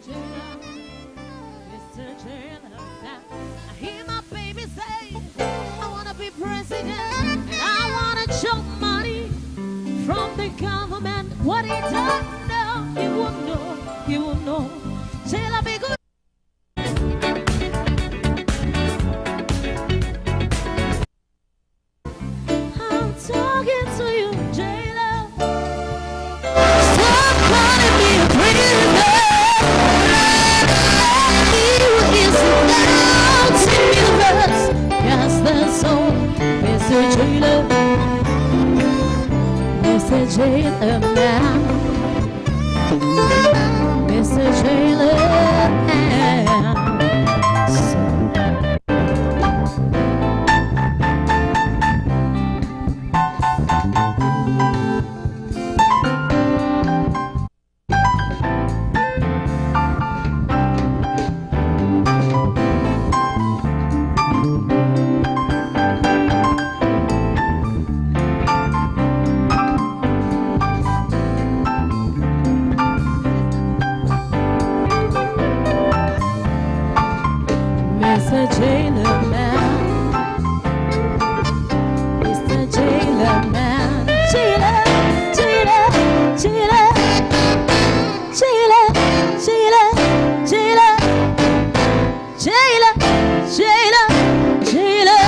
Jailer, Mr. Jailer. I hear my baby say, I wanna be president. I wanna choke money from the government. What he don't know, he won't know, he won't know. Jailer be good. I'm talking to you, Jailer. Stop calling me a prisoner. Mr. Jailer, Mr. Jailer man, Mr. Jailer man. Mr. Jailer man, Mr. Jailer man, Jailer, Jailer, Jailer, Jailer, Jailer, Jailer, Jailer, Jailer, Jailer.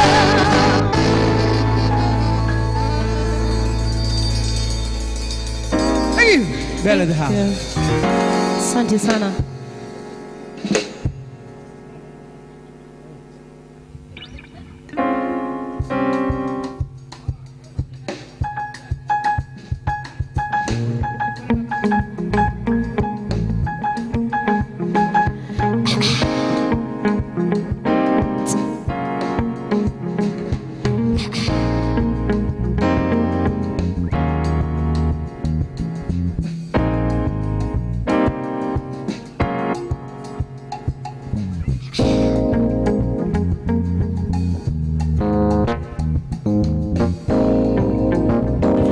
Thank you. Bella the house. Asante sana.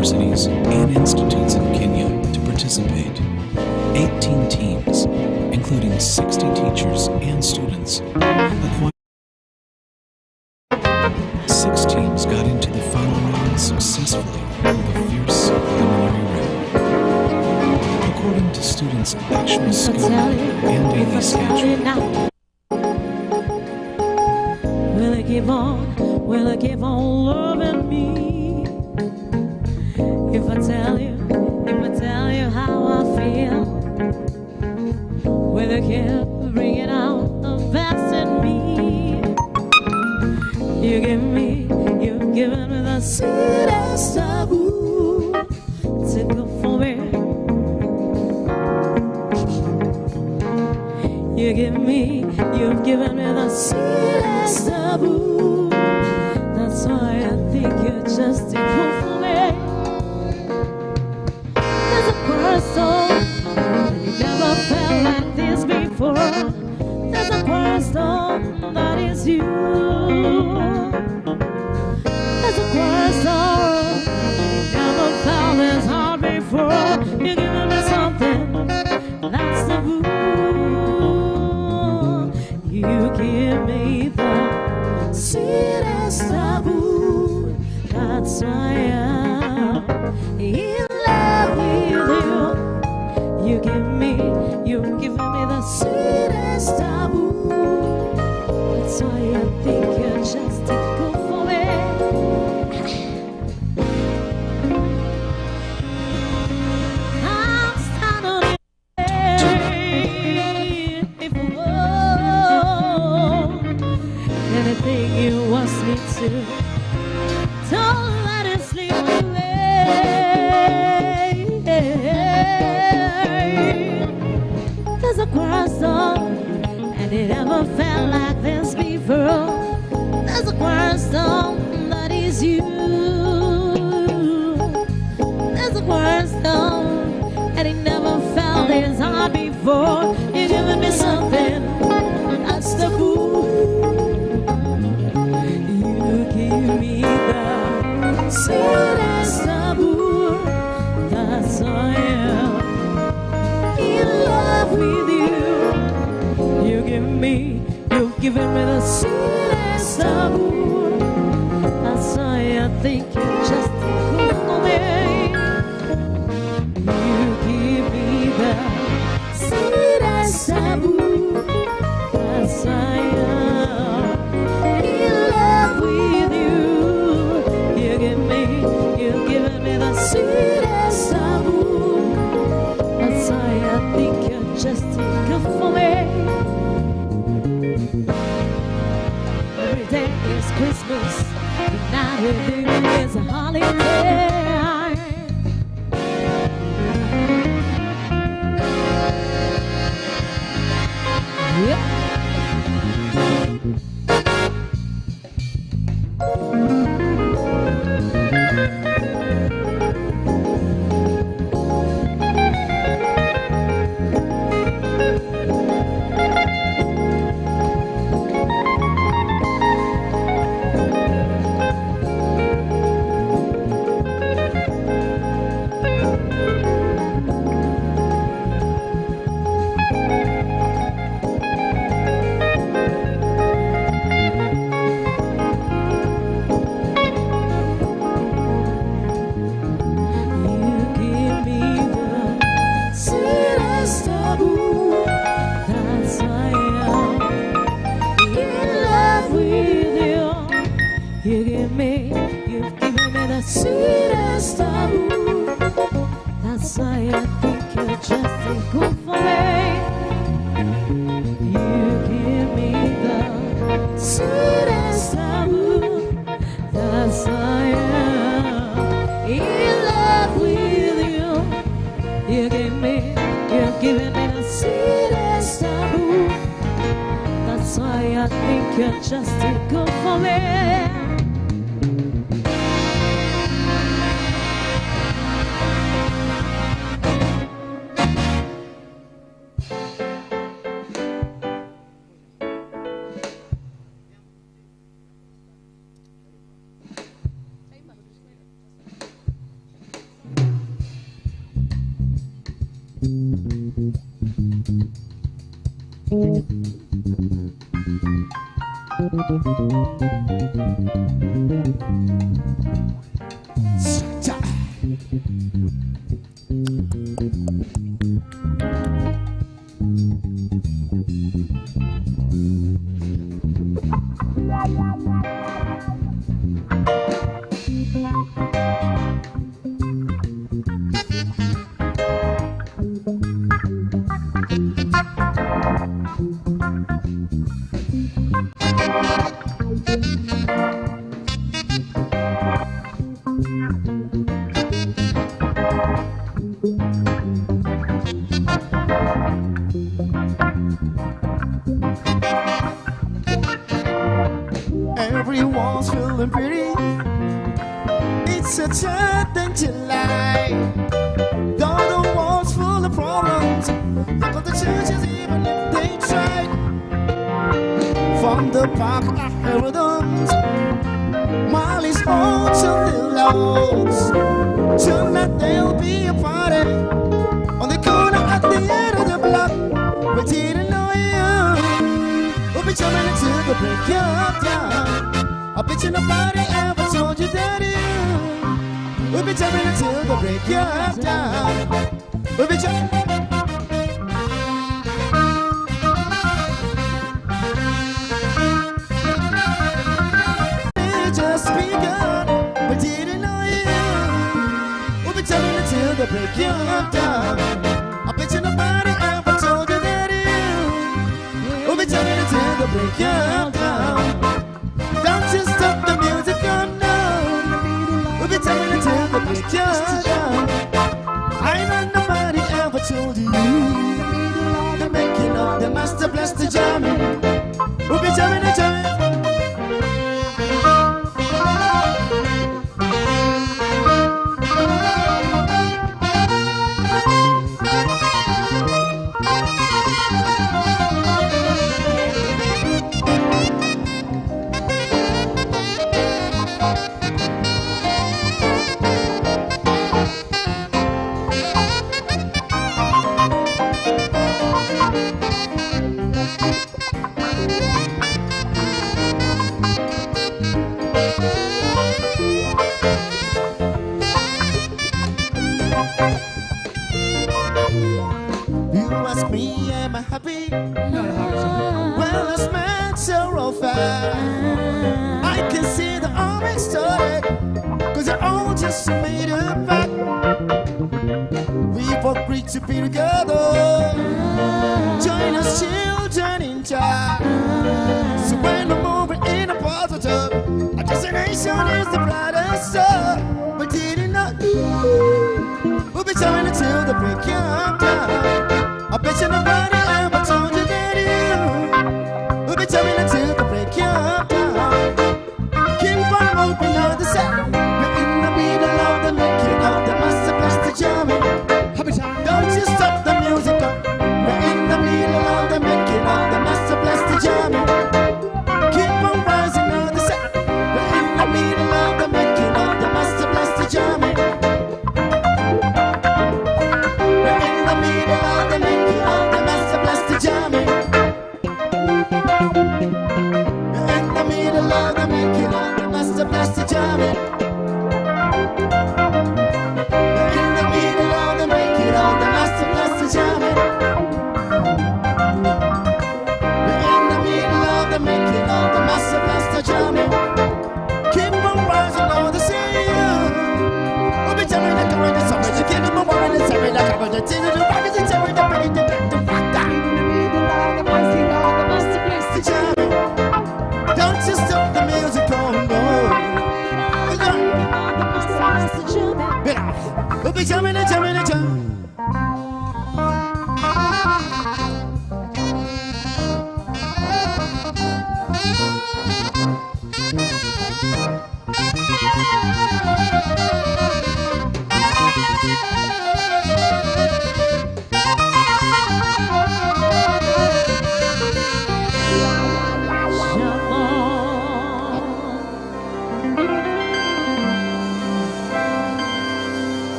Universities and institutes in Kenya to participate. 18 teams, including 60 teachers and students. 6 teams got into the final round successfully with a fierce preliminary round. According to students' actual skill and daily schedule. Will it keep on? Will it keep on loving me? If I tell you how I feel, will it keep bringing out the best in me? You've given me the sweetest taboo to go for me. You've given me the sweetest taboo. That's why I think you're just too cool for me. There's a crystal, you never felt like this before. There's a crystal, that is you. There's a crystal, you never felt this hard before. You're giving me something, that's the boo. You give me the sweetest taboo. That's why I'm in love with you. You've given me the sweetest taboo. That's why I think you're just too good for me. I'm standing if anything you want me to, don't let it slip away. There's a cornerstone, and it never felt like this before. There's a cornerstone, that is you. There's a cornerstone, and it never felt this hard before. You're giving me something, that's the boo. You give me the sweetest taboo. That's why I am in love with you. the sweetest of all. That's why I think you're just too good for me. You give me the sweetest of all. That's why I'm in love with you. You've given me the sweetest of all. That's why I think you're just too good for me. Every day is Christmas, the night with you is a holiday. Yep. You've given me the sweetest of all. That's why I think you're just too good for me. You give me the sweetest of all. That's why I'm in love with you. You've given me the sweetest of all. That's why I think you're just too good for me. Everyone's feeling pretty. It's a chat in July. Though the world's full of problems, look at the churches even if they tried. From the park I heard them, Molly's home to the loads. Tonight there'll be a party on the corner at the end of the block. We didn't know you. We'll be jumping until the break of dawn. I bet you nobody ever told you that we'll be jumping until the break of dawn. We'll be jumping. Just begun, but didn't know you. We'll be jumping until the break of dawn. I bet you nobody ever told you that we'll be jumping until the break of dawn. Don't you stop the music, oh no. We'll be jumping until the break of dawn. I know nobody ever told you. The making of the master bless the jamming. We'll be jamming and jamming. Well, I smell so fast. I can see the orange story, 'cause you're all just made of fact. We've agreed to be together. Join us, children in charge. So when we're moving in a positive, our destination is the brightest star. But didn't know we'll be showing it till the break of dawn. I bet you nobody ever told you that we'll be showing it till the break of dawn. Keep on moving on the side. We're in the middle of the making of the master blaster jamming. Don't you stop the music up. We're in the middle of the making of the master blaster jamming. Keep on rising on the side. We're in the middle of the making of the master blaster jamming. We're in the middle of the making of the master blaster jamming. We're in the middle of the making of the master blaster jamming. We're in the middle of the making of the master blaster jamming. We're in the middle of the making of the master blaster jamming. Keep on rising on the sea. We'll be jamming like a ready summer. You keep on warring and serving like a ready tea. The rockets and serving the penny to get the rock down. In the middle of the master blaster jamming. Don't you stop the music on, no. We'll be jamming and jamming and jamming.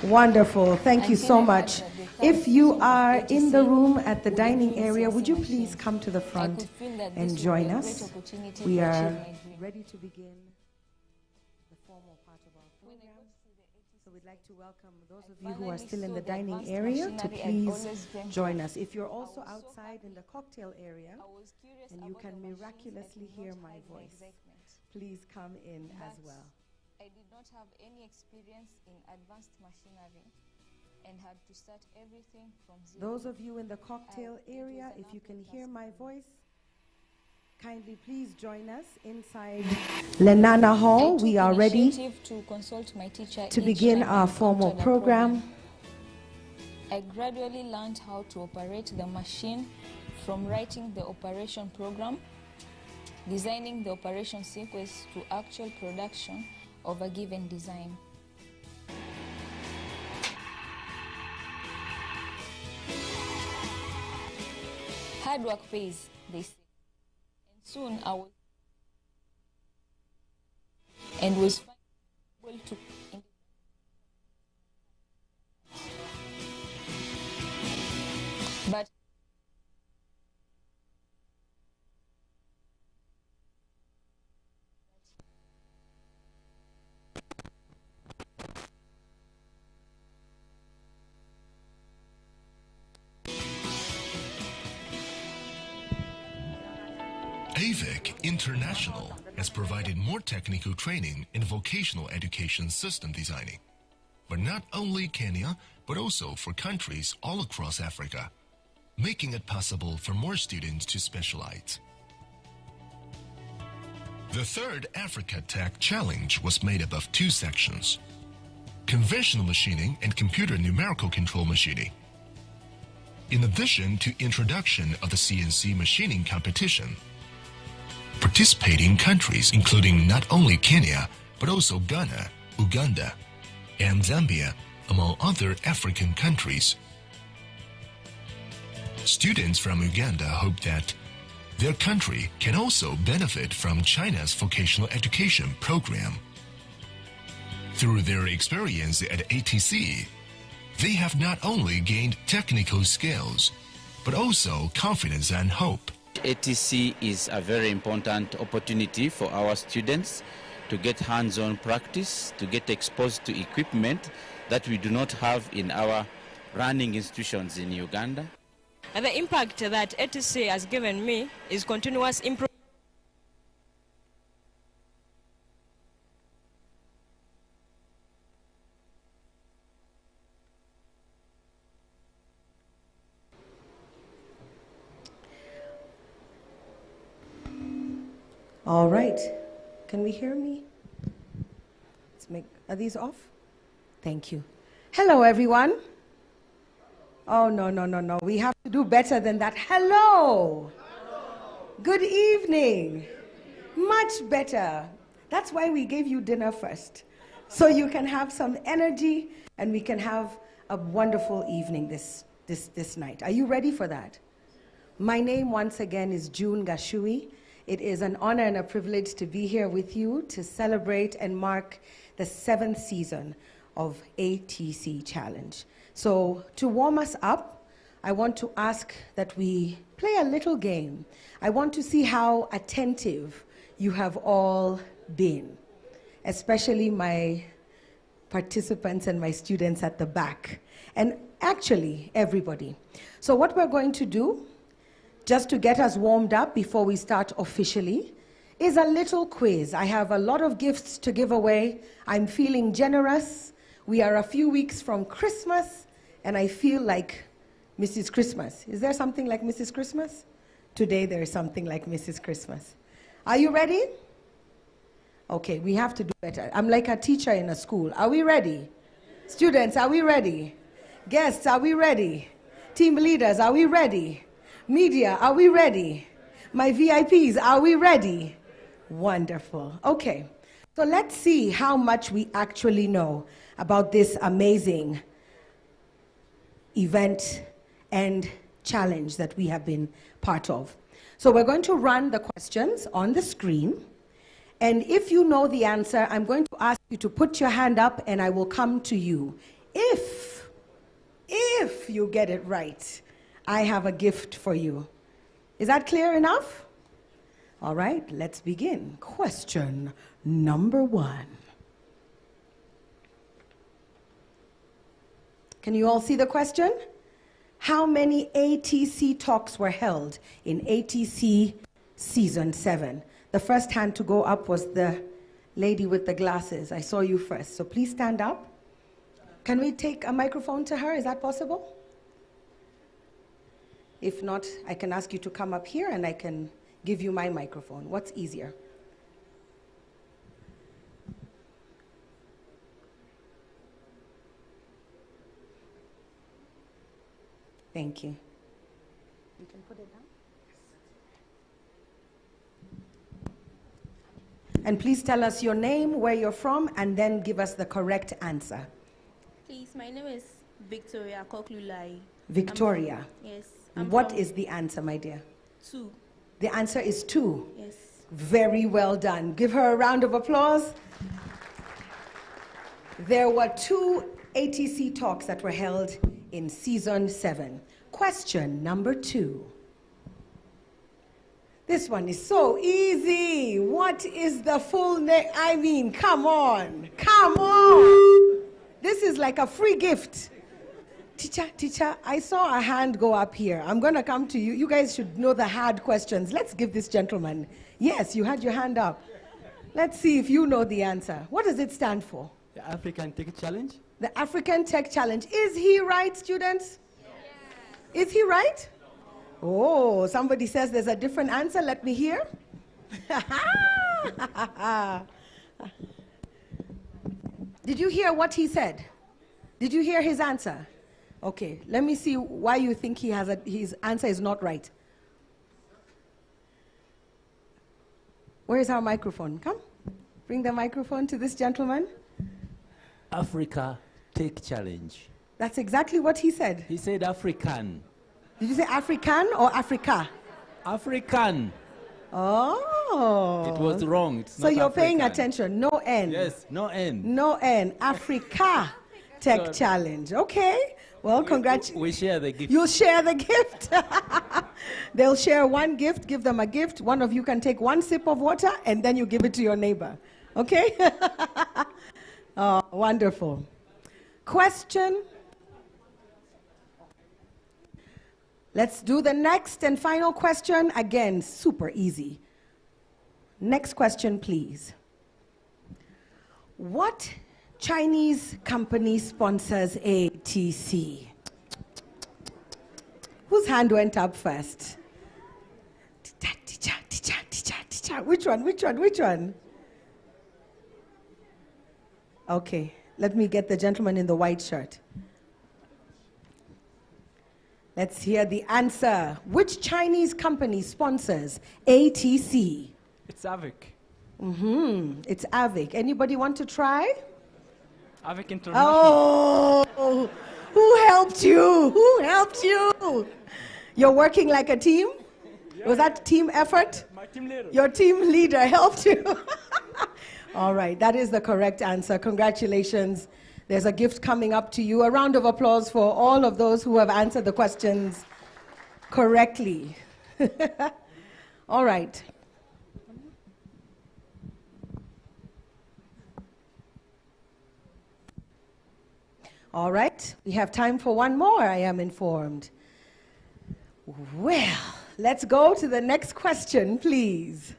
Wonderful. Thank you so much. If you are in the room at the dining area, would you please come to the front and join us? We are ready to begin the formal part of our program. So we'd like to welcome those of you who are still in the dining area to please join us. If you're also outside in the cocktail area and you can miraculously hear my voice, please come in as well. I did not have any experience in advanced machinery and had to start everything from zero. Those of you in the cocktail area, if you can hear my voice, kindly please join us inside Lenana Hall. We are ready to begin our formal program. I gradually learned how to operate the machine from writing the operation program, designing the operation sequence to actual production of a given design. Hard work pays, they say. And soon I was able to but AVIC International has provided more technical training in vocational education system designing, but not only Kenya, but also for countries all across Africa, making it possible for more students to specialize. The third Africa Tech Challenge was made up of two sections: conventional machining and computer numerical control machining. In addition to introduction of the CNC machining competition, participating countries including not only Kenya, but also Ghana, Uganda, and Zambia, among other African countries. Students from Uganda hope that their country can also benefit from China's vocational education program. Through their experience at ATC, they have not only gained technical skills, but also confidence and hope ATC is a very important opportunity for our students to get hands-on practice, to get exposed to equipment that we do not have in our running institutions in Uganda. And the impact that ATC has given me is continuous improvement. All right. Can we hear me? Are these off? Thank you. Hello, everyone. Oh, no. We have to do better than that. Hello. Good evening. Much better. That's why we gave you dinner first, so you can have some energy and we can have a wonderful evening this night. Are you ready for that? My name once again is June Gashui. It is an honor and a privilege to be here with you to celebrate and mark the 7th season of ATC Challenge. So to warm us up, I want to ask that we play a little game. I want to see how attentive you have all been, especially my participants and my students at the back, and actually everybody. So what we're going to do, just to get us warmed up before we start officially, is a little quiz. I have a lot of gifts to give away. I'm feeling generous. We are a few weeks from Christmas, and I feel like Mrs. Christmas. Is there something like Mrs. Christmas? Today there is something like Mrs. Christmas. Are you ready? Okay, we have to do better. I'm like a teacher in a school. Are we ready? Students, are we ready? Guests, are we ready? Team leaders, are we ready? Media, are we ready? My VIPs, are we ready? Wonderful. Okay, so let's see how much we actually know about this amazing event and challenge that we have been part of. So we're going to run the questions on the screen, and if you know the answer, I'm going to ask you to put your hand up and I will come to you. If you get it right, I have a gift for you. Is that clear enough? All right, let's begin. Question number 1. Can you all see the question? How many ATC talks were held in ATC Season 7? The first hand to go up was the lady with the glasses. I saw you first, so please stand up. Can we take a microphone to her? Is that possible? If not, I can ask you to come up here and I can give you my microphone. What's easier? Thank you. You can put it down. And please tell us your name, where you're from, and then give us the correct answer. Please, my name is Victoria Koklulai. Victoria. Yes. What is the answer, my dear? 2. The answer is 2. Yes. Very well done. Give her a round of applause. There were 2 ATC talks that were held in Season 7. Question number 2. This one is so easy. What is the full name? I mean, come on. Come on. This is like a free gift. Teacher, I saw a hand go up here. I'm going to come to you. You guys should know the hard questions. Let's give this gentleman. Yes, you had your hand up. Let's see if you know the answer. What does it stand for? The African Tech Challenge? The African Tech Challenge. Is he right, students? Yes. Is he right? Oh, somebody says there's a different answer. Let me hear. Did you hear what he said? Did you hear his answer? Okay, let me see why you think his answer is not right. Where is our microphone? Come, bring the microphone to this gentleman. Africa Tech Challenge. That's exactly what he said. He said African. Did you say African or Africa? African. Oh. It was wrong. It's so not you're African. paying attention. No N. Yes, no N. No N. Africa Tech Challenge. Okay. Well, congratulations. We share the gift. You'll share the gift. They'll share one gift, give them a gift. One of you can take one sip of water and then you give it to your neighbor. Okay? Oh, wonderful. Question. Let's do the next and final question. Again, super easy. Next question, please. What Chinese company sponsors ATC? Whose hand went up first? Which one? Okay, let me get the gentleman in the white shirt. Let's hear the answer. Which Chinese company sponsors ATC? It's AVIC. It's AVIC. Anybody want to try? AVIC International. Oh, who helped you? Who helped you? You're working like a team? Yeah. Was that team effort? My team leader. Your team leader helped you. All right, that is the correct answer. Congratulations. There's a gift coming up to you. A round of applause for all of those who have answered the questions correctly. All right. All right, we have time for one more, I am informed. Well, let's go to the next question, please.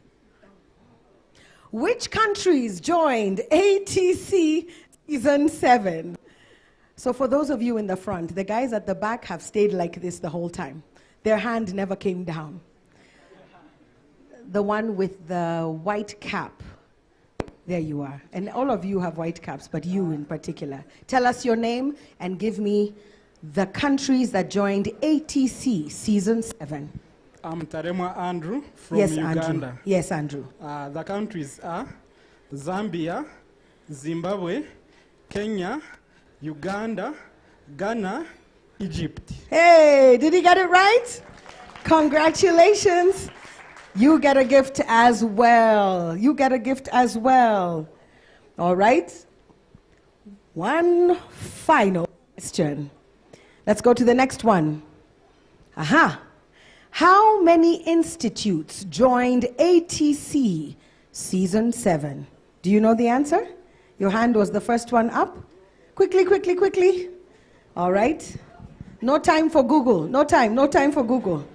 Which countries joined ATC Season 7? So for those of you in the front, the guys at the back have stayed like this the whole time. Their hand never came down. The one with the white cap. There you are. And all of you have white caps, but you in particular. Tell us your name and give me the countries that joined ATC Season 7. I'm Taremwa Andrew from Uganda. Andrew. Yes, Andrew. The countries are Zambia, Zimbabwe, Kenya, Uganda, Ghana, Egypt. Hey, did he get it right? Congratulations. You get a gift as well. You get a gift as well. All right. One final question. Let's go to the next one. Aha. How many institutes joined ATC Season 7? Do you know the answer? Your hand was the first one up. Quickly, quickly, quickly. All right. No time for Google. No time for Google.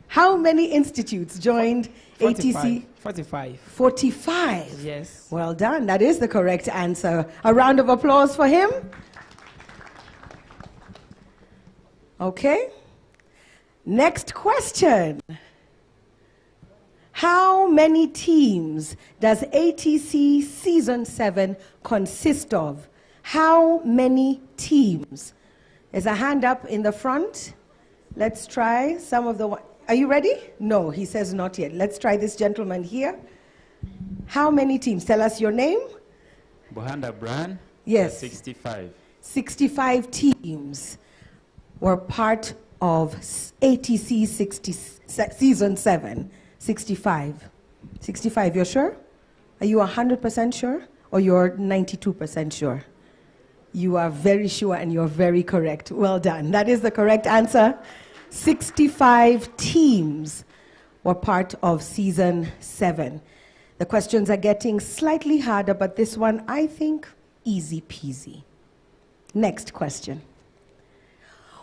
How many institutes joined 45. ATC? 45. 45. Yes. Well done. That is the correct answer. A round of applause for him. Okay. Next question. How many teams does ATC Season 7 consist of? How many teams? There's a hand up in the front. Let's try some of the... Are you ready? No, he says not yet. Let's try this gentleman here. How many teams? Tell us your name. Bohanda Bran. Yes. 65. 65 teams were part of ATC Season 7. 65. 65, you're sure? Are you 100% sure? Or you're 92% sure? You are very sure and you're very correct. Well done. That is the correct answer. 65 teams were part of Season 7. The questions are getting slightly harder, but this one, I think, easy peasy. Next question.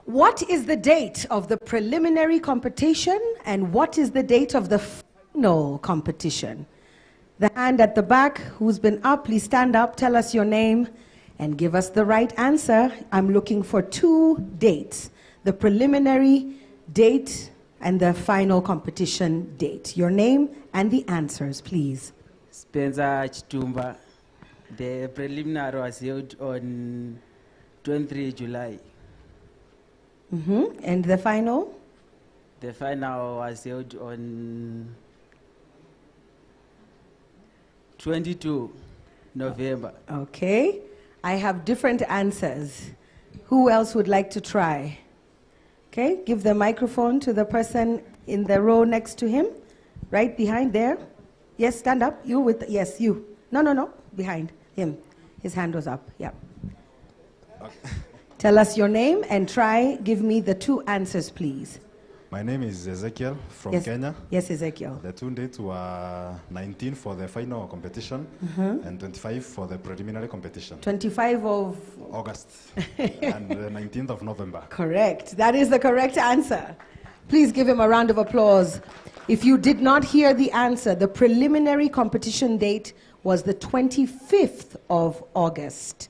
What is the date of the preliminary competition and what is the date of the final competition? The hand at the back who's been up, please stand up, tell us your name, and give us the right answer. I'm looking for 2 dates. The preliminary date and the final competition date. Your name and the answers, please. Spencer Chitumba. The preliminary was held on 23 July. And the final? The final was held on 22 November. Okay. I have different answers. Who else would like to try? Okay, give the microphone to the person in the row next to him, right behind there. Yes, stand up. You with, yes, you. No, behind him. His hand was up, yeah. Tell us your name and give me the 2 answers, please. My name is Ezekiel from Yes. Kenya. Yes, Ezekiel. The two dates were 19 for the final competition and 25 for the preliminary competition. 25 of August and the 19th of November. Correct. That is the correct answer. Please give him a round of applause. If you did not hear the answer, the preliminary competition date was the 25th of August,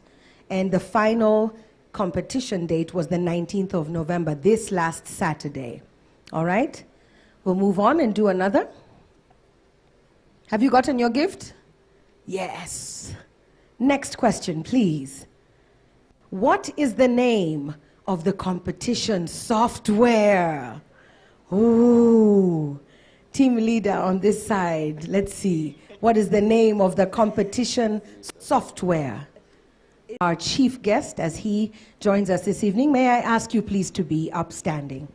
and the final competition date was the 19th of November, this last Saturday. All right? We'll move on and do another. Have you gotten your gift? Yes. Next question, please. What is the name of the competition software? Ooh. Team leader on this side. Let's see. What is the name of the competition software? Our chief guest, as he joins us this evening, may I ask you please to be upstanding?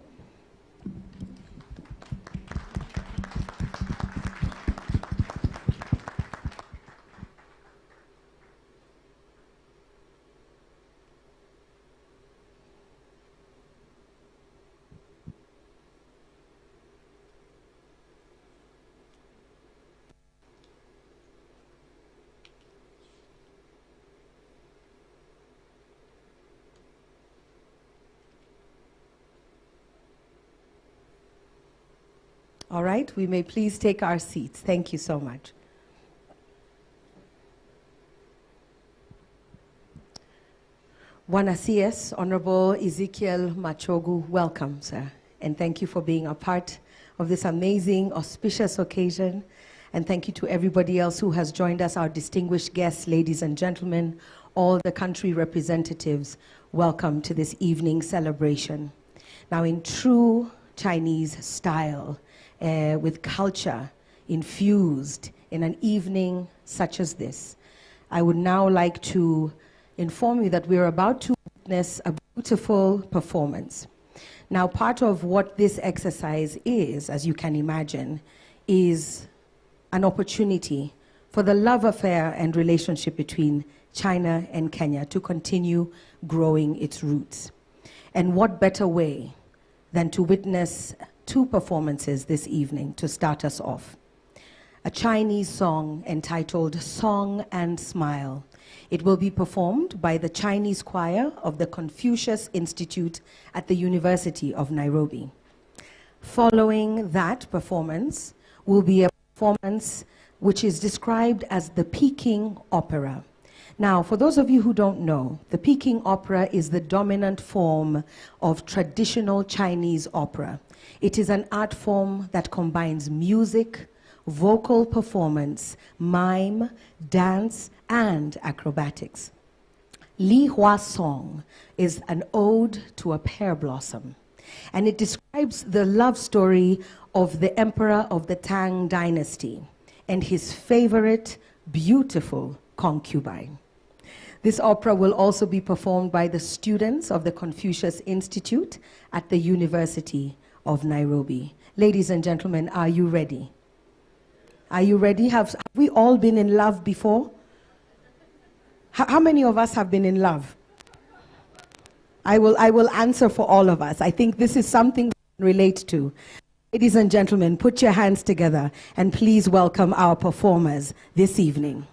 All right, we may please take our seats. Thank you so much. Bwana CS, Honorable Ezekiel Machogu, welcome, sir. And thank you for being a part of this amazing, auspicious occasion. And thank you to everybody else who has joined us, our distinguished guests, ladies and gentlemen, all the country representatives. Welcome to this evening celebration. Now, in true Chinese style, with culture infused in an evening such as this, I would now like to inform you that we're about to witness a beautiful performance. Now, part of what this exercise is, as you can imagine, is an opportunity for the love affair and relationship between China and Kenya to continue growing its roots. And what better way than to witness two performances this evening to start us off. A Chinese song entitled Song and Smile. It will be performed by the Chinese choir of the Confucius Institute at the University of Nairobi. Following that performance will be a performance which is described as the Peking Opera. Now, for those of you who don't know, the Peking Opera is the dominant form of traditional Chinese opera. It is an art form that combines music, vocal performance, mime, dance, and acrobatics. Li Hua Song is an ode to a pear blossom, and it describes the love story of the emperor of the Tang dynasty and his favorite, beautiful concubine. This opera will also be performed by the students of the Confucius Institute at the University of Nairobi. Ladies and gentlemen, are you ready? Are you ready? Have we all been in love before? How many of us have been in love? I will answer for all of us. I think this is something we can relate to. Ladies and gentlemen, put your hands together and please welcome our performers this evening.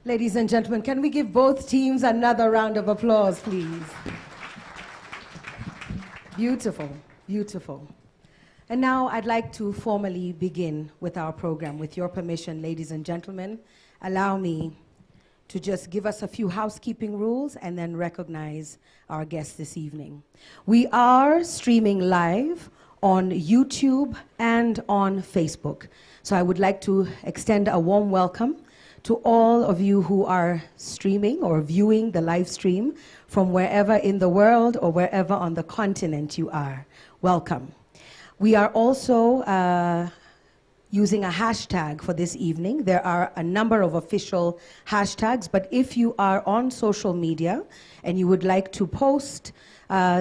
Ladies and gentlemen, can we give both teams another round of applause, please? Beautiful, beautiful. And now I'd like to formally begin with our program. With your permission, ladies and gentlemen, allow me to just give us a few housekeeping rules and then recognize our guests this evening. We are streaming live on YouTube and on Facebook. So I would like to extend a warm welcome to all of you who are streaming or viewing the live stream from wherever in the world or wherever on the continent you are. Welcome. We are also using a hashtag for this evening. There are a number of official hashtags, but if you are on social media and you would like to post,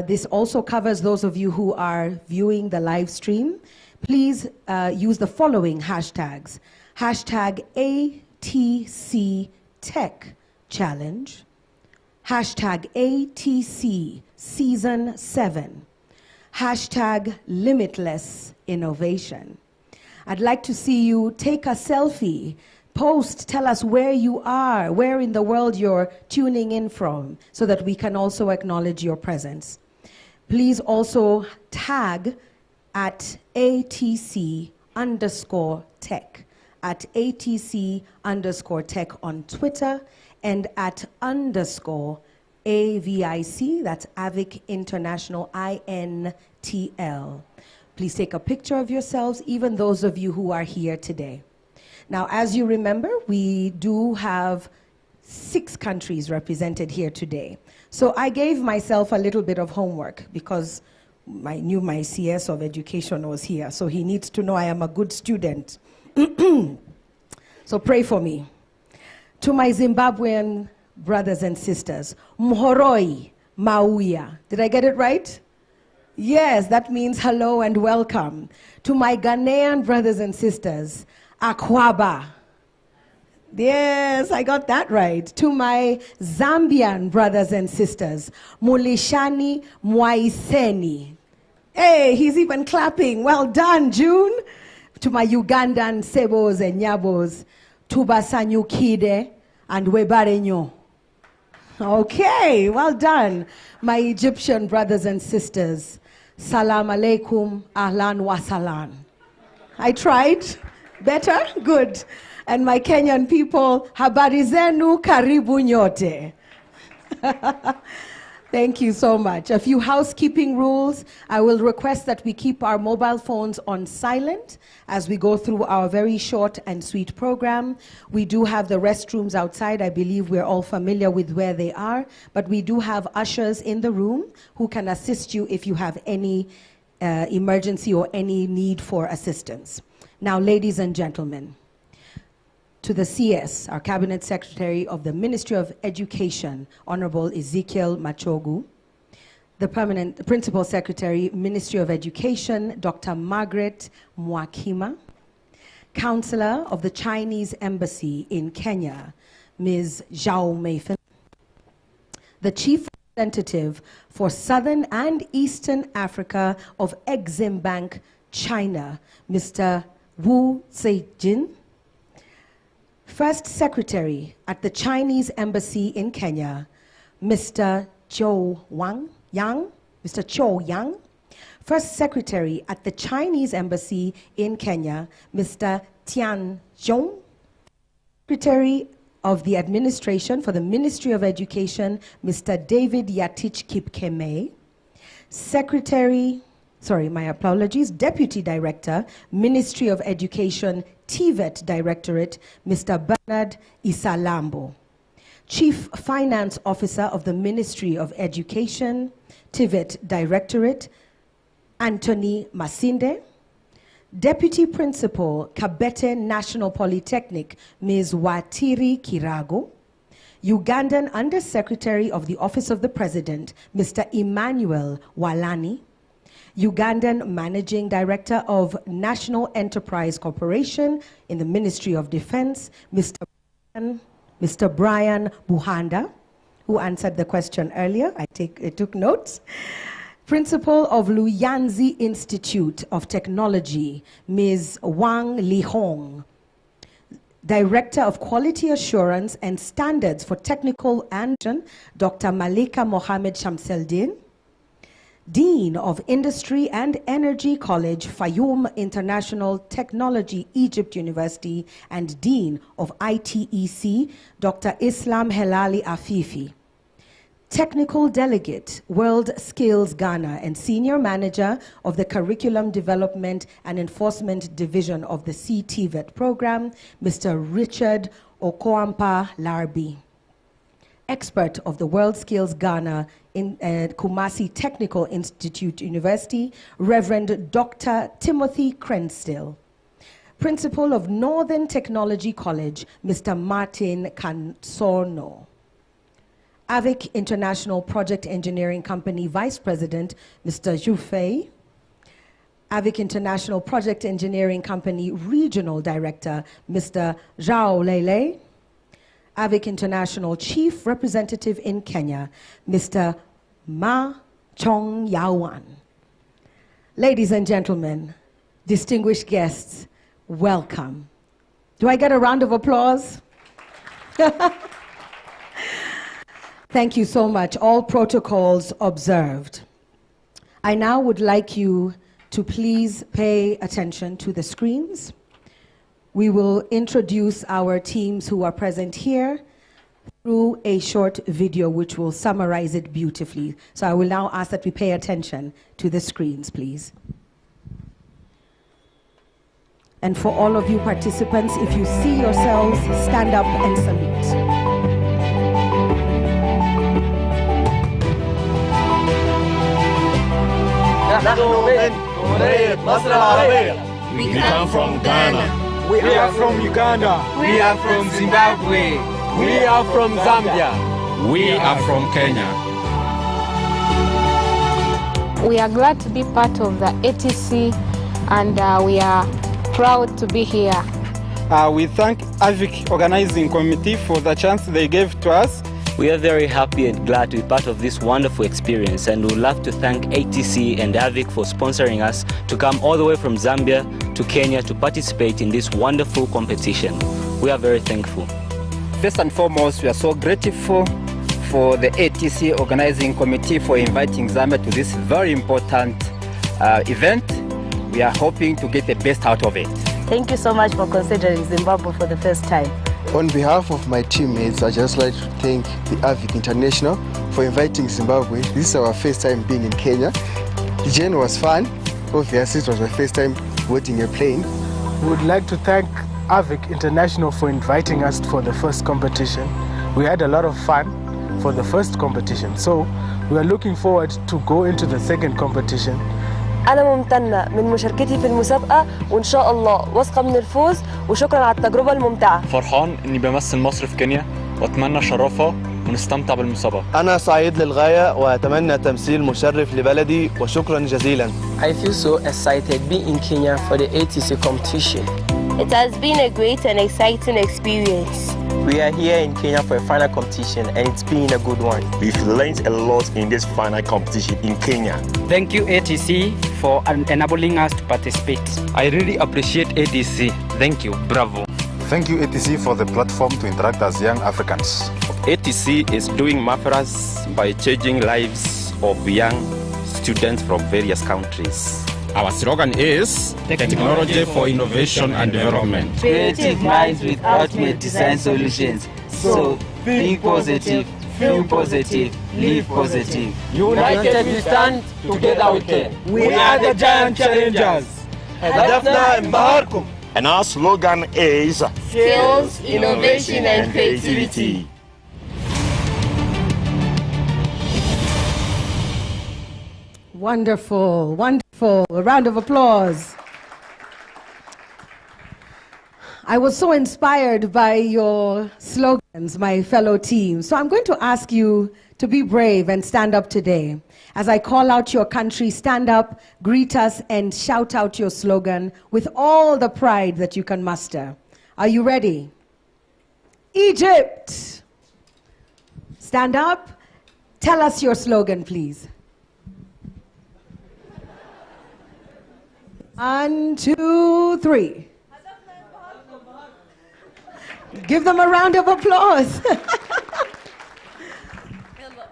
this also covers those of you who are viewing the live stream. Please use the following hashtags. Hashtag ATC Tech Challenge. Hashtag ATC Season 7. Hashtag Limitless Innovation. I'd like to see you take a selfie, post, tell us where you are, where in the world you're tuning in from, so that we can also acknowledge your presence. Please also tag at ATC_tech, at ATC_tech on Twitter, and at _AVIC, that's AVIC International, INTL. Please take a picture of yourselves, even those of you who are here today. Now, as you remember, we do have 6 countries represented here today. So I gave myself a little bit of homework because I knew my CS of education was here, so he needs to know I am a good student. So pray for me. To my Zimbabwean brothers and sisters, Mhoroi Mauya. Did I get it right? Yes, that means hello and welcome. To my Ghanaian brothers and sisters, Akwaba. Yes, I got that right. To my Zambian brothers and sisters, Mulishani Mwaiseni. Hey, he's even clapping. Well done, June. To my Ugandan Sebos and Nyabos, Tubasanyukide and Webarenyo. Okay, well done. My Egyptian brothers and sisters, Salam alaikum, ahlan wa salam. I tried. Better? Good. And my Kenyan people, habari zenu, karibu nyote. Thank you so much. A few housekeeping rules. I will request that we keep our mobile phones on silent as we go through our very short and sweet program. We do have the restrooms outside. I believe we're all familiar with where they are, but we do have ushers in the room who can assist you if you have any emergency or any need for assistance. Now, ladies and gentlemen, to the CS, our Cabinet Secretary of the Ministry of Education, Honorable Ezekiel Machogu, the Principal Secretary, Ministry of Education, Dr. Margaret Mwakima, Counselor of the Chinese Embassy in Kenya, Ms. Zhao Meifeng, the Chief Representative for Southern and Eastern Africa of Exim Bank, China, Mr. Wu Zeijin, First Secretary at the Chinese Embassy in Kenya, Mr. Zhou Yang. First Secretary at the Chinese Embassy in Kenya, Mr. Tian Zhong. Secretary of the Administration for the Ministry of Education, Mr. David Yatich Kipkeme. Deputy Director, Ministry of Education, TVET Directorate, Mr. Bernard Isalambo. Chief Finance Officer of the Ministry of Education, TVET Directorate, Anthony Masinde. Deputy Principal, Kabete National Polytechnic, Ms. Watiri Kirago. Ugandan Undersecretary of the Office of the President, Mr. Emmanuel Walani. Ugandan Managing Director of National Enterprise Corporation in the Ministry of Defense, Mr. Brian Buhanda, who answered the question earlier. I took notes. Principal of Luyanzi Institute of Technology, Ms. Wang Lihong. Director of Quality Assurance and Standards for Technical and Dr. Malika Mohammed Shamseldin, Dean of Industry and Energy College, Fayoum International Technology, Egypt University, and Dean of ITEC, Dr. Islam Helali Afifi. Technical Delegate, World Skills Ghana, and Senior Manager of the Curriculum Development and Enforcement Division of the CTVET program, Mr. Richard Okoampa Larbi. Expert of the World Skills Ghana in Kumasi Technical Institute University, Reverend Dr. Timothy Crenstill. Principal of Northern Technology College, Mr. Martin Kansono. AVIC International Project Engineering Company Vice President, Mr. Jufei. AVIC International Project Engineering Company Regional Director, Mr. Zhao Lele. AVIC International Chief Representative in Kenya, Mr. Ma Chong Yawan. Ladies and gentlemen, distinguished guests, welcome. Do I get a round of applause? Thank you so much. All protocols observed. I now would like you to please pay attention to the screens. We will introduce our teams who are present here through a short video which will summarize it beautifully. So I will now ask that we pay attention to the screens, please. And for all of you participants, if you see yourselves, stand up and salute. We come from Ghana. We are from Uganda. We are from Zimbabwe. We are from Zambia. We are from Kenya. We are glad to be part of the ATC, and we are proud to be here. We thank AVIC Organizing Committee for the chance they gave to us. We are very happy and glad to be part of this wonderful experience, and we would love to thank ATC and AVIC for sponsoring us to come all the way from Zambia to Kenya to participate in this wonderful competition. We are very thankful. First and foremost, we are so grateful for the ATC Organizing Committee for inviting Zambia to this very important event. We are hoping to get the best out of it. Thank you so much for considering Zimbabwe for the first time. On behalf of my teammates, I'd just like to thank the AVIC International for inviting Zimbabwe. This is our first time being in Kenya. The journey was fun. Obviously, it was my first time boarding a plane. We would like to thank AVIC International for inviting us for the first competition. We had a lot of fun for the first competition, so we are looking forward to go into the second competition. أنا ممتنة من مشاركتي في المسابقة، وإن شاء الله واثقة من الفوز، وشكرا على التجربة الممتعة. فرحان إني بمثل مصر في كينيا، وأتمنى شرفها ونستمتع بالمسابقة. أنا سعيد للغاية وأتمنى تمثيل مشرف لبلدي، وشكرا جزيلا. I feel so excited being in Kenya for the ATC competition. It has been a great and exciting experience. We are here in Kenya for a final competition, and it's been a good one. We've learned a lot in this final competition in Kenya. Thank you, ATC, for enabling us to participate. I really appreciate ATC. Thank you. Bravo. Thank you, ATC, for the platform to interact as young Africans. ATC is doing marvelous by changing lives of young students from various countries. Our slogan is Technology for Innovation and Development. Creative minds with ultimate design solutions. So, think positive, feel positive, live positive. United we stand, together we can. We are the giant challengers. And our slogan is Skills, Innovation and Creativity. Wonderful, wonderful. A round of applause. I was so inspired by your slogans, my fellow team. So I'm going to ask you to be brave and stand up today. As I call out your country, stand up, greet us, and shout out your slogan with all the pride that you can muster. Are you ready? Egypt! Stand up. Tell us your slogan, please. 1, 2, 3. Give them a round of applause.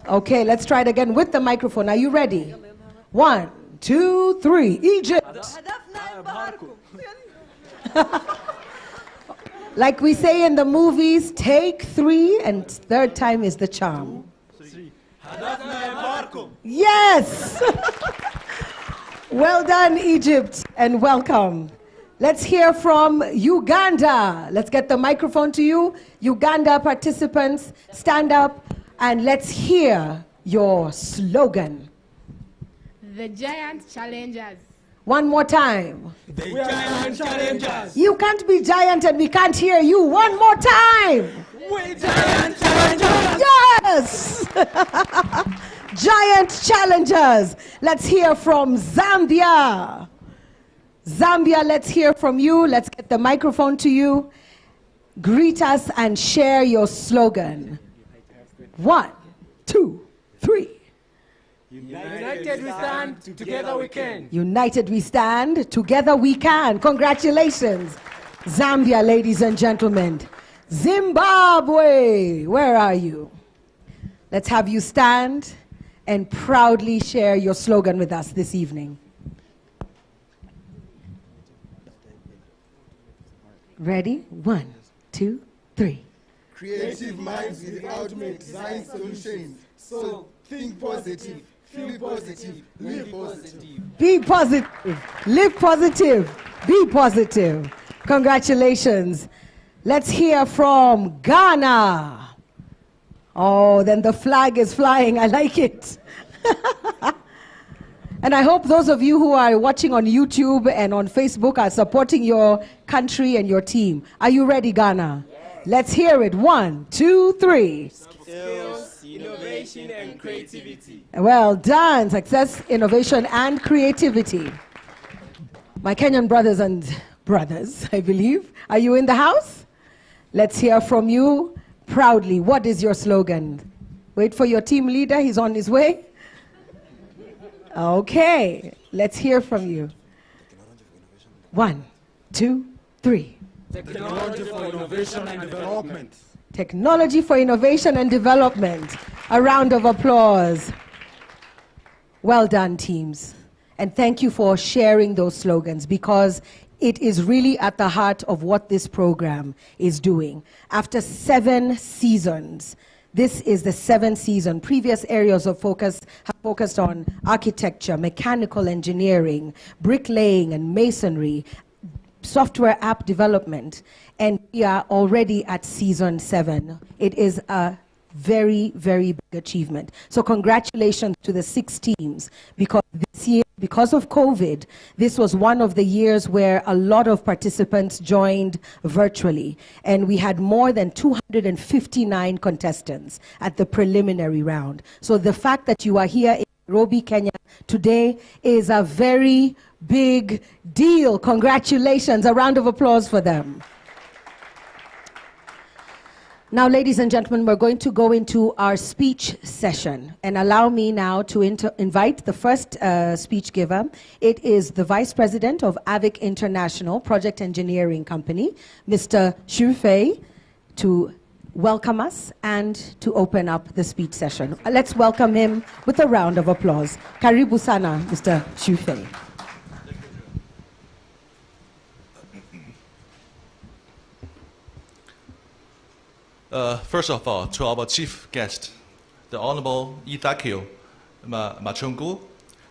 Okay, let's try it again with the microphone. Are you ready? 1, 2, 3. Egypt. Like we say in the movies, take 3 and third time is the charm. Yes! Well done, Egypt, and welcome. Let's hear from Uganda. Let's get the microphone to you. Uganda participants, stand up and let's hear your slogan. The giant challengers. One more time. The giant challengers. You can't be giant and we can't hear you. One more time. We giant challengers. Yes! Giant challengers. Let's hear from Zambia. Zambia, let's hear from you. Let's get the microphone to you. Greet us and share your slogan. 1, 2, 3. United we stand, together we can. United we stand, together we can. Congratulations. Zambia, ladies and gentlemen. Zimbabwe, where are you? Let's have you stand and proudly share your slogan with us this evening. Ready? 1, 2, 3. Creative minds with the ultimate design solutions. So think positive, feel positive, live positive. Be positive, live positive, be positive. Congratulations. Let's hear from Ghana. Oh, then the flag is flying. I like it. And I hope those of you who are watching on YouTube and on Facebook are supporting your country and your team. Are you ready, Ghana? Yes. Let's hear it. 1, 2, 3. Skills, innovation, and creativity. Well done. Success, innovation, and creativity. My Kenyan brothers, I believe. Are you in the house? Let's hear from you proudly. What is your slogan? Wait for your team leader. He's on his way. Okay, let's hear from you. 1, 2, 3. Technology for innovation and development. Technology for innovation and development. A round of applause. Well done, teams. And thank you for sharing those slogans because it is really at the heart of what this program is doing. After 7 seasons, this is the 7th season. Previous areas of focus have focused on architecture, mechanical engineering, bricklaying and masonry, software app development, and we are already at season 7. It is a very, very big achievement. So congratulations to the 6 teams, because this year, because of COVID, this was one of the years where a lot of participants joined virtually, and we had more than 259 contestants at the preliminary round. So the fact that you are here in Nairobi, Kenya today is a very big deal. Congratulations. A round of applause for them. Now, ladies and gentlemen, we're going to go into our speech session, and allow me now to invite the first speech giver. It is the Vice President of AVIC International Project Engineering Company, Mr. Xu Fei, to welcome us and to open up the speech session. Let's welcome him with a round of applause. Karibu sana, Mr. Xu Fei. First of all, to our chief guest, the Honorable Idakio Machungu,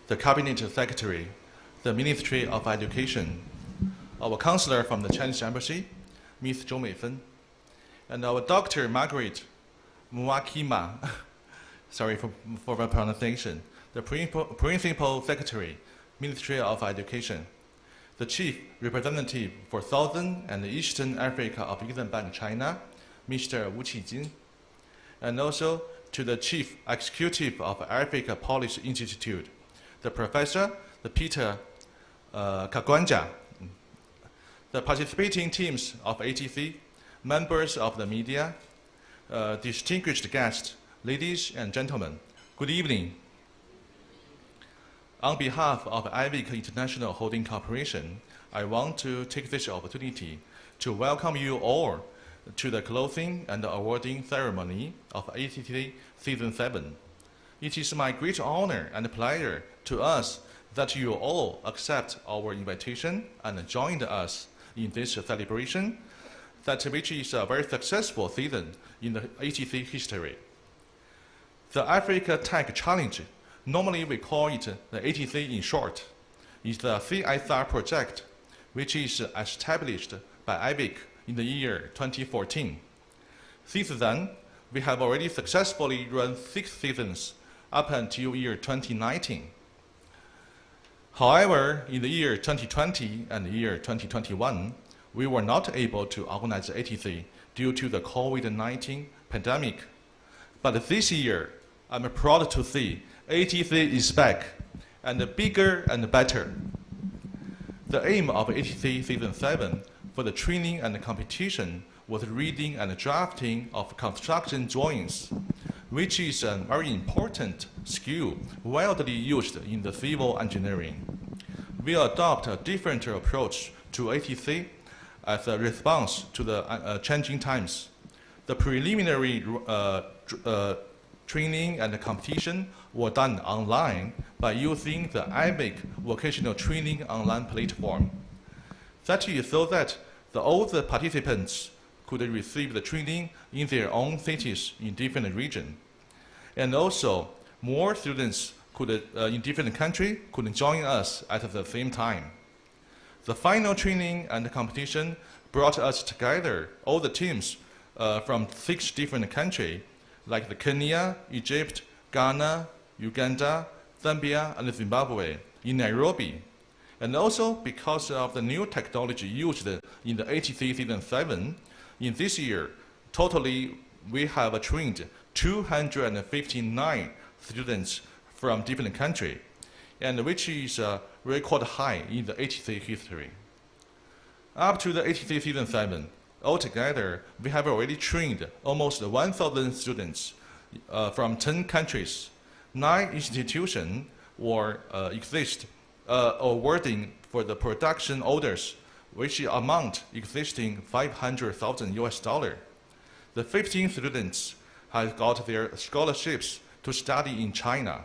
the Cabinet Secretary, the Ministry of Education, our counselor from the Chinese Embassy, Ms. Zhou Meifen, and our Dr. Margaret Muakima, sorry for my pronunciation, the Principal Secretary, Ministry of Education, the Chief Representative for Southern and Eastern Africa of Exim Bank China, Mr. Wu Qijin, and also to the Chief Executive of Africa Policy Institute, the Professor, the Peter Kagwanja, the participating teams of ATC, members of the media, distinguished guests, ladies and gentlemen, good evening. On behalf of AVIC International Holding Corporation, I want to take this opportunity to welcome you all to the closing and awarding ceremony of ATC Season 7. It is my great honor and pleasure to us that you all accept our invitation and joined us in this celebration, which is a very successful season in the ATC history. The Africa Tech Challenge, normally we call it the ATC in short, is the CSR project which is established by AVIC in the year 2014. Since then, we have already successfully run 6 seasons up until year 2019. However, in the year 2020 and the year 2021, we were not able to organize the ATC due to the COVID-19 pandemic. But this year, I'm proud to see ATC is back and bigger and better. The aim of ATC Season 7 for the training and competition was reading and drafting of construction drawings, which is a very important skill widely used in the civil engineering. We adopt a different approach to ATC as a response to the changing times. The preliminary training and competition were done online by using the AVIC Vocational Training online platform. That is so that all the participants could receive the training in their own cities in different regions. And also, more students could, in different countries could join us at the same time. The final training and competition brought us together, all the teams from 6 different countries, like Kenya, Egypt, Ghana, Uganda, Zambia, and Zimbabwe, in Nairobi. And also because of the new technology used in the ATC Season 7, in this year, totally we have trained 259 students from different countries, and which is a record high in the ATC history. Up to the ATC Season 7, altogether, we have already trained almost 1,000 students from 10 countries. 9 institutions exist awarding for the production orders, which amount existing $500,000. The 15 students have got their scholarships to study in China.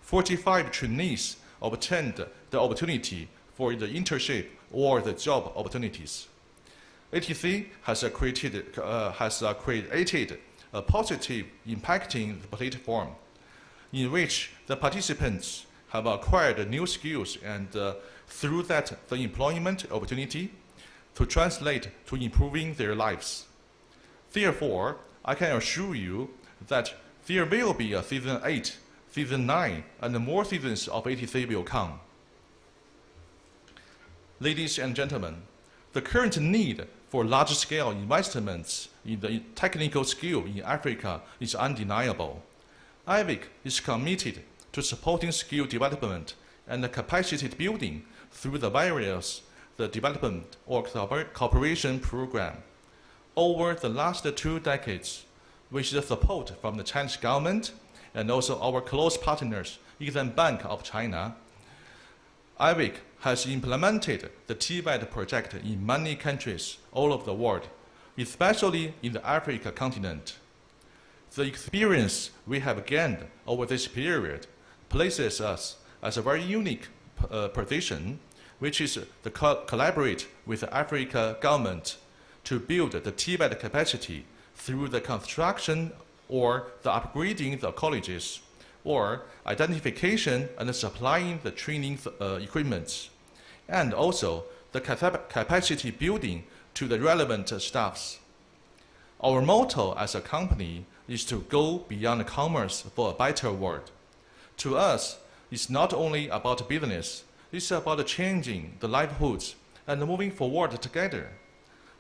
45 trainees obtained the opportunity for the internship or the job opportunities. ATC has created a positive impacting platform in which the participants have acquired new skills and through that the employment opportunity to translate to improving their lives. Therefore, I can assure you that there will be a Season 8, Season 9, and more seasons of ATC will come. Ladies and gentlemen, the current need for large-scale investments in the technical skill in Africa is undeniable. AVIC is committed to supporting skill development and capacity building through the various development or cooperation program. Over the last 2 decades, with the support from the Chinese government and also our close partners, Exim Bank of China, AVIC has implemented the TVET project in many countries all over the world, especially in the Africa continent. The experience we have gained over this period places us as a very unique position, which is to collaborate with the Africa government to build the TVET capacity through the construction or the upgrading the colleges, or identification and supplying the training equipment, and also the capacity building to the relevant staffs. Our motto as a company is to go beyond commerce for a better world. To us, it's not only about business, it's about changing the livelihoods and moving forward together.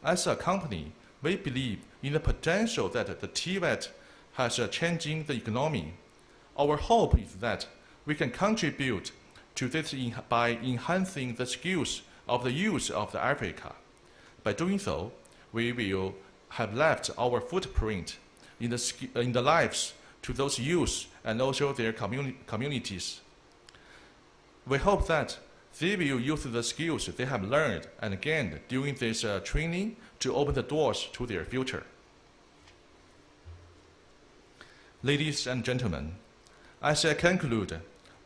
As a company, we believe in the potential that the TVET has changing the economy. Our hope is that we can contribute to this by enhancing the skills of the youth of Africa. By doing so, we will have left our footprint in the lives to those youth and also their communities. We hope that They will use the skills they have learned and gained during this training to open the doors to their future. Ladies and gentlemen, as I conclude,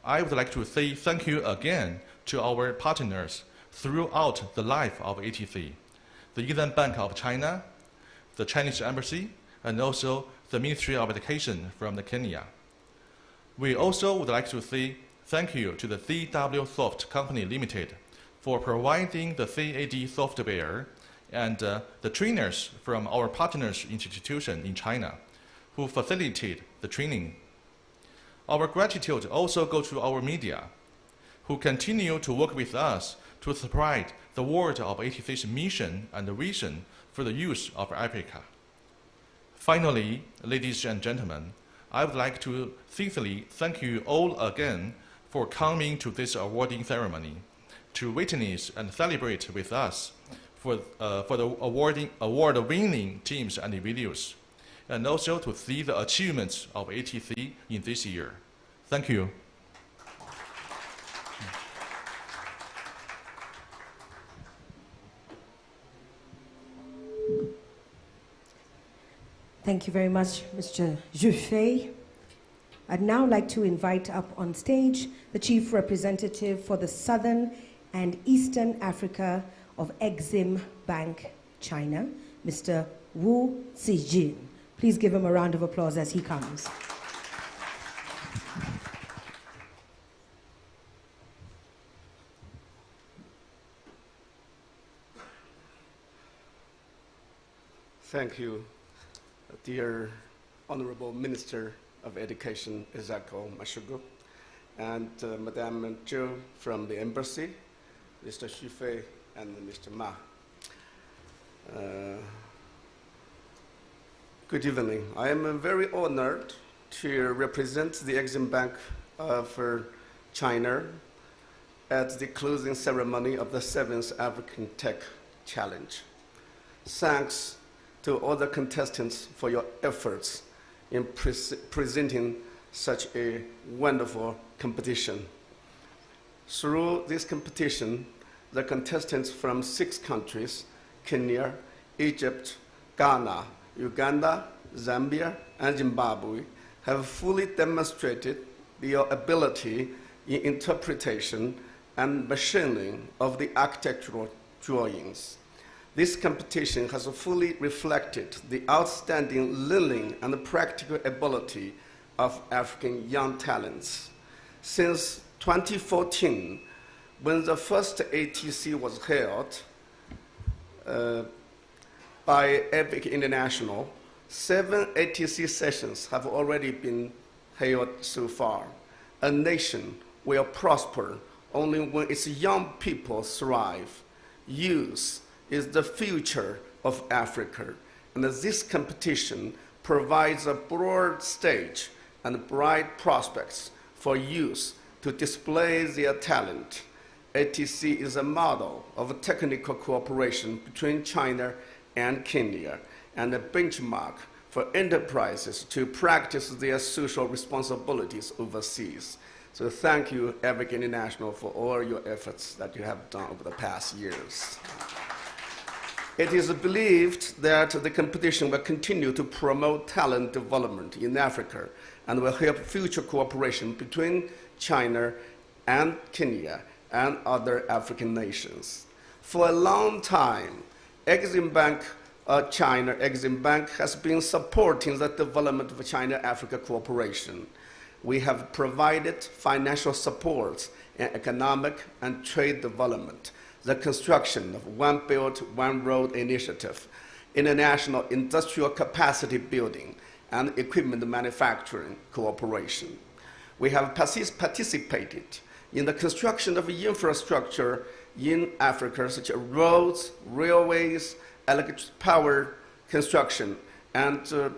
I would like to say thank you again to our partners throughout the life of ATC, the Exim Bank of China, the Chinese Embassy, and also the Ministry of Education from Kenya. We also would like to say thank you to the CW Soft Company Limited for providing the CAD software and the trainers from our partners institution in China who facilitate the training. Our gratitude also goes to our media who continue to work with us to spread the word of ATC's mission and vision for the youth of Africa. Finally, ladies and gentlemen, I would like to sincerely thank you all again for coming to this awarding ceremony to witness and celebrate with us for the award-winning teams and individuals, and also to see the achievements of ATC in this year. Thank you. Thank you very much, Mr. Juffet. I'd now like to invite up on stage the Chief Representative for the Southern and Eastern Africa of Exim Bank, China, Mr. Wu Zijin. Please give him a round of applause as he comes. Thank you, dear Honorable Minister of Education, Ezako Mashugu, and Madame Zhou from the Embassy, Mr. Xufei, and Mr. Ma. Good evening. I am very honored to represent the Exim Bank of China at the closing ceremony of the 7th African Tech Challenge. Thanks to all the contestants for your efforts in presenting such a wonderful competition. Through this competition, the contestants from 6 countries, Kenya, Egypt, Ghana, Uganda, Zambia, and Zimbabwe, have fully demonstrated their ability in interpretation and machining of the architectural drawings. This competition has fully reflected the outstanding learning and practical ability of African young talents. Since 2014, when the first ATC was held by AVIC International, 7 ATC sessions have already been held so far. A nation will prosper only when its young people thrive. Youth is the future of Africa, and this competition provides a broad stage and bright prospects for youth to display their talent. ATC is a model of technical cooperation between China and Kenya, and a benchmark for enterprises to practice their social responsibilities overseas. So thank you, AVIC International, for all your efforts that you have done over the past years. It is believed that the competition will continue to promote talent development in Africa and will help future cooperation between China and Kenya and other African nations. For a long time, Exim Bank China, Exim Bank, has been supporting the development of China-Africa cooperation. We have provided financial support in economic and trade development, the construction of One Belt, One Road initiative, international industrial capacity building, and equipment manufacturing cooperation. We have participated in the construction of infrastructure in Africa, such as roads, railways, electric power construction, and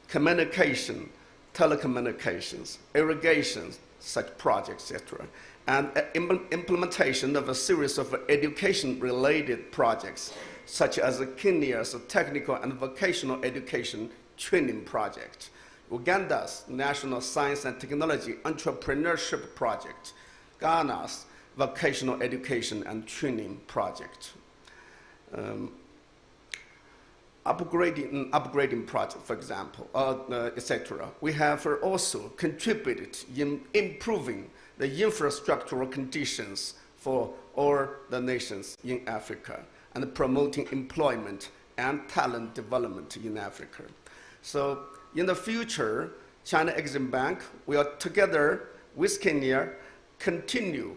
communication, telecommunications, irrigation, such projects, etc., and implementation of a series of education-related projects, such as Kenya's technical and vocational education training project, Uganda's National Science and Technology Entrepreneurship Project, Ghana's vocational education and training project. Upgrading project, for example, etc. We have also contributed in improving the infrastructural conditions for all the nations in Africa and promoting employment and talent development in Africa. So in the future, China Exim Bank will, together with Kenya, continue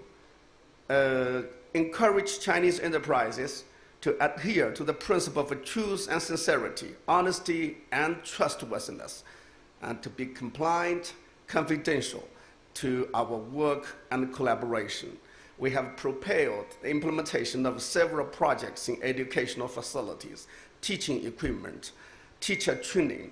encourage Chinese enterprises to adhere to the principle of truth and sincerity, honesty and trustworthiness, and to be compliant, confidential to our work and collaboration. We have propelled the implementation of several projects in educational facilities, teaching equipment, teacher training,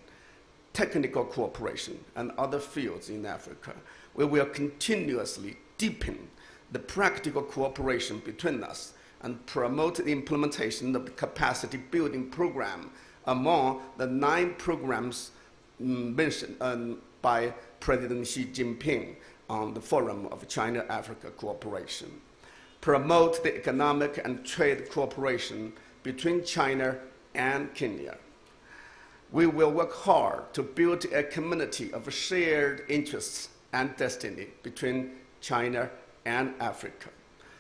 technical cooperation, and other fields in Africa. We will continuously deepen the practical cooperation between us and promote the implementation of the capacity building program among the 9 programs mentioned by President Xi Jinping on the Forum of China-Africa Cooperation. Promote the economic and trade cooperation between China and Kenya. We will work hard to build a community of shared interests and destiny between China and Africa.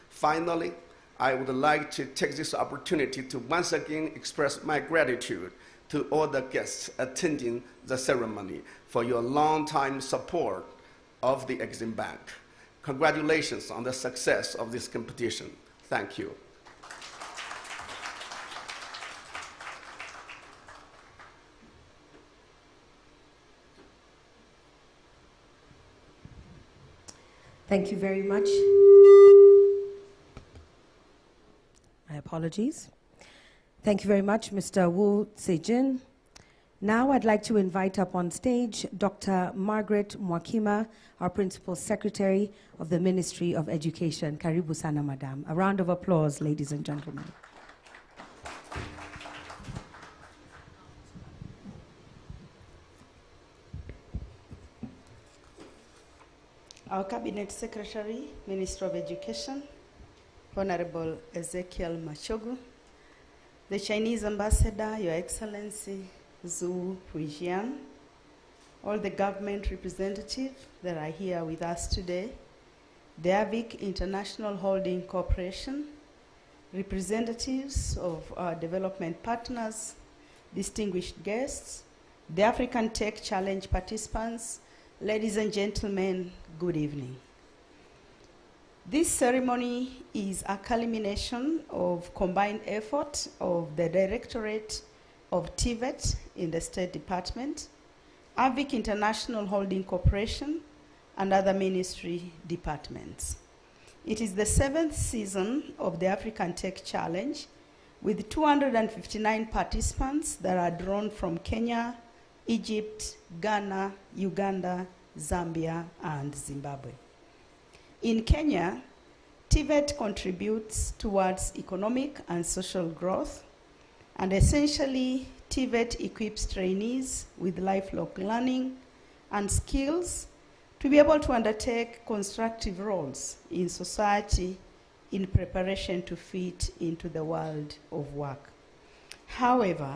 Finally, I would like to take this opportunity to once again express my gratitude to all the guests attending the ceremony for your long-time support of the Exim Bank. Congratulations on the success of this competition. Thank you. Thank you very much. My apologies. Thank you very much, Mr. Wu Sejin. Now I'd like to invite up on stage Dr. Margaret Mwakima, our Principal Secretary of the Ministry of Education. Karibu sana, Madam. A round of applause, ladies and gentlemen. Our Cabinet Secretary, Minister of Education, Honorable Ezekiel Machogu, the Chinese Ambassador, Your Excellency Zhu Huijian, all the government representatives that are here with us today, the AVIC International Holding Corporation, representatives of our development partners, distinguished guests, the African Tech Challenge participants, ladies and gentlemen, good evening. This ceremony is a culmination of combined effort of the Directorate of TVET in the State Department, AVIC International Holding Corporation, and other ministry departments. It is the 7th season of the African Tech Challenge, with 259 participants that are drawn from Kenya, Egypt, Ghana, Uganda, Zambia, and Zimbabwe. In Kenya, TVET contributes towards economic and social growth, and essentially, TVET equips trainees with lifelong learning and skills to be able to undertake constructive roles in society in preparation to fit into the world of work. However,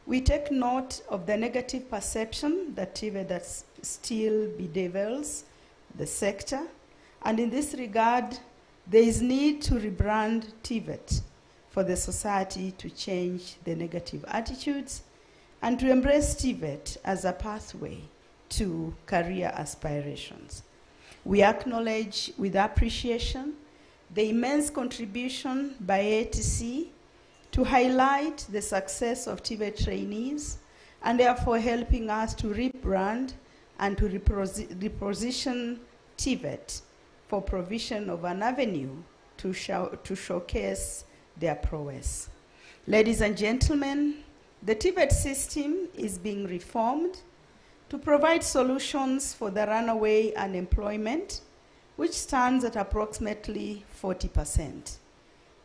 we take note of the negative perception that TVET still bedevils the sector, and in this regard, there is need to rebrand TVET for the society to change the negative attitudes and to embrace TVET as a pathway to career aspirations. We acknowledge with appreciation the immense contribution by ATC to highlight the success of TVET trainees and therefore helping us to rebrand and to reposition TVET for provision of an avenue to showcase their prowess. Ladies and gentlemen, the TVET system is being reformed to provide solutions for the runaway unemployment, which stands at approximately 40%.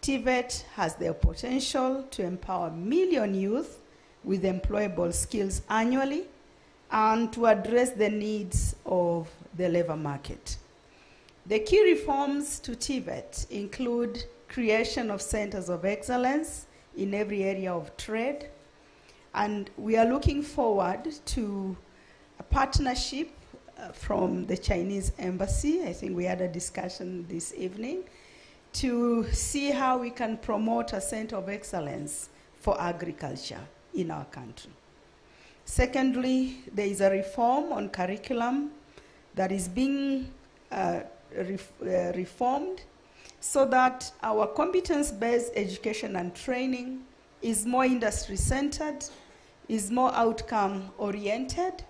TVET has the potential to empower million youth with employable skills annually and to address the needs of the labor market. The key reforms to TVET include creation of centers of excellence in every area of trade, and we are looking forward to a partnership from the Chinese embassy. I think we had a discussion this evening to see how we can promote a center of excellence for agriculture in our country. Secondly, there is a reform on curriculum that is being reformed so that our competence-based education and training is more industry-centered, is more outcome-oriented,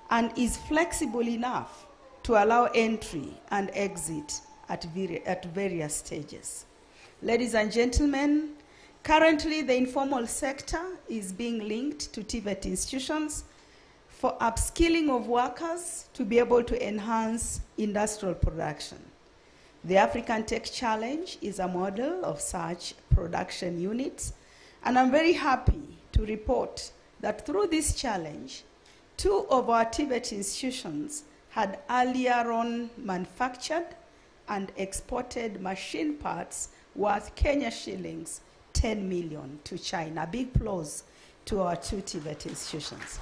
and is flexible enough to allow entry and exit at various stages. Ladies and gentlemen, currently the informal sector is being linked to TVET institutions for upskilling of workers to be able to enhance industrial production. The African Tech Challenge is a model of such production units, and I'm very happy to report that through this challenge, 2 of our TVET institutions had earlier on manufactured and exported machine parts worth Kenya shillings 10 million to China. Big applause to our 2 TVET institutions.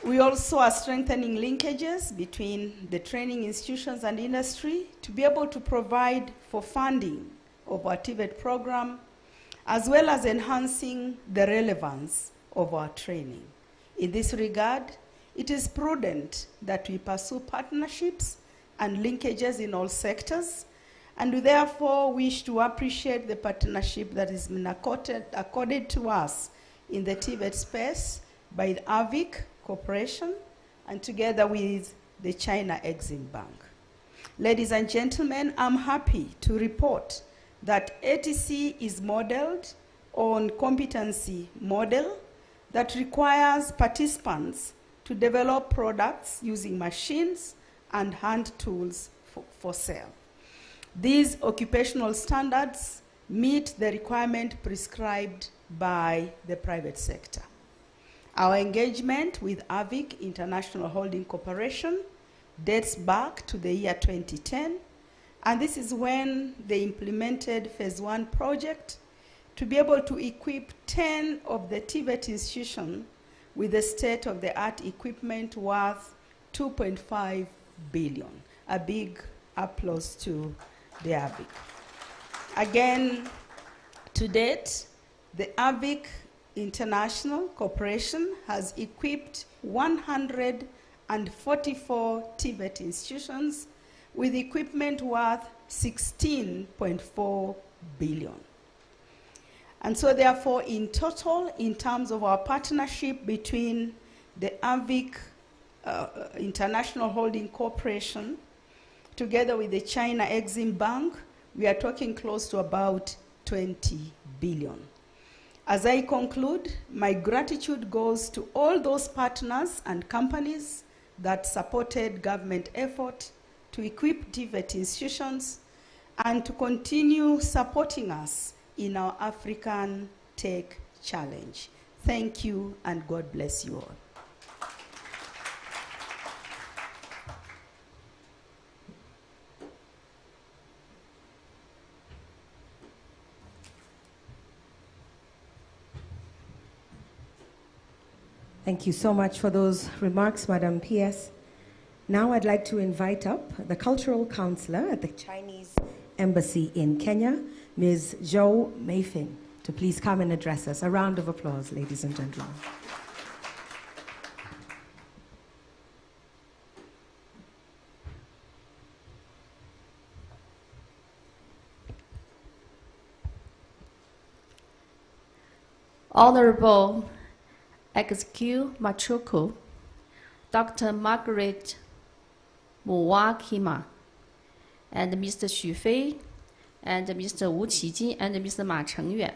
We also are strengthening linkages between the training institutions and industry to be able to provide for funding of our TVET program, as well as enhancing the relevance of our training. In this regard, it is prudent that we pursue partnerships and linkages in all sectors, and we therefore wish to appreciate the partnership that has been accorded to us in the TVET space by the AVIC Corporation and together with the China Exim Bank. Ladies and gentlemen, I'm happy to report that ATC is modeled on competency model that requires participants to develop products using machines and hand tools for sale. These occupational standards meet the requirement prescribed by the private sector. Our engagement with AVIC International Holding Corporation dates back to the year 2010, and this is when they implemented Phase 1 project to be able to equip 10 of the TVET institutions with the state-of-the-art equipment worth 2.5 billion. A big applause to the AVIC. Again, to date, the AVIC International Corporation has equipped 144 TVET institutions with equipment worth 16.4 billion. And so therefore, in total, in terms of our partnership between the AVIC International Holding Corporation together with the China Exim Bank, we are talking close to about 20 billion. As I conclude, my gratitude goes to all those partners and companies that supported government effort to equip TVET institutions and to continue supporting us in our African Tech Challenge. Thank you, and God bless you all. Thank you so much for those remarks, Madam PS. Now I'd like to invite up the cultural counselor at the Chinese Embassy in Kenya, Ms. Zhou Meifeng, to please come and address us. A round of applause, ladies and gentlemen. Honorable Executive Machuku, Dr. Margaret Muwakima, and Mr. Xu Fei, and Mr. Wu Qijin, and Mr. Ma Chengyuan.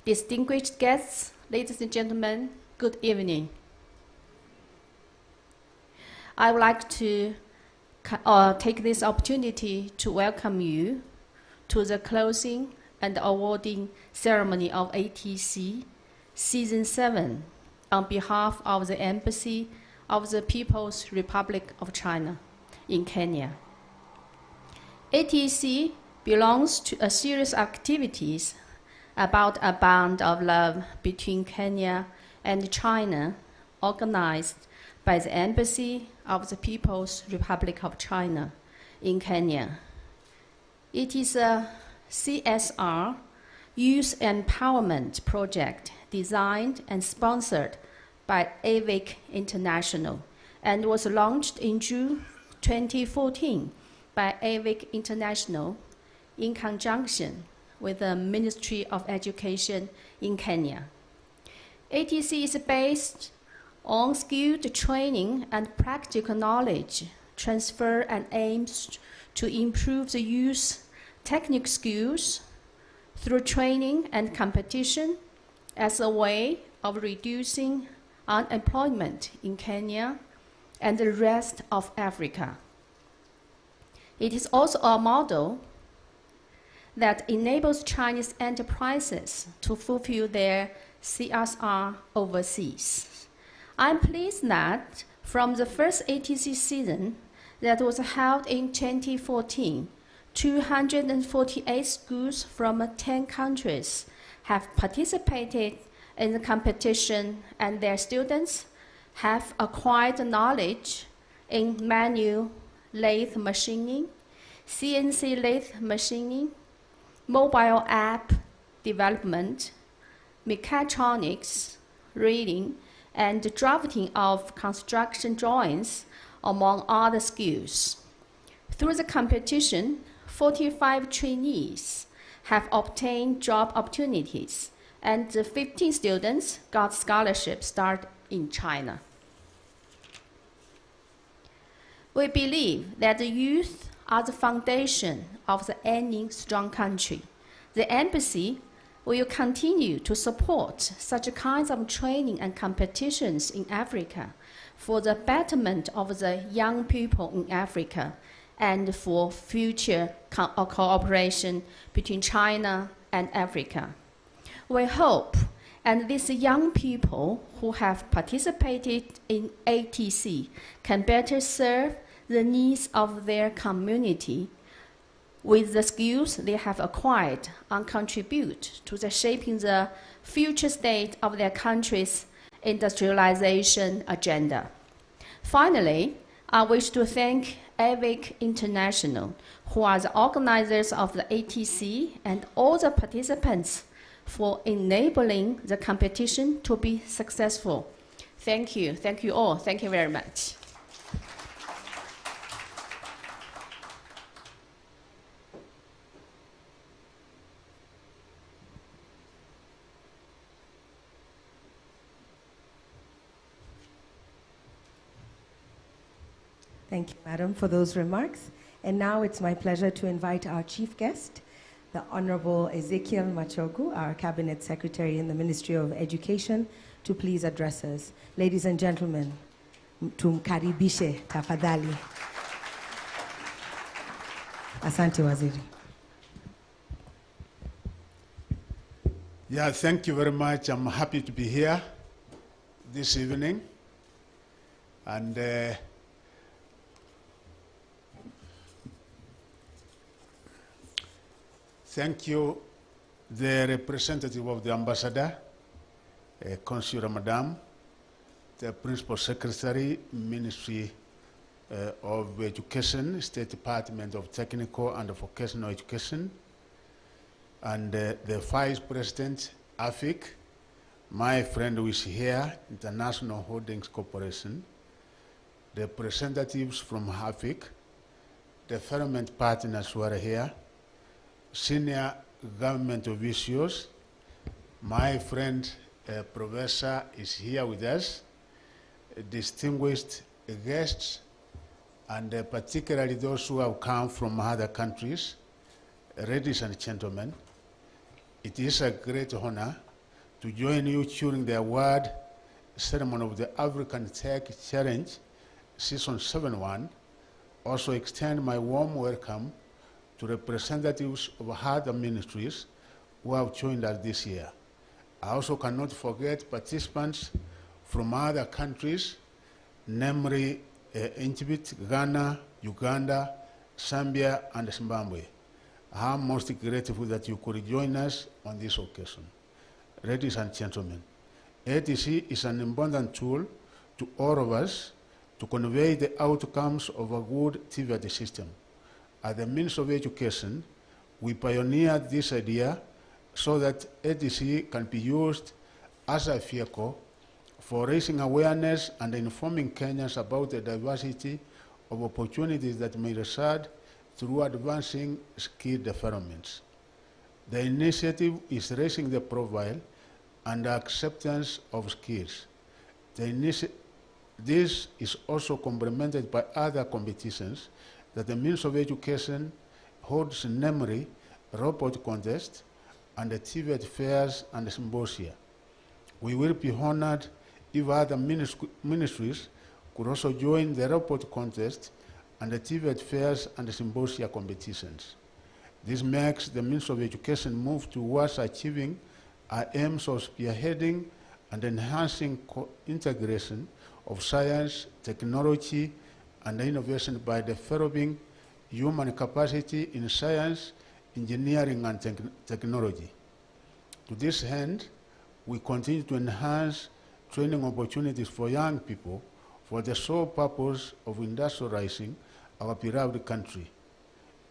Distinguished guests, ladies and gentlemen, good evening. I would like to take this opportunity to welcome you to the closing and awarding ceremony of ATC Season 7 on behalf of the Embassy of the People's Republic of China in Kenya. ATC belongs to a series of activities about a bond of love between Kenya and China, organized by the Embassy of the People's Republic of China in Kenya. It is a CSR youth empowerment project designed and sponsored by AVIC International and was launched in June 2014 by AVIC International in conjunction with the Ministry of Education in Kenya. ATC is based on skilled training and practical knowledge transfer and aims to improve the youth technical skills through training and competition as a way of reducing unemployment in Kenya and the rest of Africa. It is also a model that enables Chinese enterprises to fulfill their CSR overseas. I'm pleased that from the first ATC season that was held in 2014, 248 schools from 10 countries have participated in the competition, and their students have acquired knowledge in manual lathe machining, CNC lathe machining, mobile app development, mechatronics, reading, and drafting of construction drawings, among other skills. Through the competition, 45 trainees have obtained job opportunities, and 15 students got scholarships start in China. We believe that the youth are the foundation of any strong country. The embassy will continue to support such kinds of training and competitions in Africa for the betterment of the young people in Africa and for future cooperation between China and Africa. We hope and these young people who have participated in ATC can better serve the needs of their community with the skills they have acquired and contribute to the shaping the future state of their country's industrialization agenda. Finally, I wish to thank AVIC International, who are the organizers of the ATC, and all the participants for enabling the competition to be successful. Thank you. Thank you all. Thank you very much. Thank you, Madam, for those remarks. And now it's my pleasure to invite our chief guest, the Honorable Ezekiel Machogu, our Cabinet Secretary in the Ministry of Education, to please address us. Ladies and gentlemen, tumkaribishe tafadhali. Asante Waziri. Yeah, thank you very much. I'm happy to be here this evening. And thank you, the representative of the ambassador, Consul Madam, the Principal Secretary, Ministry of Education, State Department of Technical and Vocational Education, and the Vice President, AFIC, my friend who is here, International Holdings Corporation, the representatives from AFIC, the government partners who are here, senior government officials, my friend Professor is here with us, distinguished guests, and particularly those who have come from other countries. Ladies and gentlemen, it is a great honor to join you during the award ceremony of the African Tech Challenge Season 7-1. Also extend my warm welcome to representatives of other ministries who have joined us this year. I also cannot forget participants from other countries, namely Egypt, Ghana, Uganda, Zambia, and Zimbabwe. I'm most grateful that you could join us on this occasion. Ladies and gentlemen, ATC is an important tool to all of us to convey the outcomes of a good TVET system. As the Ministry of Education, we pioneered this idea so that ATC can be used as a vehicle for raising awareness and informing Kenyans about the diversity of opportunities that may result through advancing skill developments. The initiative is raising the profile and acceptance of skills. This is also complemented by other competitions that the Ministry of Education holds, namely robot contests and the TVET fairs and symposia. We will be honored if other ministries could also join the robot contest and the TVET fairs and the symposia competitions. This makes the Ministry of Education move towards achieving our aims of spearheading and enhancing integration of science, technology, and innovation by developing human capacity in science, engineering, and technology. To this end, we continue to enhance training opportunities for young people for the sole purpose of industrializing our beloved country.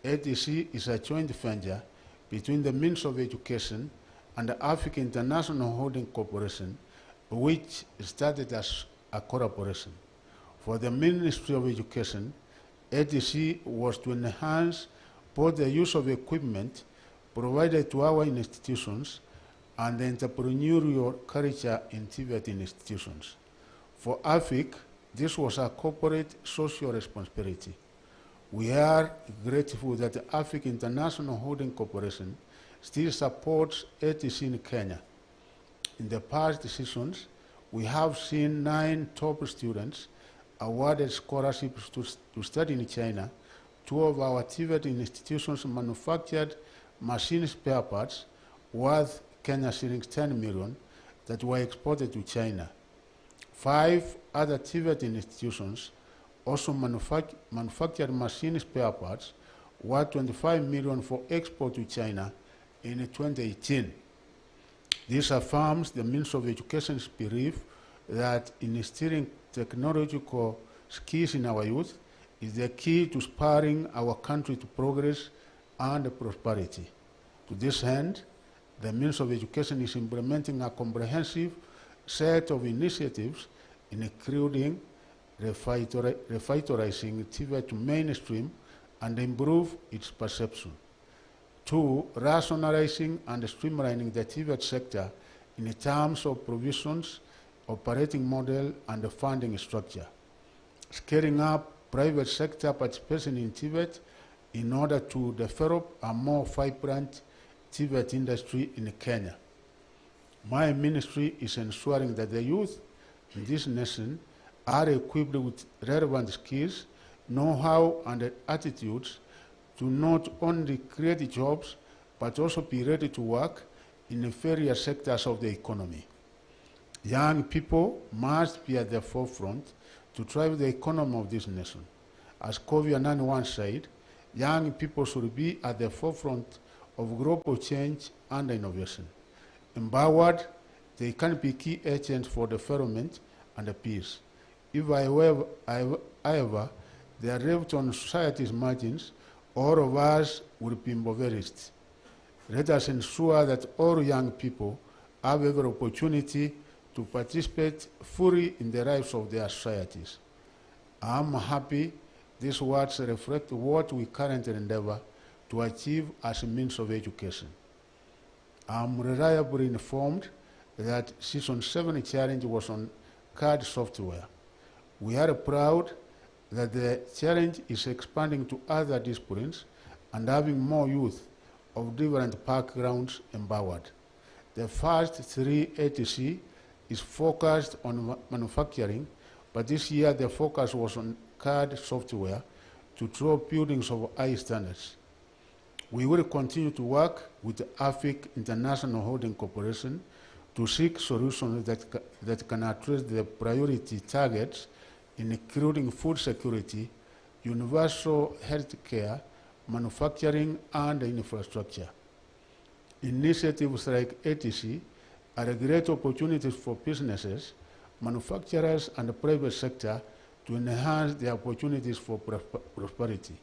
ATC is a joint venture between the Ministry of Education and the Africa International Holding Corporation, which started as a corporation. For the Ministry of Education, ATC was to enhance both the use of equipment provided to our institutions and the entrepreneurial culture in Tibetan institutions. For AFIC, this was a corporate social responsibility. We are grateful that the AFIC International Holding Corporation still supports ATC in Kenya. In the past seasons, we have seen 9 top students awarded scholarships to study in China. 2 of our Tibetan institutions manufactured machine spare parts worth Kenya shillings 10 million that were exported to China. 5 other Tibetan institutions also manufactured machine spare parts worth 25 million for export to China in 2018. This affirms the Ministry of Education's belief that instilling technological skills in our youth is the key to spurring our country to progress and prosperity. To this end, the Ministry of Education is implementing a comprehensive set of initiatives, including revitalizing TVET to mainstream and improve its perception. 2, rationalizing and streamlining the TVET sector in terms of provisions, operating model, and funding structure. Scaling up private sector participation in TVET in order to develop a more vibrant TVET industry in Kenya. My ministry is ensuring that the youth in this nation are equipped with relevant skills, know-how, and attitudes to not only create jobs, but also be ready to work in various sectors of the economy. Young people must be at the forefront to drive the economy of this nation. As Kofi Annan once said, young people should be at the forefront of global change and innovation. Empowered, they can be key agents for development and peace. If however, they are left on society's margins, all of us will be impoverished. Let us ensure that all young people have every opportunity to participate fully in the lives of their societies. I am happy these words reflect what we currently endeavor to achieve as a means of education. I am reliably informed that Season 7 challenge was on CAD software. We are proud that the challenge is expanding to other disciplines and having more youth of different backgrounds empowered. The first 3 ATC is focused on manufacturing, but this year the focus was on CAD software to draw buildings of high standards. We will continue to work with the AFIC International Holding Corporation to seek solutions that can address the priority targets, including food security, universal health care, manufacturing, and infrastructure. Initiatives like ATC are a great opportunity for businesses, manufacturers, and the private sector to enhance their opportunities for prosperity.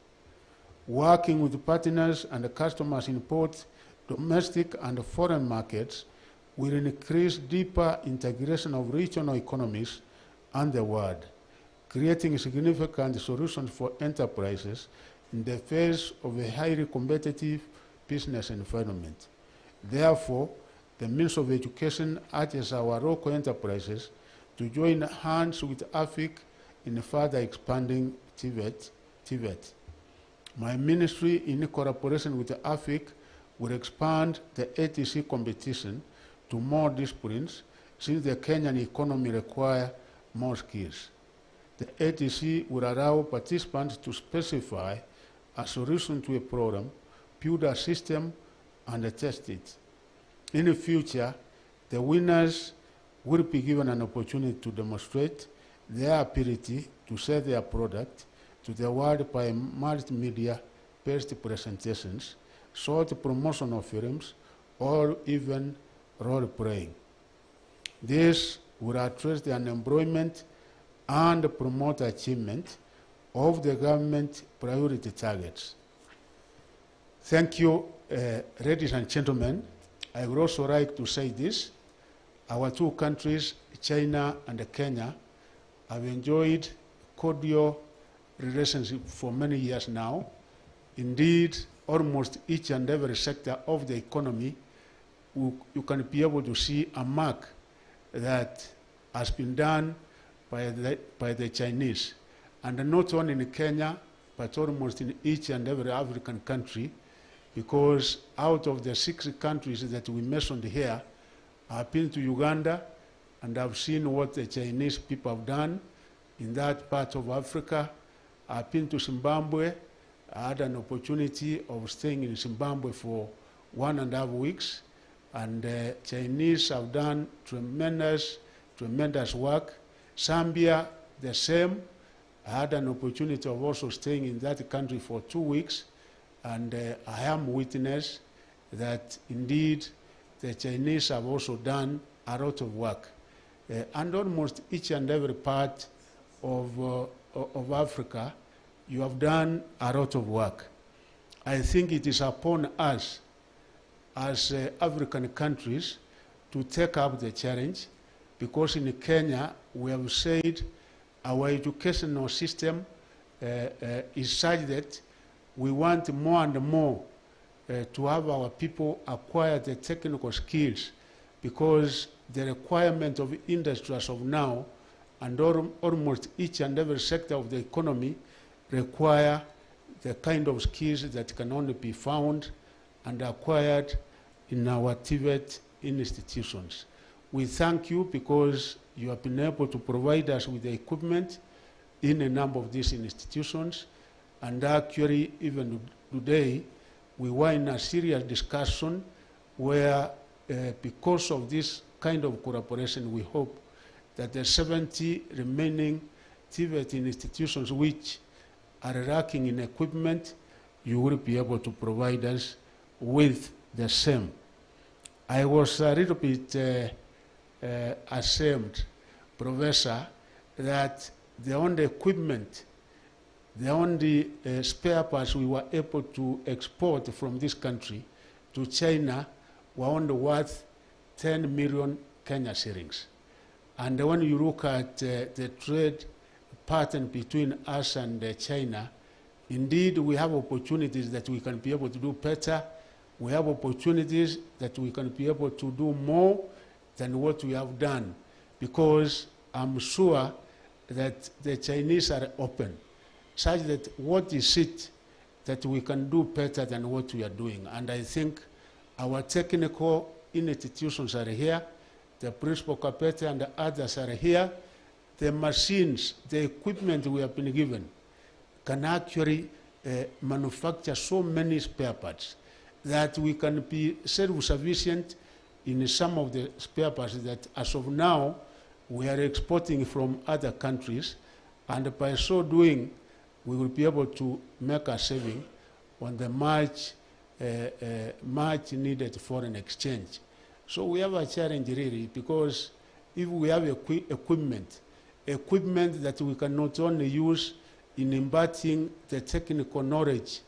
Working with partners and customers in both domestic and foreign markets will increase deeper integration of regional economies and the world, creating significant solutions for enterprises in the face of a highly competitive business environment. Therefore, the Ministry of Education urges our local enterprises to join hands with AFIC in further expanding TVET. My ministry, in cooperation with AFIC, will expand the ATC competition to more disciplines, since the Kenyan economy requires more skills. The ATC will allow participants to specify a solution to a problem, build a system, and test it. In the future, the winners will be given an opportunity to demonstrate their ability to sell their product to the world by multimedia-based presentations, short promotional films, or even role-playing. This will address the unemployment and promote achievement of the government priority targets. Thank you, ladies and gentlemen. I would also like to say this. Our two countries, China and Kenya, have enjoyed cordial relationship for many years now. Indeed, almost each and every sector of the economy, you can be able to see a mark that has been done by the Chinese. And not only in Kenya, but almost in each and every African country, because out of the 6 countries that we mentioned here, I've been to Uganda and I've seen what the Chinese people have done in that part of Africa. I've been to Zimbabwe. I had an opportunity of staying in Zimbabwe for 1.5 weeks, and the Chinese have done tremendous work. Zambia, the same. I had an opportunity of also staying in that country for 2 weeks, and I am witness that indeed the Chinese have also done a lot of work. And almost each and every part of Africa, you have done a lot of work. I think it is upon us as African countries to take up the challenge, because in Kenya we have said our educational system is such that we want more and more to have our people acquire the technical skills, because the requirement of industry as of now and almost each and every sector of the economy require the kind of skills that can only be found and acquired in our TVET institutions. We thank you because you have been able to provide us with the equipment in a number of these institutions, and actually even today we were in a serious discussion where because of this kind of cooperation, we hope that the 70 remaining TVET institutions which are lacking in equipment, you will be able to provide us with the same. I was a little bit ashamed, Professor, that the only equipment, the only spare parts we were able to export from this country to China were only worth 10 million Kenya shillings. And when you look at the trade pattern between us and China, indeed we have opportunities that we can be able to do better. We have opportunities that we can be able to do more than what we have done, because I'm sure that the Chinese are open, such that what is it that we can do better than what we are doing. And I think our technical institutions are here, the principal carpenter and the others are here. The machines, the equipment we have been given can actually manufacture so many spare parts that we can be self-sufficient in some of the spare parts that as of now we are exporting from other countries, and by so doing we will be able to make a saving on the much needed foreign exchange. So we have a challenge really, because if we have equipment that we can not only use in imparting the technical knowledge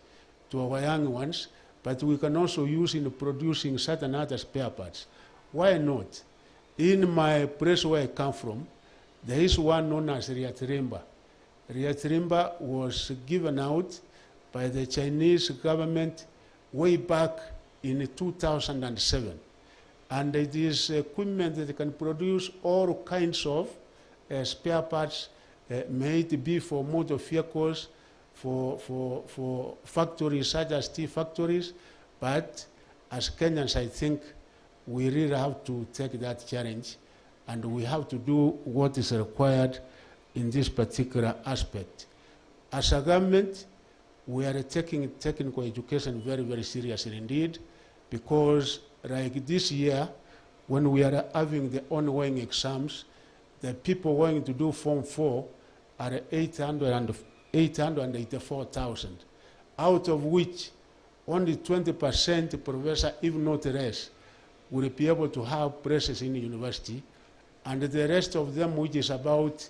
to our young ones, but we can also use in producing certain other spare parts. Why not? In my place where I come from, there is one known as Riatrimba. Riatrimba was given out by the Chinese government way back in 2007. And it is equipment that can produce all kinds of spare parts, may it be for motor vehicles, for factories such as tea factories. But as Kenyans, I think we really have to take that challenge, and we have to do what is required in this particular aspect. As a government, we are taking technical education very, very seriously indeed, because like this year, when we are having the ongoing exams, the people going to do Form 4 are 884,000, out of which only 20%, professor, if not less, will be able to have places in the university, and the rest of them, which is about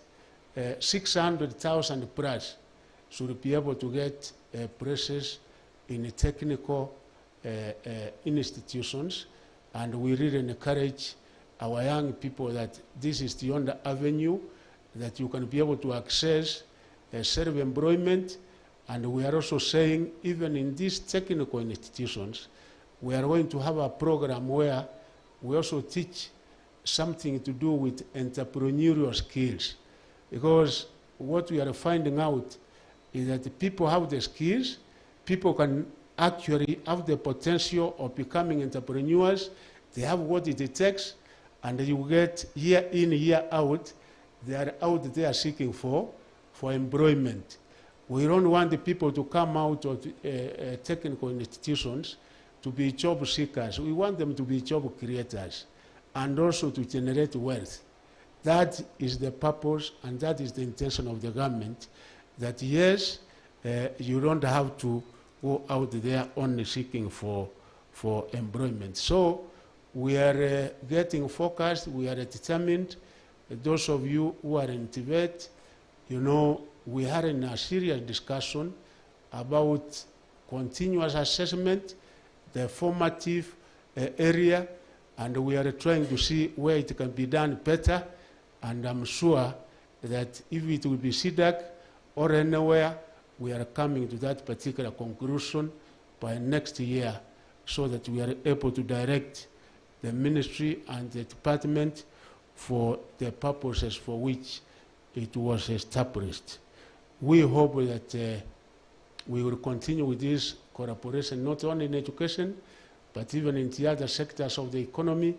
600,000 plus, should be able to get places in technical institutions. And we really encourage our young people that this is the only avenue that you can be able to access self-employment. And we are also saying, even in these technical institutions, we are going to have a program where we also teach something to do with entrepreneurial skills. Because what we are finding out is that people have the skills, people can actually have the potential of becoming entrepreneurs, they have what it takes, and you get year in, year out, they are out there seeking for employment. We don't want the people to come out of technical institutions to be job seekers. We want them to be job creators and also to generate wealth. That is the purpose and that is the intention of the government, that yes, you don't have to go out there only seeking for employment. So we are getting focused, we are determined. Those of you who are in Tibet, you know, we had a serious discussion about continuous assessment, the formative area, and we are trying to see where it can be done better. And I'm sure that if it will be SIDAC or anywhere, we are coming to that particular conclusion by next year, so that we are able to direct the ministry and the department for the purposes for which it was established. We hope that we will continue with this collaboration, not only in education, but even in the other sectors of the economy,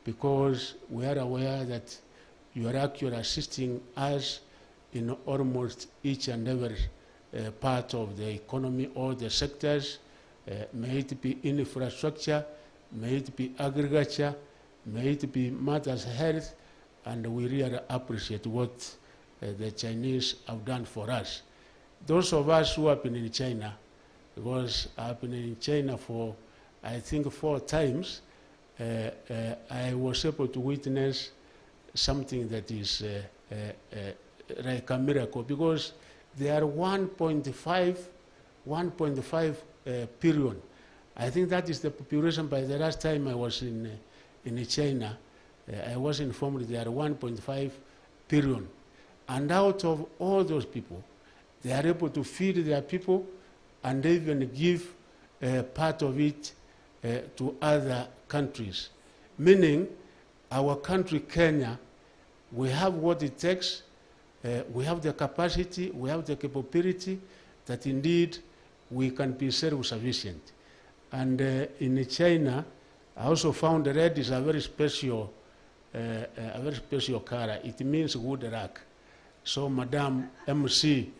because we are aware that you are actually assisting us in almost each and every part of the economy, all the sectors, may it be infrastructure, may it be agriculture, may it be matters health, and we really appreciate what the Chinese have done for us. Those of us who have been in China, because I've been in China for, I think, 4 times, I was able to witness something that is like a miracle, because there are 1.5 billion. I think that is the population. By the last time I was in China, I was informed there are 1.5 billion. And out of all those people, they are able to feed their people and even give part of it to other countries. Meaning, our country, Kenya, we have what it takes, we have the capacity, we have the capability that indeed we can be self-sufficient. And in China, I also found red is a very special color. It means good luck. So, Madam MC,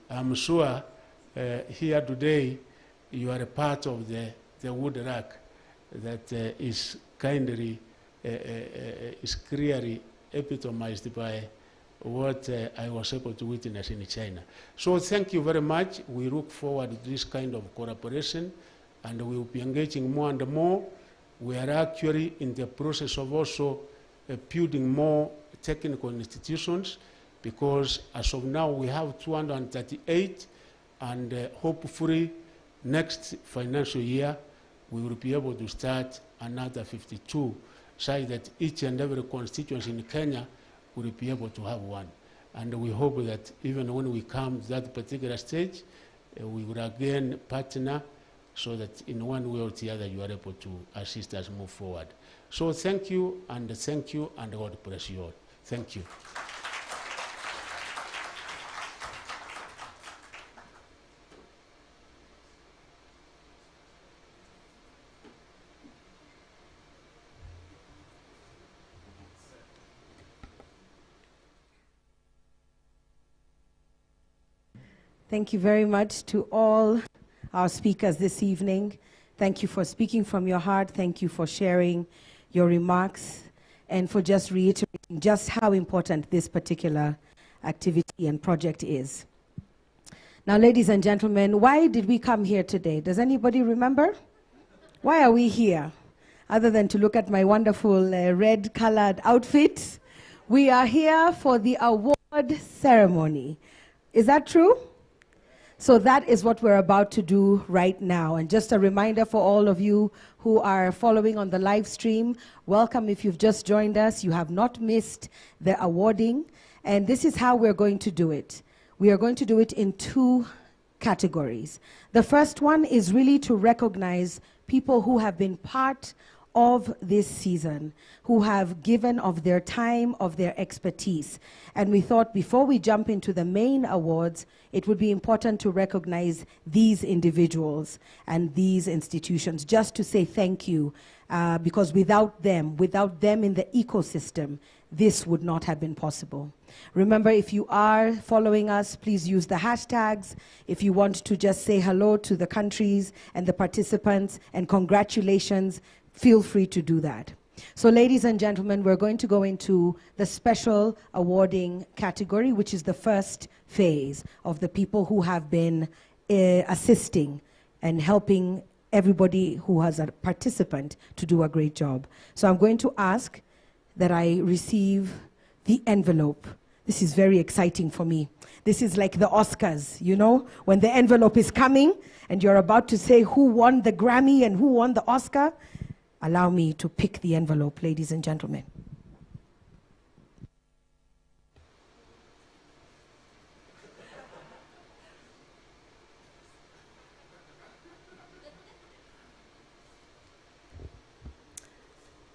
I'm sure here today you are a part of the good luck that is kindly, is clearly epitomized by what I was able to witness in China. So thank you very much. We look forward to this kind of collaboration, and we will be engaging more and more. We are actually in the process of also building more technical institutions, because as of now we have 238, and hopefully next financial year we will be able to start another 52, so that each and every constituency in Kenya will be able to have one. And we hope that even when we come to that particular stage, we will again partner, so that in one way or the other you are able to assist us move forward. So thank you, and God bless you all. Thank you. Thank you very much to all our speakers this evening. Thank you for speaking from your heart. Thank you for sharing your remarks, and for just reiterating just how important this particular activity and project is. Now, ladies and gentlemen, why did we come here today? Does anybody remember? Why are we here? Other than to look at my wonderful red-colored outfit, we are here for the award ceremony. Is that true? So that is what we're about to do right now. And just a reminder for all of you who are following on the live stream, welcome if you've just joined us. You have not missed the awarding. And this is how we're going to do it. We are going to do it in two categories. The first one is really to recognize people who have been part of this season, who have given of their time, of their expertise. And we thought before we jump into the main awards, it would be important to recognize these individuals and these institutions, just to say thank you, because without them in the ecosystem, this would not have been possible. Remember, if you are following us, please use the hashtags. If you want to just say hello to the countries and the participants and congratulations, feel free to do that. So ladies and gentlemen, we're going to go into the special awarding category, which is the first phase of the people who have been assisting and helping everybody who has a participant to do a great job. So I'm going to ask that I receive the envelope. This is very exciting for me. This is like the Oscars, you know, when the envelope is coming and you're about to say who won the Grammy and who won the Oscar. Allow me to pick the envelope, ladies and gentlemen.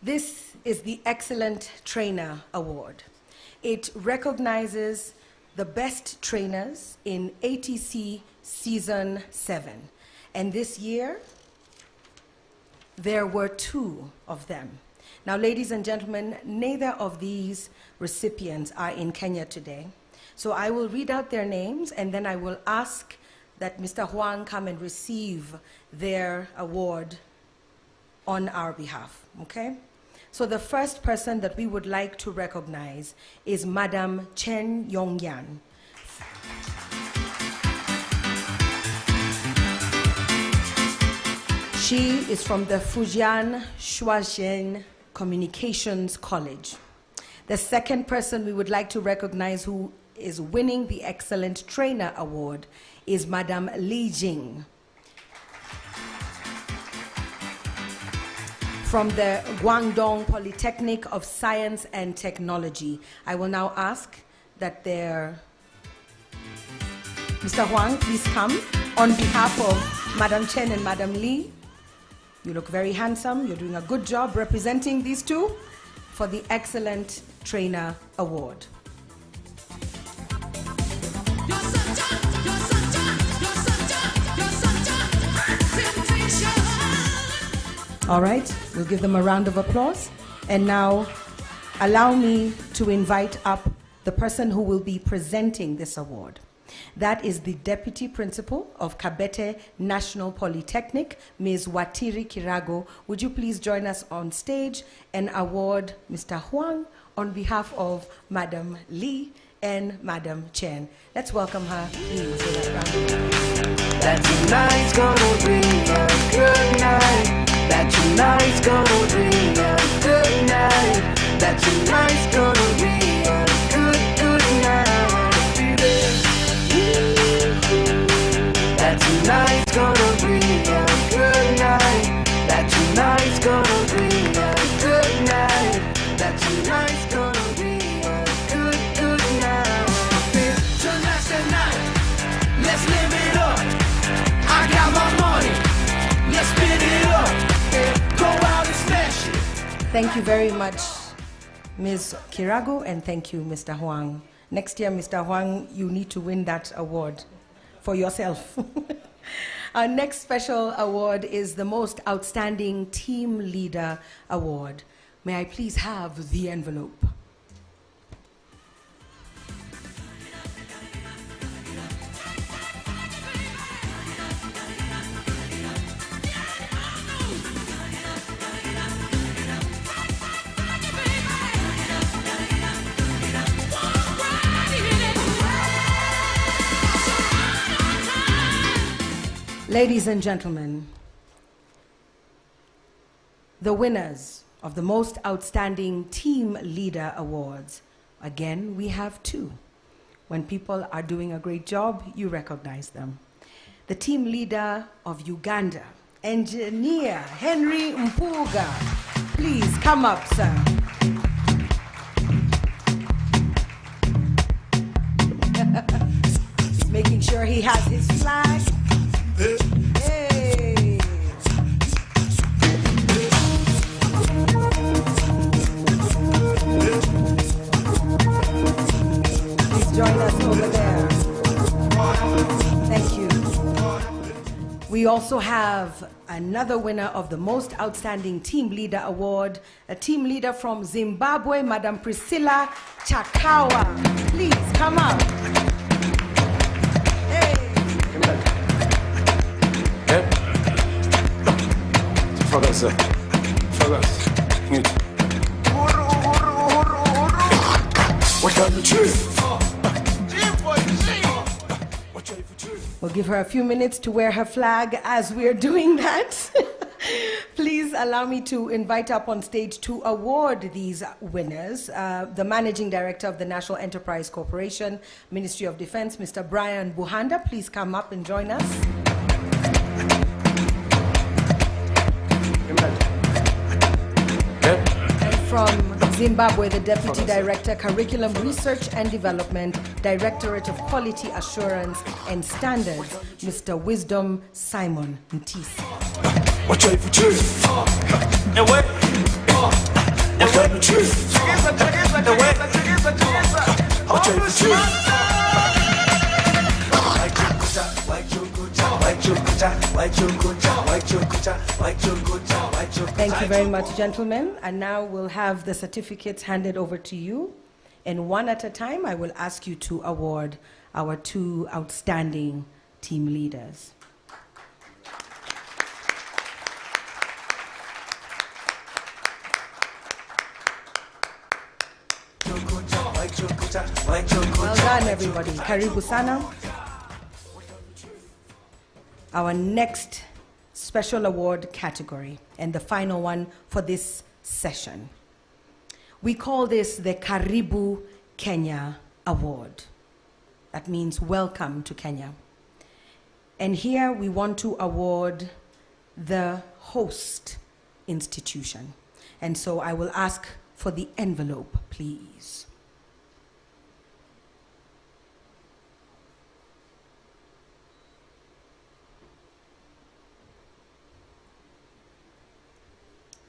This is the Excellent Trainer Award. It recognizes the best trainers in ATC Season 7. And this year, there were 2 of them. Now, ladies and gentlemen, neither of these recipients are in Kenya today. So I will read out their names, and then I will ask that Mr. Huang come and receive their award on our behalf, okay? So the first person that we would like to recognize is Madam Chen Yongyan. She is from the Fujian Shuajian Communications College. The second person we would like to recognize who is winning the Excellent Trainer Award is Madam Li Jing. From the Guangdong Polytechnic of Science and Technology. I will now ask that Mr. Huang, please come on behalf of Madam Chen and Madam Li. You look very handsome. You're doing a good job representing these two for the Excellent Trainer Award. All right, we'll give them a round of applause. And now, allow me to invite up the person who will be presenting this award. That is the Deputy Principal of Kabete National Polytechnic, Ms. Watiri Kirago. Would you please join us on stage and award Mr. Huang on behalf of Madam Li and Madam Chen. Let's welcome her, please, with a round. That tonight's gonna be a good night. That tonight's gonna be a good night. That tonight's gonna be a good night. That tonight's gonna be a good night. That tonight's gonna be a good night. That tonight's gonna be a good night. Tonight's the night. Let's live it up. I got my money. Let's spin it up. Go out and smash it. Thank you very much, Ms. Kirago, and thank you, Mr. Huang. Next year, Mr. Huang, you need to win that award for yourself. Our next special award is the Most Outstanding Team Leader Award. May I please have the envelope? Ladies and gentlemen, the winners of the Most Outstanding Team Leader Awards. Again, we have two. When people are doing a great job, you recognize them. The team leader of Uganda, Engineer Henry Mpuga. Please come up, sir. Making sure he has his flag. Hey. Please join us over there. Thank you. We also have another winner of the Most Outstanding Team Leader Award, a team leader from Zimbabwe, Madam Priscilla Chakawa. Please come up. Focus. What can you choose? We'll give her a few minutes to wear her flag as we're doing that. Please allow me to invite up on stage to award these winners. The Managing Director of the National Enterprise Corporation, Ministry of Defense, Mr. Brian Buhanda. Please come up and join us. And from Zimbabwe, the Deputy Director, Curriculum Research and Development, Directorate of Quality Assurance and Standards, Mr. Wisdom Simon Ntisi. What you for truth? What you for truth? What you for truth? Thank you very much, gentlemen. And now we'll have the certificates handed over to you. And one at a time, I will ask you to award our two outstanding team leaders. Well done, everybody. Karibu sana. Our next special award category, and the final one for this session. We call this the Karibu Kenya Award. That means welcome to Kenya. And here we want to award the host institution. And so I will ask for the envelope, please.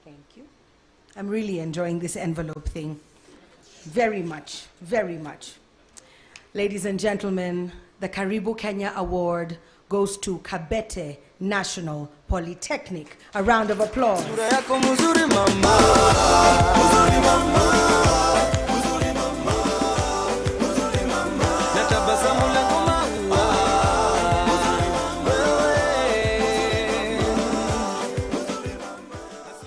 Thank you. I'm really enjoying this envelope thing. Very much, very much. Ladies and gentlemen, the Karibu Kenya Award goes to Kabete National Polytechnic. A round of applause.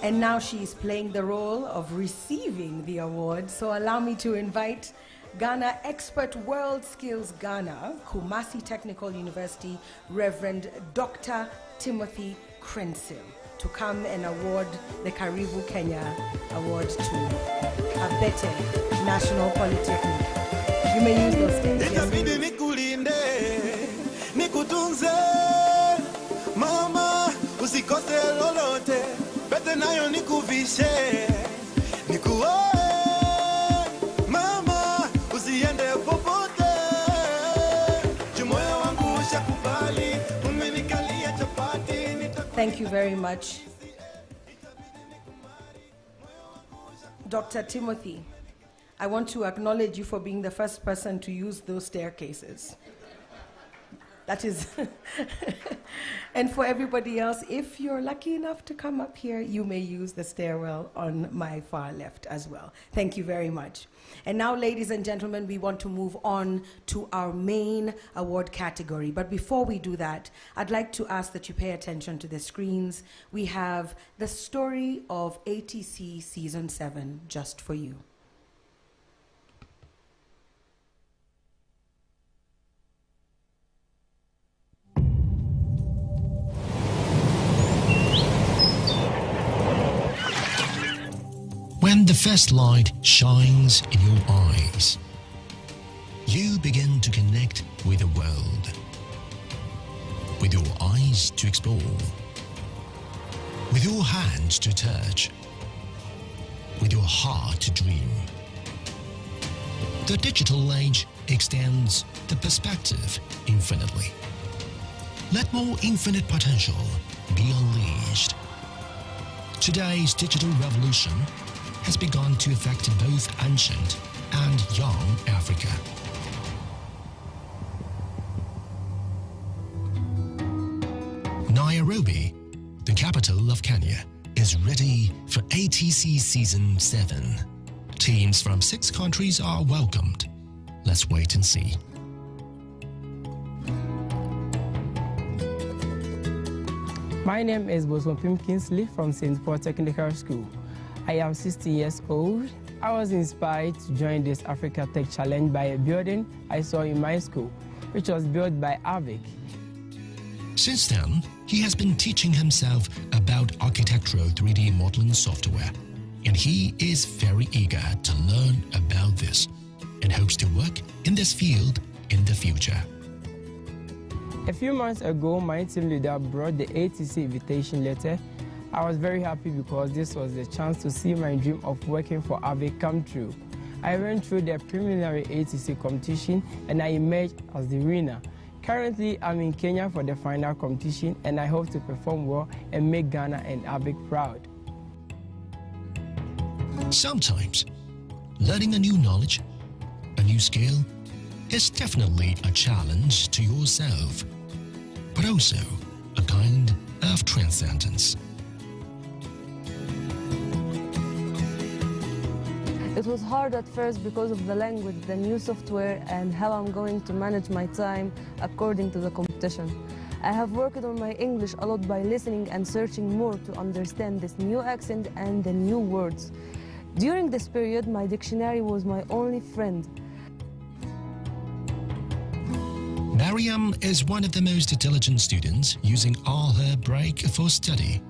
And now she's playing the role of receiving the award. So allow me to invite Ghana Expert World Skills Ghana, Kumasi Technical University, Reverend Dr. Timothy Crensil, to come and award the Karibu Kenya Award to Abete National Polytechnic. You may use those things. Itabidi nikulinde, nikutunze, mama, usikose lolote, bete nayo nikuvishe, nikuoe, mama, usiende popote, jumoyo wangu ushakubali, umenikalia chapati. Thank you very much. Dr. Timothy, I want to acknowledge you for being the first person to use those staircases. That is, and for everybody else, if you're lucky enough to come up here, you may use the stairwell on my far left as well. Thank you very much. And now, ladies and gentlemen, we want to move on to our main award category. But before we do that, I'd like to ask that you pay attention to the screens. We have the story of ATC Season 7 just for you. When the first light shines in your eyes, you begin to connect with the world. With your eyes to explore, with your hands to touch, with your heart to dream. The digital age extends the perspective infinitely. Let more infinite potential be unleashed. Today's digital revolution has begun to affect both ancient and young Africa. Nairobi, the capital of Kenya, is ready for ATC Season 7. Teams from 6 countries are welcomed. Let's wait and see. My name is Boswapim Kingsley from St. Paul Technical School. I am 16 years old. I was inspired to join this Africa Tech Challenge by a building I saw in my school, which was built by AVIC. Since then, he has been teaching himself about architectural 3D modeling software, and he is very eager to learn about this and hopes to work in this field in the future. A few months ago, my team leader brought the ATC invitation letter. I was very happy because this was the chance to see my dream of working for AVIC come true. I went through the preliminary ATC competition and I emerged as the winner. Currently, I'm in Kenya for the final competition and I hope to perform well and make Ghana and AVIC proud. Sometimes, learning a new knowledge, a new skill, is definitely a challenge to yourself, but also a kind of transcendence. It was hard at first because of the language, the new software, and how I'm going to manage my time according to the competition. I have worked on my English a lot by listening and searching more to understand this new accent and the new words. During this period, my dictionary was my only friend. Mariam is one of the most diligent students, using all her break for study.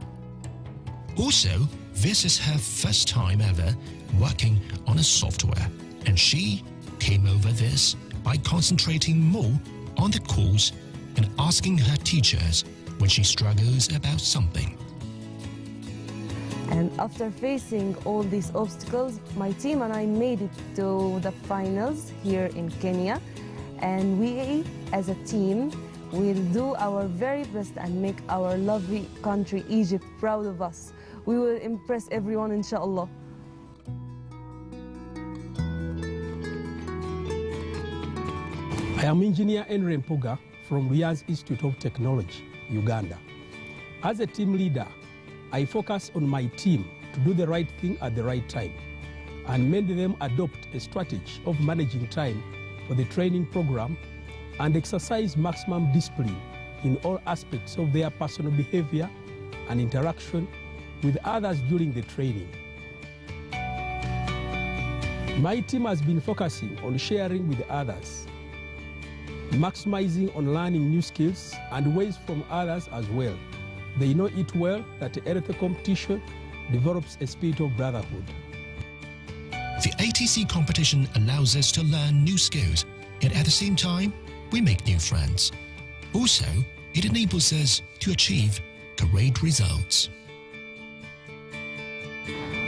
Also, this is her first time ever working on a software, and she came over this by concentrating more on the course and asking her teachers when she struggles about something. And after facing all these obstacles, my team and I made it to the finals here in Kenya, and we as a team will do our very best and make our lovely country Egypt proud of us. We will impress everyone, inshallah. I am Engineer Henry Mpuga from Riyadh Institute of Technology, Uganda. As a team leader, I focus on my team to do the right thing at the right time and made them adopt a strategy of managing time for the training program and exercise maximum discipline in all aspects of their personal behavior and interaction with others during the training. My team has been focusing on sharing with others, maximizing on learning new skills and ways from others as well. They know it well that healthy competition develops a spirit of brotherhood. The ATC competition allows us to learn new skills, and at the same time, we make new friends. Also, it enables us to achieve great results.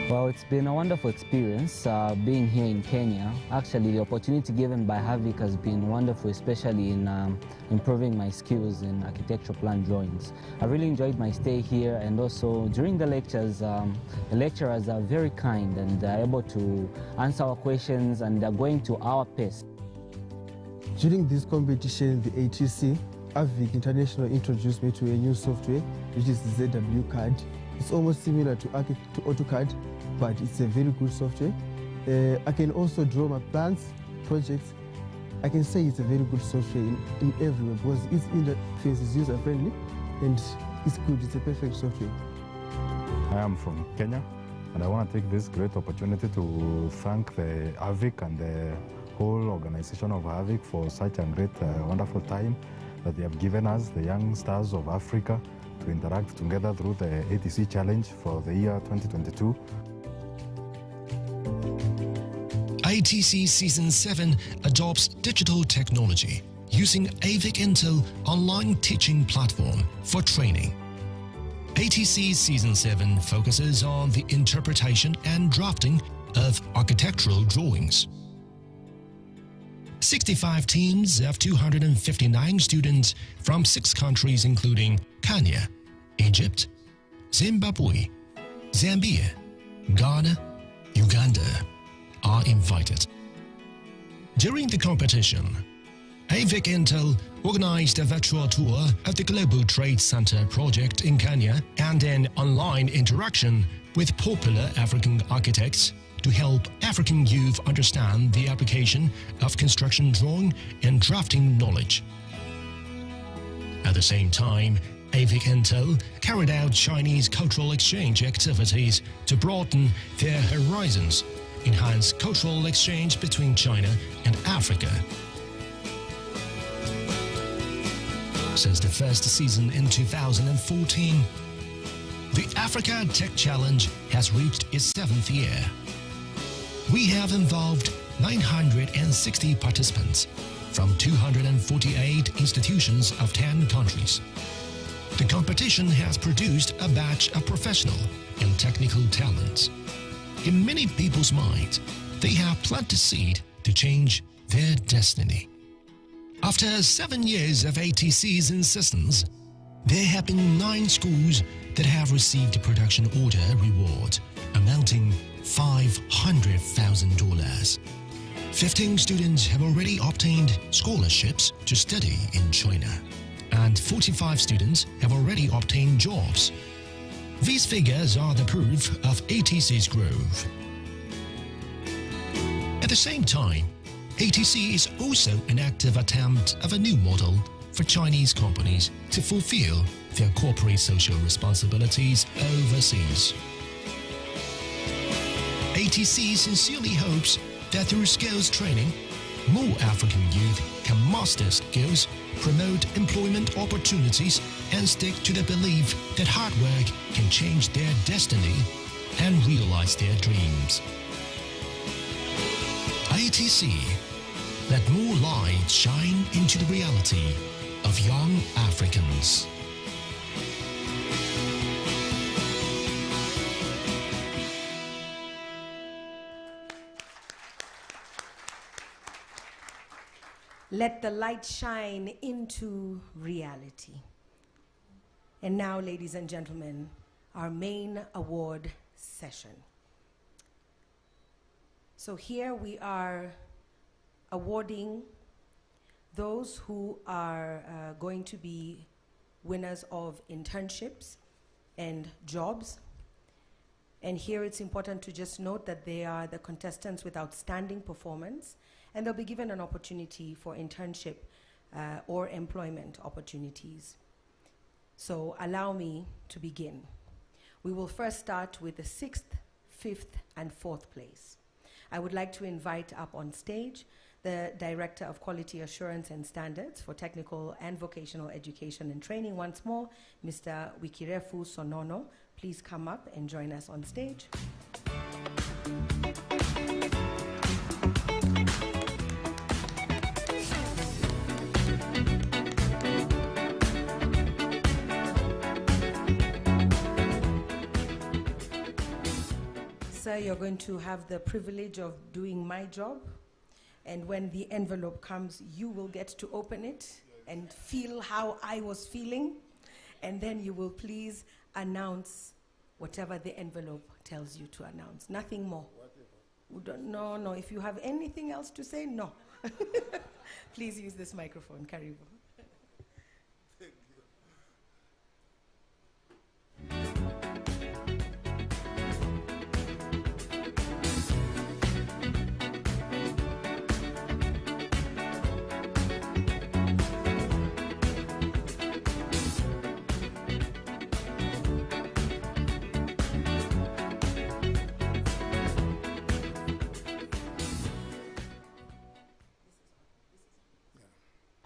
Well, it's been a wonderful experience being here in Kenya. Actually, the opportunity given by HAVIC has been wonderful, especially in improving my skills in architectural plan drawings. I really enjoyed my stay here, and also during the lectures, the lecturers are very kind and they're able to answer our questions, and they're going to our pace. During this competition, the ATC, HAVIC International introduced me to a new software, which is the ZW CAD. It's almost similar to AutoCAD, but it's a very good software. I can also draw my plans, projects. I can say it's a very good software in every way because its interface is user-friendly and it's good. It's a perfect software. I am from Kenya, and I want to take this great opportunity to thank the HAVIC and the whole organization of HAVIC for such a great, wonderful time that they have given us, the young stars of Africa, to interact together through the ATC challenge for the year 2022. ATC Season 7 adopts digital technology using HAVIC Intel online teaching platform for training. ATC Season 7 focuses on the interpretation and drafting of architectural drawings. 65 teams of 259 students from 6 countries including Kenya, Egypt, Zimbabwe, Zambia, Ghana, Uganda are invited. During the competition, HAVIC Intel organized a virtual tour of the Global Trade Center project in Kenya and an online interaction with popular African architects to help African youth understand the application of construction drawing and drafting knowledge. At the same time, HAVIC Intel carried out Chinese cultural exchange activities to broaden their horizons, enhance cultural exchange between China and Africa. Since the first season in 2014, the Africa Tech Challenge has reached its 7th year. We have involved 960 participants from 248 institutions of 10 countries. The competition has produced a batch of professional and technical talents. In many people's minds, they have planted seed to change their destiny. After 7 years of ATC's insistence, there have been 9 schools that have received a production order reward amounting $500,000. 15 students have already obtained scholarships to study in China, and 45 students have already obtained jobs. These figures are the proof of ATC's growth. At the same time, ATC is also an active attempt of a new model for Chinese companies to fulfill their corporate social responsibilities overseas. ATC sincerely hopes that through skills training, more African youth can master skills, promote employment opportunities, and stick to the belief that hard work can change their destiny and realize their dreams. ATC, let more light shine into the reality of young Africans. Let the light shine into reality. And now, ladies and gentlemen, our main award session. So here we are awarding those who are going to be winners of internships and jobs. And here it's important to just note that they are the contestants with outstanding performance, and they'll be given an opportunity for internship or employment opportunities. So allow me to begin. We will first start with the 6th, 5th, and 4th place. I would like to invite up on stage the Director of Quality Assurance and Standards for Technical and Vocational Education and Training once more, Mr. Wikirefu Sonono. Please come up and join us on stage. Sir, you're going to have the privilege of doing my job, and when the envelope comes, you will get to open it and feel how I was feeling, and then you will please announce whatever the envelope tells you to announce. Nothing more. No, if you have anything else to say, no. Please use this microphone, Karibu.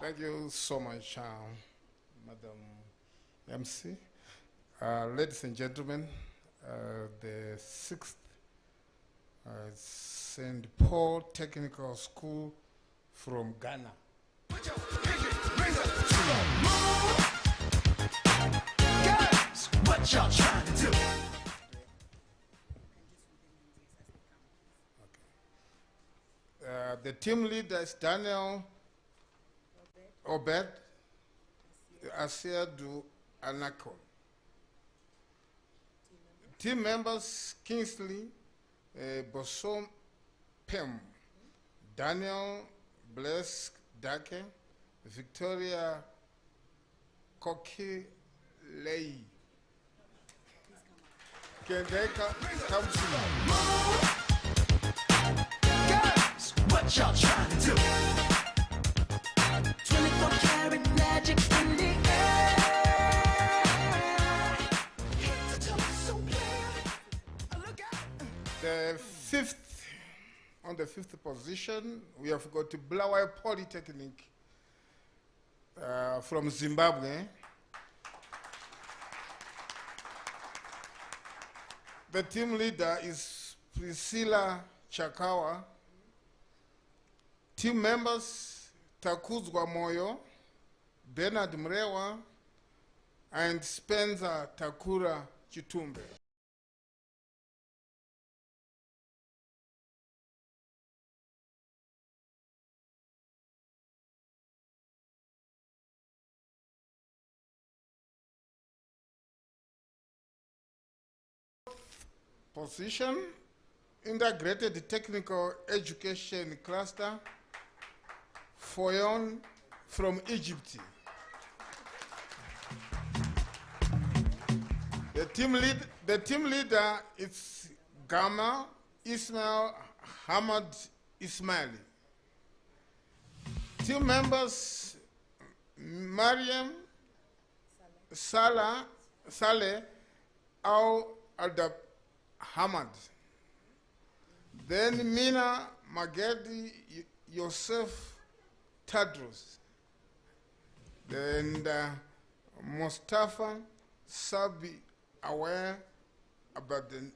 Thank you so much, Madam MC. Ladies and gentlemen, the 6th St. Paul Technical School from Ghana. Guys, what y'all trying to do? The team leader is Daniel Obed Asiadu Anakon. Team members Kingsley Bosom Pem, Daniel Bless Dake, Victoria Koki Lei. Can they come to me? Guys, what y'all trying to do? 24 karat magic in the air. Hit the top so clear. Look out. On the fifth position, we have got Bulawayo Polytechnic from Zimbabwe. The team leader is Priscilla Chakawa. Team members Takuzwa Moyo, Bernard Mrewa, and Spencer Takura Chitumbe. Position, Integrated Technical Education Cluster, Foyon from Egypt. The team leader is Gama Ismail Hamad Ismaili. Team members Mariam Saleh Al-Adab Hamad. Then Mina Magedi Yosef Tadros. Then Mustafa Sabi Aware about the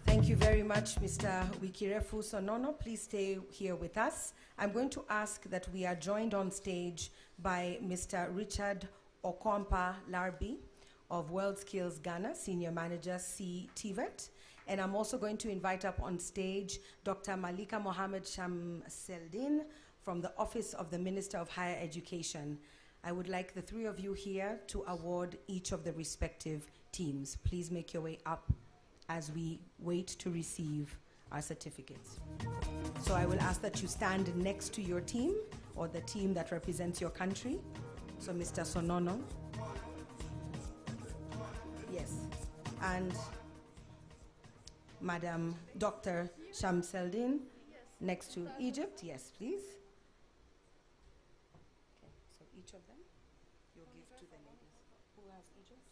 Thank you very much, Mr. Wikirefu Sonono. Please stay here with us. I'm going to ask that we are joined on stage by Mr. Richard Okwampa Larbi of World Skills Ghana, Senior Manager CTVET. And I'm also going to invite up on stage Dr. Malika Mohammed Shamseldin from the Office of the Minister of Higher Education. I would like the three of you here to award each of the respective teams. Please make your way up as we wait to receive our certificates. So I will ask that you stand next to your team or the team that represents your country. So Mr. Sonono. Yes. And Madam Dr. Shamseldin next to Egypt. Yes, please. Okay, so each of them you'll give to the ladies. Who has Egypt?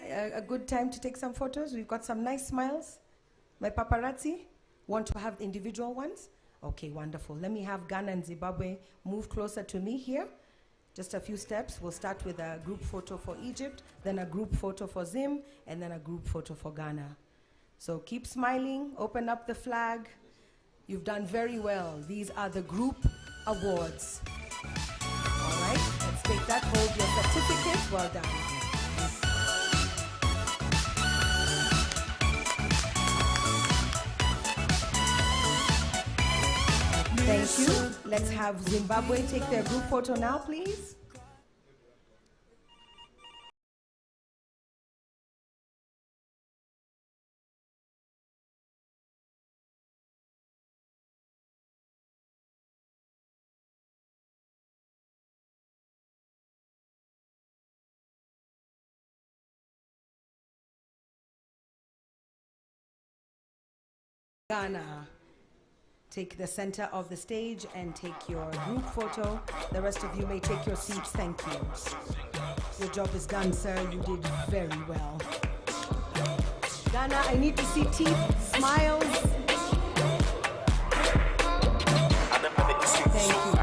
A good time to take some photos. We've got some nice smiles. My paparazzi want to have individual ones. Okay, wonderful. Let me have Ghana and Zimbabwe move closer to me here. Just a few steps. We'll start with a group photo for Egypt, then a group photo for Zim, and then a group photo for Ghana. So keep smiling, open up the flag. You've done very well. These are the group awards. All right, let's take that, hold your certificate. Well done. Thank you. Let's have Zimbabwe take their group photo now, please. Ghana. Take the center of the stage and take your group photo. The rest of you may take your seats. Thank you. Your job is done, sir. You did very well. Ghana, I need to see teeth, smiles. Thank you.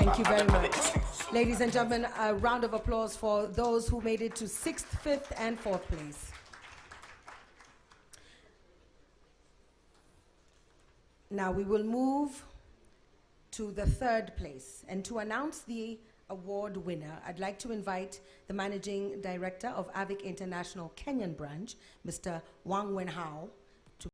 Thank you very much. Ladies and gentlemen, a round of applause for those who made it to 6th, 5th, and 4th place. Now we will move to the 3rd place. And to announce the award winner, I'd like to invite the Managing Director of AVIC International Kenyan Branch, Mr. Wang Wenhao, to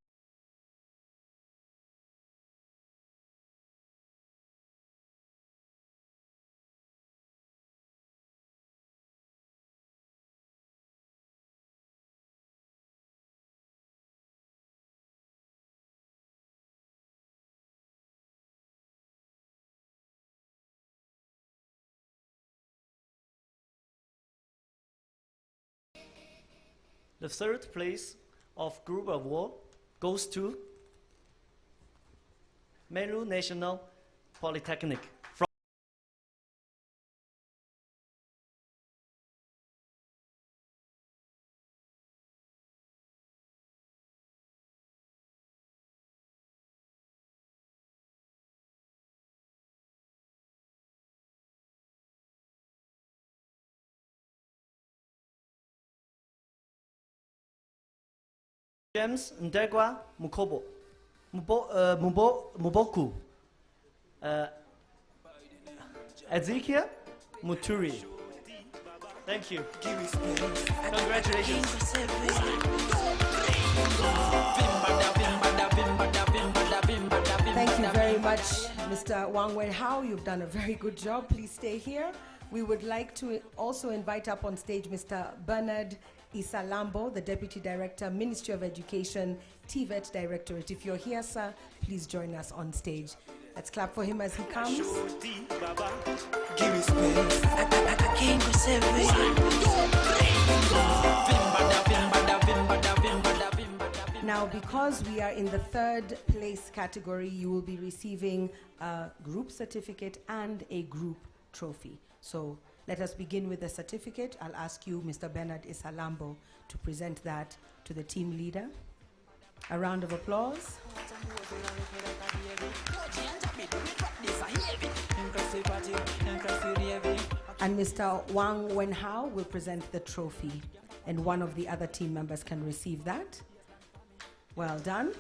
The 3rd place of Group Award goes to Meru National Polytechnic. James Ndegwa Muboku, Ezekiel Muturi. Thank you. Congratulations. Thank you very much, Mr. Wang Wenhao. You've done a very good job. Please stay here. We would like to also invite up on stage Mr. Bernard Isalambo, the Deputy Director, Ministry of Education, TVET Directorate. If you're here, sir, please join us on stage. Let's clap for him as he comes. Now, because we are in the 3rd place category, you will be receiving a group certificate and a group trophy. So let us begin with the certificate. I'll ask you, Mr. Bernard Isalambo, to present that to the team leader. A round of applause. And Mr. Wang Wenhao will present the trophy, and one of the other team members can receive that. Well done.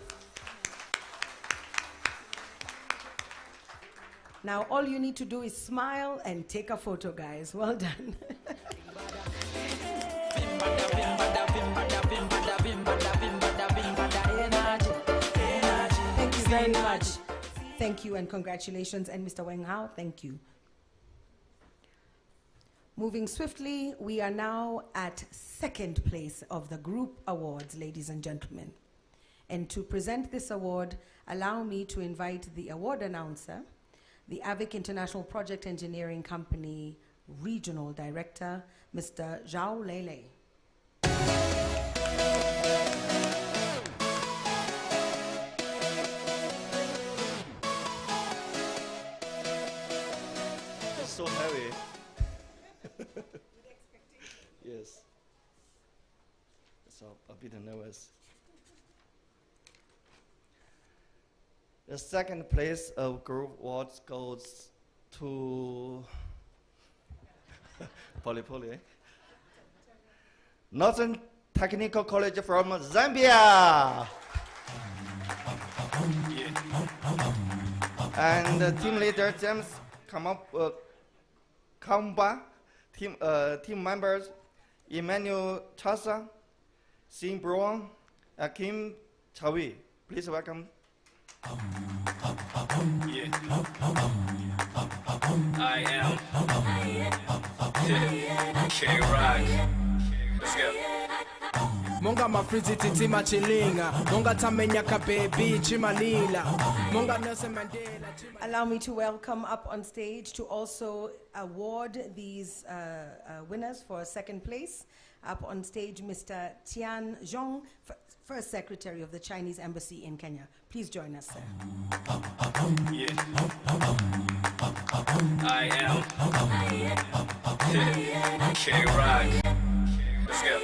Now, all you need to do is smile and take a photo, guys. Well done. Thank you very much. Thank you and congratulations. And Mr. Weng Hao, thank you. Moving swiftly, we are now at second place of the group awards, ladies and gentlemen. And to present this award, allow me to invite the award announcer, the AVIC International Project Engineering Company Regional Director, Mr. Zhao Lele. It's so heavy. Yes. So a bit nervous. The second place of group awards goes to Poly. Northern Technical College from Zambia. And team leader James Kamba, team members Emmanuel Chasa, Sing Brown, Kim Chawi. Please welcome. I am K-Rock. Let's go. Monga mafrizi titi machilinga Monga tamenya kabebi chimalila Monga Nelson Mandela. Allow me to welcome up on stage to also award these winners for second place. Up on stage, Mr. Tian Zhong, First Secretary of the Chinese Embassy in Kenya. Please join us, sir. I am K-Rock. Let's go.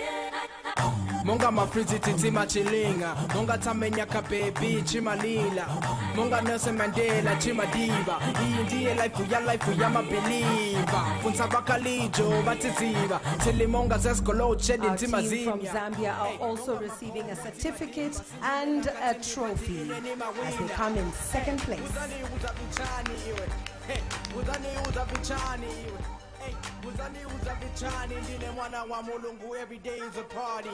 Monga mafrizi titi machilinga Monga tamenya kabebi chimalila Monga Nelson Mandela chimadiba Hii ndiye life ya mabelieva Funza bakalijo batiziva Tili monga zeskolo chedi ntima Our team from Zambia are also receiving a certificate and a trophy as they come in second place. Every day is a party.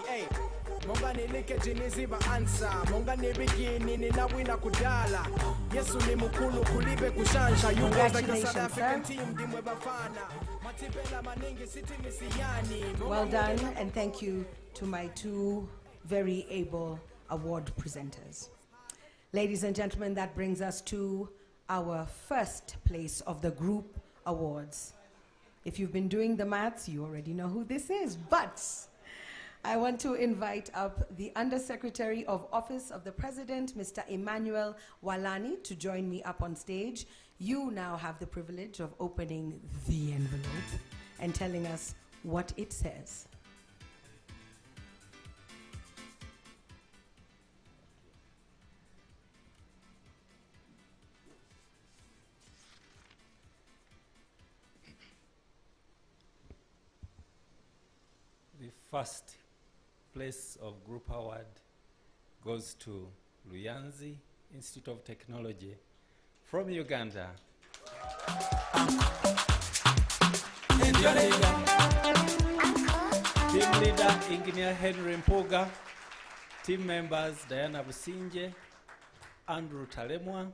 Monga nilike jiniziba answer. Monga nibigini ninawina kudala. Yesu ni mukulu kulibe kushansha. You guys like the South African team dimwe bafana. Matibela maningi siti misiyani. Well done, and thank you to my two very able award presenters. Ladies and gentlemen, that brings us to our first place of the group awards. If you've been doing the maths, you already know who this is, but I want to invite up the Undersecretary of Office of the President, Mr. Emmanuel Walani, to join me up on stage. You now have the privilege of opening the envelope and telling us what it says. The first place of group award goes to Luyanzi Institute of Technology from Uganda. Team leader Engineer Henry Mpuga, team members Diana Businje, Andrew Talemwa,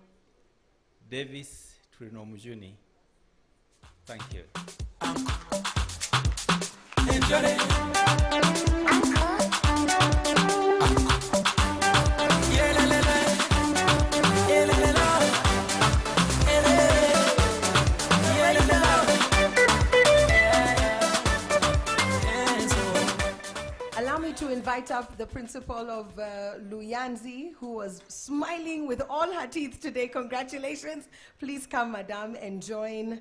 Davis Trinomujuni. Thank you. Allow me to invite up the principal of Luyanzi, who was smiling with all her teeth today. Congratulations. Please come, madam, and join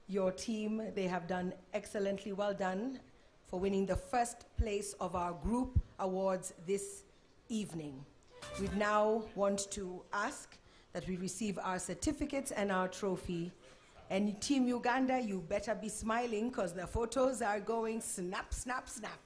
your team. They have done excellently. Well done for winning the first place of our group awards this evening. We now want to ask that we receive our certificates and our trophy. And Team Uganda, you better be smiling because the photos are going snap, snap, snap.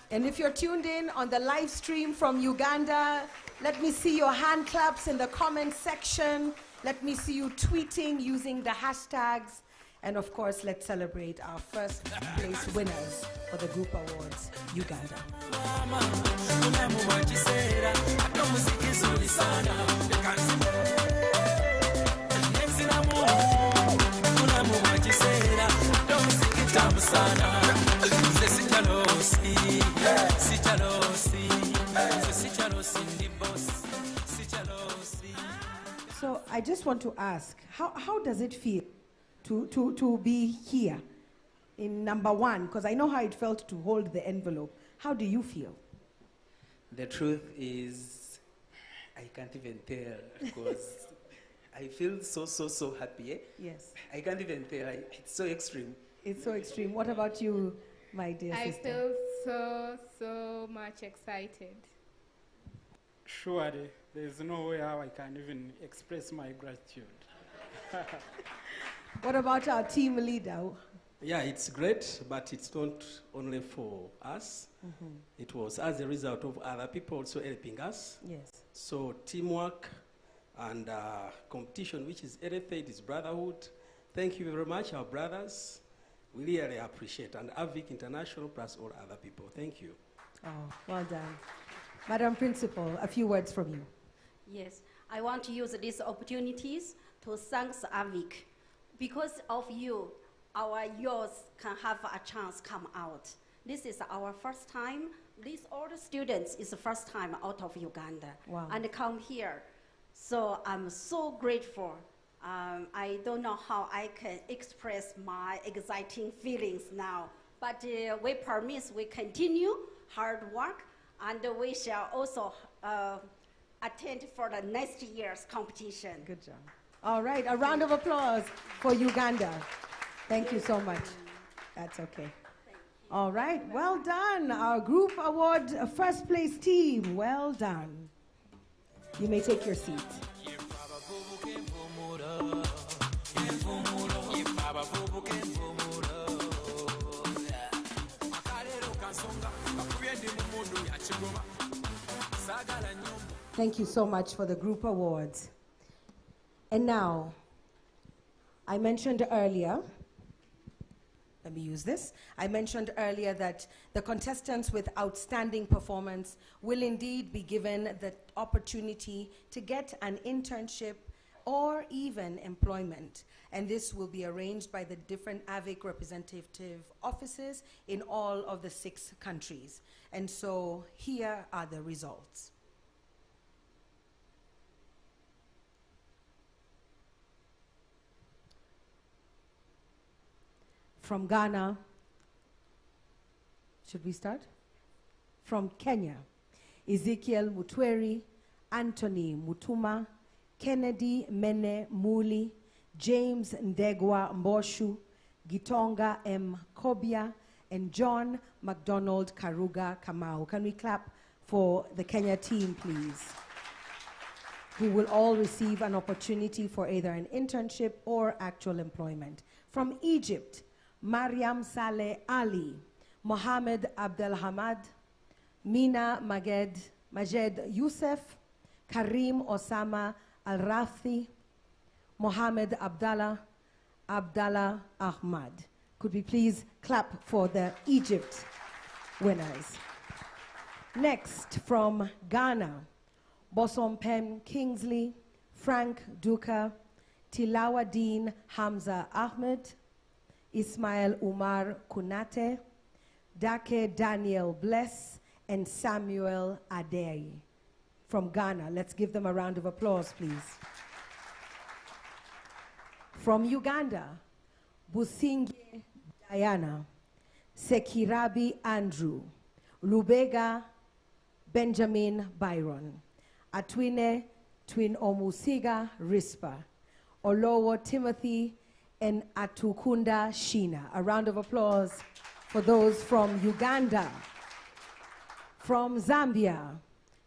And if you're tuned in on the live stream from Uganda, let me see your hand claps in the comment section. Let me see you tweeting using the hashtags. And of course, let's celebrate our first place winners for the group awards, Uganda. So I just want to ask, how does it feel to be here in number one? Because I know how it felt to hold the envelope. How do you feel? The truth is, I can't even tell because I feel so happy. Eh? Yes. I can't even tell. It's so extreme. It's so extreme. What about you, my dear I sister? feel so much excited. Surely, there's no way how I can even express my gratitude. What about our team leader? Yeah, it's great, but it's not only for us. Mhm. It was as a result of other people also helping us. Yes. So teamwork and competition, which is elephant, is brotherhood. Thank you very much, our brothers. We really appreciate, and AVIC International plus all other people. Thank you. Oh, well done. Madam Principal, a few words from you. Yes, I want to use these opportunities to thank AVIC. Because of you, our youth can have a chance come out. This is our first time. These all the students is the first time out of Uganda. Wow. And come here. So I'm so grateful. I don't know how I can express my exciting feelings now. But we promise we continue hard work, and we shall also attend for the next year's competition. Good job. All right, a round of applause for Uganda. Thank you so much. That's okay. All right, well done. Our group award first place team, well done. You may take your seat. Thank you so much for the group awards. And now, I mentioned earlier, let me use this. I mentioned earlier that the contestants with outstanding performance will indeed be given the opportunity to get an internship or even employment. And this will be arranged by the different AVIC representative offices in all of the 6 countries. And so here are the results. From Ghana, should we start? From Kenya, Ezekiel Mutweri, Anthony Mutuma, Kennedy Mene Muli, James Ndegwa Mboshu, Gitonga M. Kobia, and John MacDonald Karuga Kamau. Can we clap for the Kenya team, please? Who will all receive an opportunity for either an internship or actual employment. From Egypt, Mariam Saleh Ali, Mohammed Abdelhamad, Mina Majed Youssef, Karim Osama Al-Rafi, Mohammed Abdallah Ahmad. Could we please clap for the Egypt winners? Next, from Ghana, Bosompen Kingsley, Frank Duka, Tilawadeen Hamza Ahmed, Ismail Umar Kunate, Dake Daniel Bless, and Samuel Adey. From Ghana, let's give them a round of applause, please. From Uganda, Businge Diana, Sekirabi Andrew, Lubega Benjamin Byron, Atwine Twin Omusiga Rispa, Olowo Timothy, and Atukunda Sheena. A round of applause for those from Uganda. From Zambia,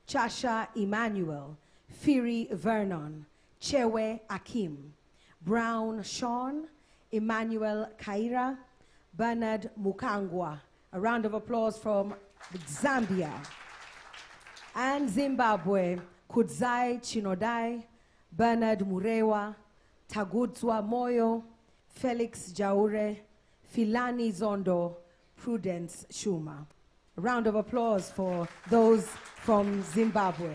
Chasha Emmanuel, Firi Vernon, Chewe Akim, Brown Sean, Emmanuel Kaira, Bernard Mukangwa. A round of applause from Zambia. And Zimbabwe, Kudzai Chinodai, Bernard Murewa, Tagudzwa Moyo, Felix Jaure, Filani Zondo, Prudence Shuma. A round of applause for those from Zimbabwe.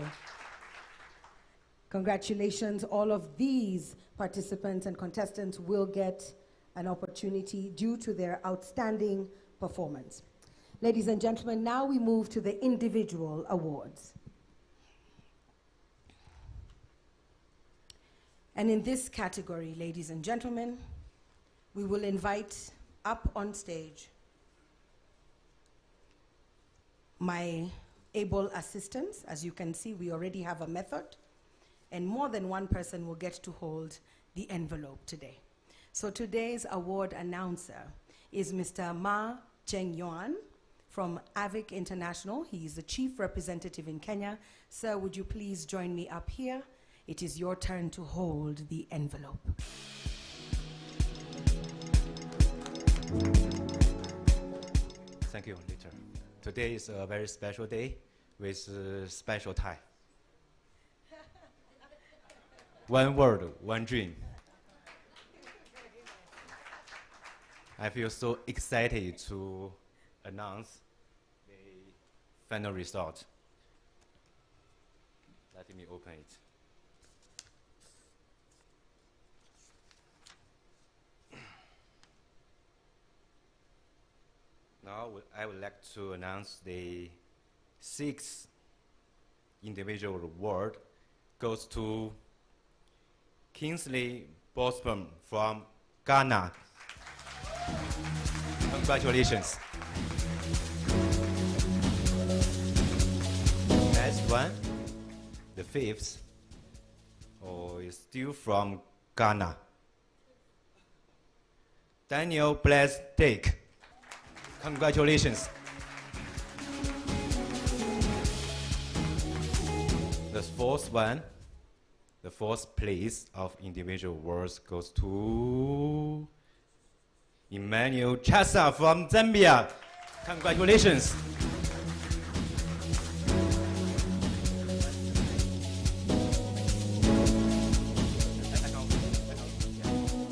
Congratulations. All of these participants and contestants will get an opportunity due to their outstanding performance. Ladies and gentlemen, now we move to the individual awards. And in this category, ladies and gentlemen, we will invite up on stage my able assistants. As you can see, we already have a method, and more than one person will get to hold the envelope today. So today's award announcer is Mr. Ma Cheng Yuan from AVIC International. He is the chief representative in Kenya. Sir, would you please join me up here? It is your turn to hold the envelope. Thank you, Lita. Today is a very special day with a special tie. One word, one dream. I feel so excited to announce the final result. Let me open it. Now I would like to announce the 6th individual award goes to Kingsley Bosman from Ghana. Congratulations. Next one, the 5th, is still from Ghana. Daniel Bless Dake. Congratulations. The 4th one, the 4th place of individual awards goes to Emmanuel Chassa from Zambia. Congratulations.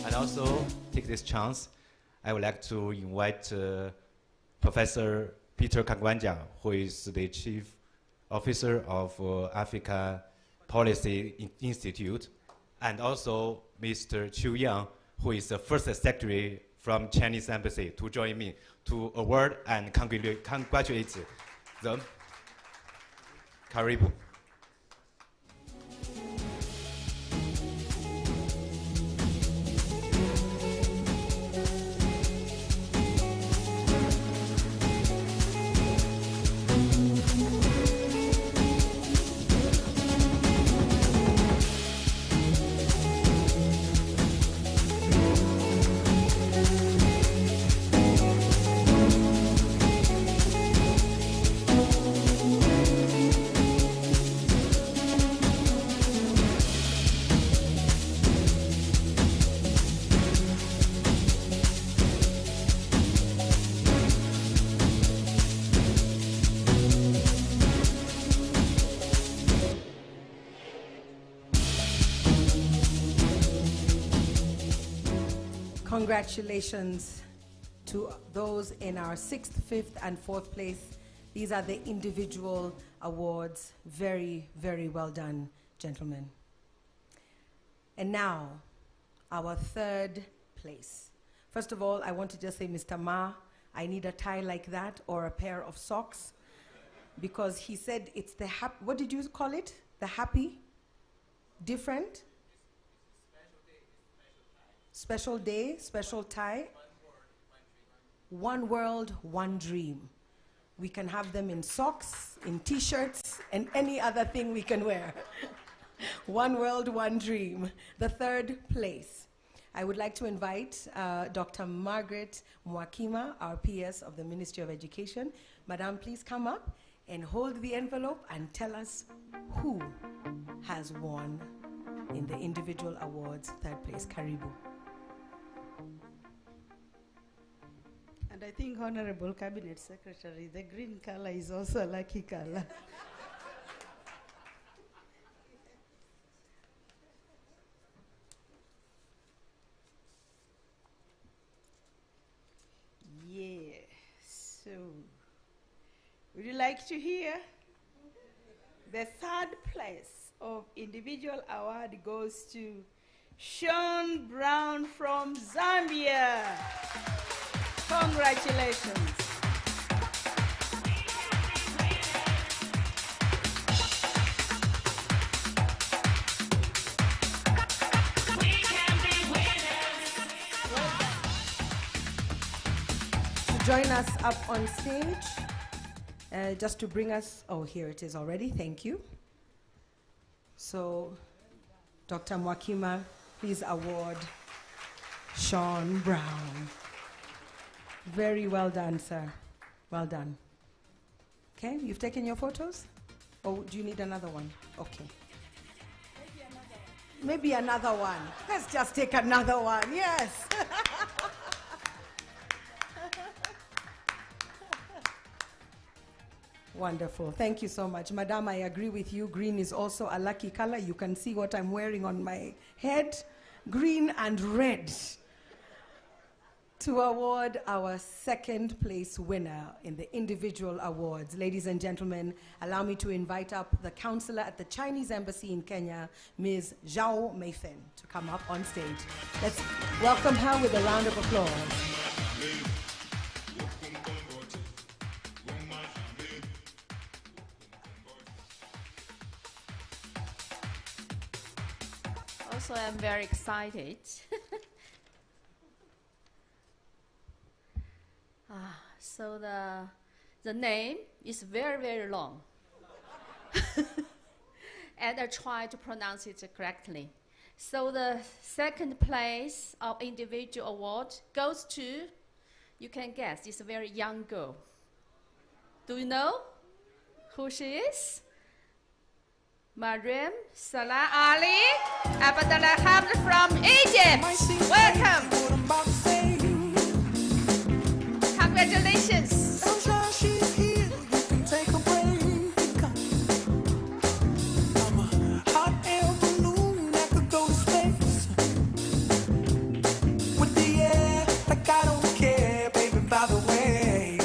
And also, take this chance, I would like to invite Professor Peter Kangwanja, who is the Chief Officer of Africa Policy Institute, and also Mr. Chu Yang, who is the First Secretary from Chinese Embassy, to join me to award and congratulate them. Karibu. Congratulations to those in our 6th, 5th, and 4th place. These are the individual awards. Very, very well done, gentlemen. And now, our 3rd place. First of all, I want to just say, Mr. Ma, I need a tie like that or a pair of socks, because he said it's the what did you call it? The happy? Different? Special day, special tie. One world, one dream. We can have them in socks, in t-shirts, and any other thing we can wear. One world, one dream. The 3rd place. I would like to invite Dr. Margaret Mwakima, our PS of the Ministry of Education. Madam, please come up and hold the envelope and tell us who has won in the individual awards 3rd place. Karibu. And I think, Honorable Cabinet Secretary, the green color is also a lucky color. Would you like to hear? The third place of individual award goes to Sean Brown from Zambia. Congratulations. Join us up on stage, just to bring us, oh, here it is already, thank you. So, Dr. Mwakima, please award Sean Brown. Very well done, sir. Well done. Okay, you've taken your photos? Or do you need another one? Okay. Maybe another one. Let's just take another one, yes. Wonderful. Thank you so much. Madam, I agree with you. Green is also a lucky color. You can see what I'm wearing on my head. Green and red. To award our second place winner in the individual awards. Ladies and gentlemen, allow me to invite up the counselor at the Chinese Embassy in Kenya, Ms. Zhao Meifen, to come up on stage. Let's welcome her with a round of applause. Also, I'm very excited. So the name is very, very long. And I try to pronounce it correctly. So the second place of individual award goes to, you can guess, it's a very young girl. Do you know who she is? Mariam Salah Ali Abdallah from Egypt. Welcome. Congratulations. She's here, you can take a break. I'm a hot air balloon that could go to space. With the air, like I don't care, baby, by the way.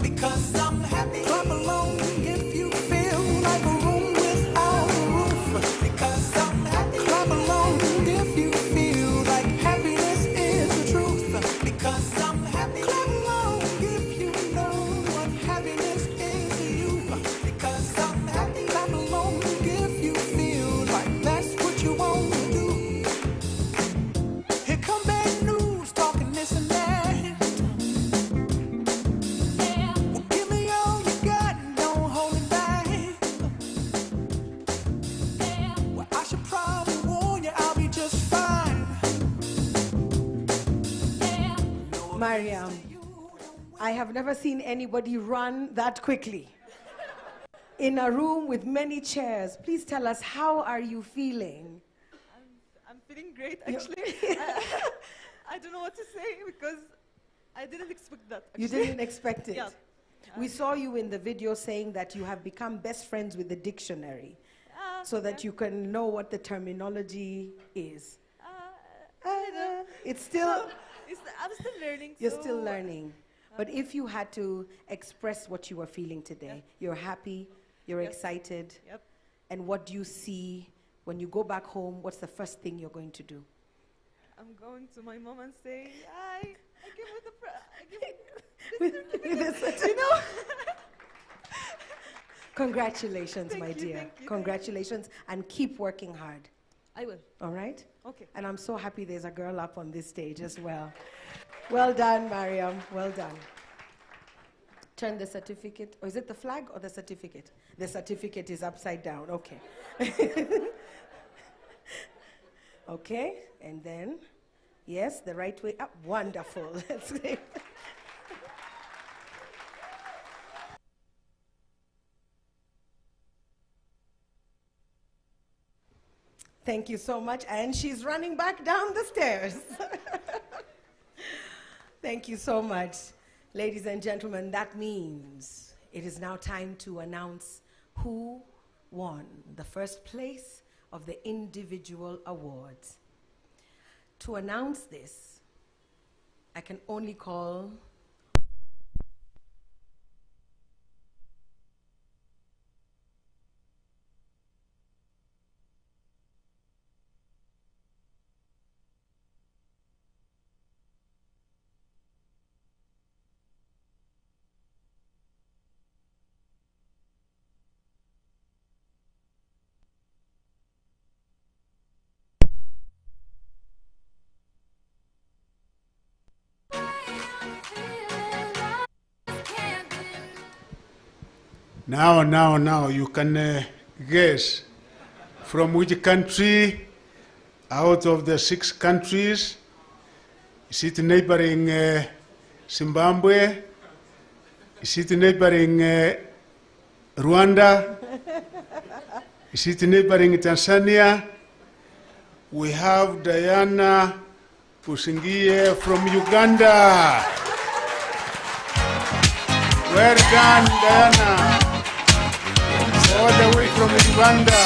Because I'm happy. Clap along if you feel like a room without a roof. Because I'm happy. Clap along if you feel like happiness is the truth. Because I'm happy. Clap along if you know what happiness is to you. Because I'm happy. Clap along if you feel like that's what you want to do. Here come bad news, talking this and that. Well, give me all you got and don't hold it back. Well, I should probably warn you, I'll be just fine. Mariam, I have never seen anybody run that quickly. In a room with many chairs, please tell us, how are you feeling? I'm feeling great, actually. I don't know what to say because I didn't expect that. You actually. didn't expect it? Yeah. We saw you in the video saying that you have become best friends with the dictionary so that you can know what the terminology is. It's still... I'm still learning. You're so still learning. But if you had to express what you were feeling today, you're happy, you're excited, and what do you see when you go back home? What's the first thing you're going to do? I'm going to my mom and say, I give her With the the you know? Congratulations, my dear. Thank you. Congratulations, and keep working hard. I will. All right? Okay. And I'm so happy there's a girl up on this stage as well. Well done, Mariam. Well done. Turn the certificate. Or is it the flag or the certificate? The certificate is upside down. Okay. Okay. And then, yes, the right way up. Wonderful. That's great. Thank you so much. And she's running back down the stairs. Thank you so much. Ladies and gentlemen, that means it is now time to announce who won the first place of the individual awards. To announce this, I can only call Now, you can guess from which country out of the 6 countries. Is it neighboring Zimbabwe? Is it neighboring Rwanda? Is it neighboring Tanzania? We have Diana Pusingie from Uganda. Well done, Diana. All the way from Uganda.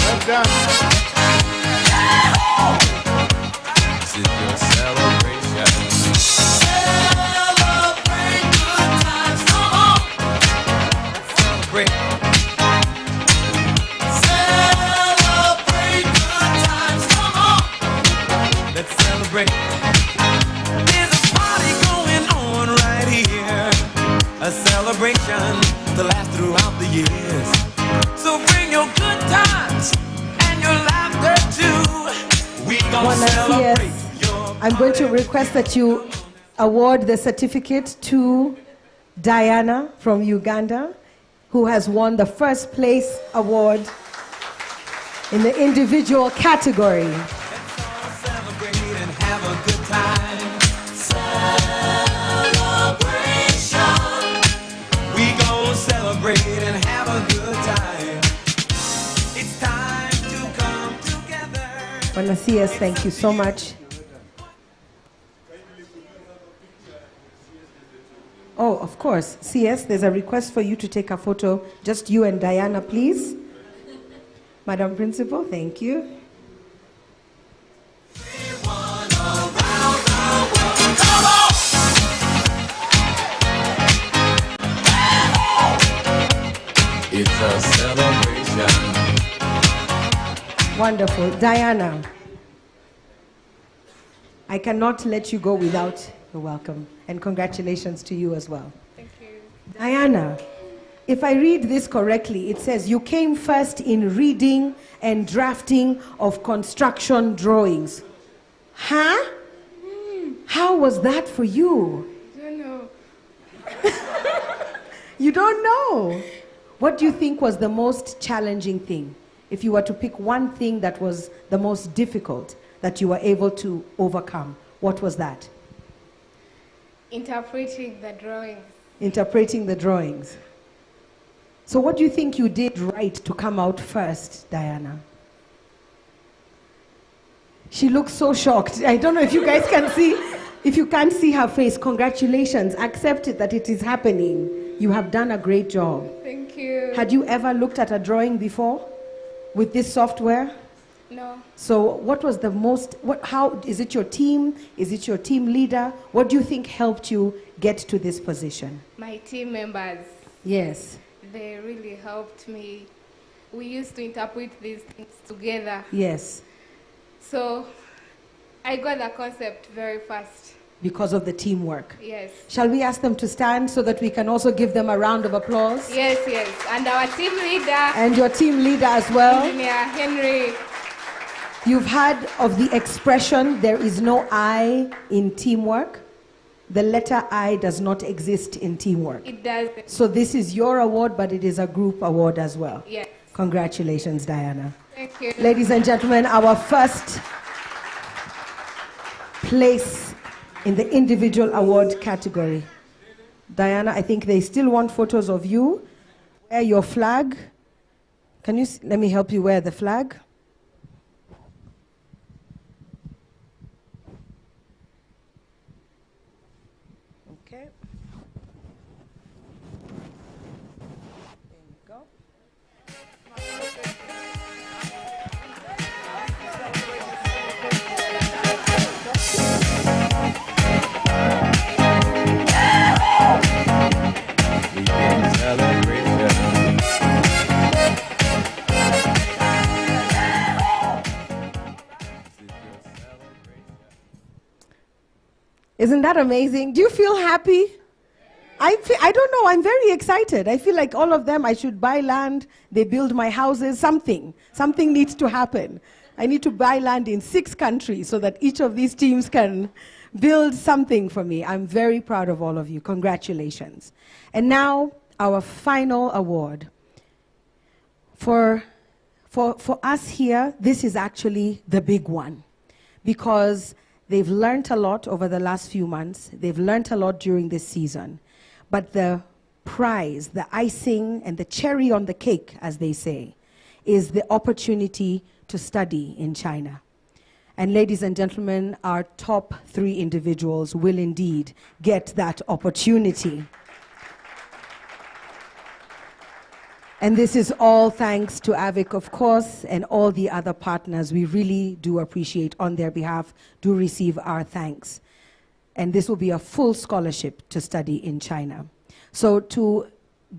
Well done. This is your celebration. Celebrate good times, come on. Celebrate. Celebrate good times, come on. Let's celebrate. There's a party going on right here. A celebration to last throughout the years. So bring your good times and your laughter too. We gonna celebrate. I'm going to request that you award the certificate to Diana from Uganda, who has won the first place award in the individual category. Let's all celebrate and have a good time. Celebration. We gonna celebrate and have a good time. It's time to come together. Bwana CS, thank you so much. Oh, of course. CS, there's a request for you to take a photo. Just you and Diana, please. Madam Principal, thank you. It's a celebration. Wonderful. Diana, I cannot let you go without a welcome. And congratulations to you as well. Thank you. Diana, if I read this correctly, it says you came first in reading and drafting of construction drawings. Huh? How was that for you? I don't know. You don't know. What do you think was the most challenging thing? If you were to pick one thing that was the most difficult that you were able to overcome, what was that? Interpreting the drawings. Interpreting the drawings. So what do you think you did right to come out first, Diana? She looks so shocked. I don't know if you guys can see. If you can't see her face, congratulations. Accept it that it is happening. You have done a great job. Thank you. Had you ever looked at a drawing before with this software? No. So what was the most, how, is it your team? Is it your team leader? What do you think helped you get to this position? My team members. Yes. They really helped me. We used to interpret these things together. Yes. So I got the concept very fast. Because of the teamwork. Yes. Shall we ask them to stand so that we can also give them a round of applause? Yes, yes. And our team leader. And your team leader as well. Engineer Henry. You've heard of the expression, there is no I in teamwork. The letter I does not exist in teamwork. It does. So this is your award, but it is a group award as well. Yes. Congratulations, Diana. Thank you. Ladies and gentlemen, our first place in the individual award category. Diana, I think they still want photos of you. Wear your flag. Can you, let me help you wear the flag. Okay. There you go. Isn't that amazing? Do you feel happy? I don't know, I'm very excited. I feel like all of them, I should buy land, they build my houses, something needs to happen. I need to buy land in 6 countries so that each of these teams can build something for me. I'm very proud of all of you. Congratulations. And now, our final award. For us here, this is actually the big one, because they've learned a lot over the last few months. They've learned a lot during this season. But the prize, the icing, and the cherry on the cake, as they say, is the opportunity to study in China. And ladies and gentlemen, our top 3 individuals will indeed get that opportunity. And this is all thanks to AVIC, of course, and all the other partners. We really do appreciate, on their behalf, do receive our thanks. And this will be a full scholarship to study in China. So to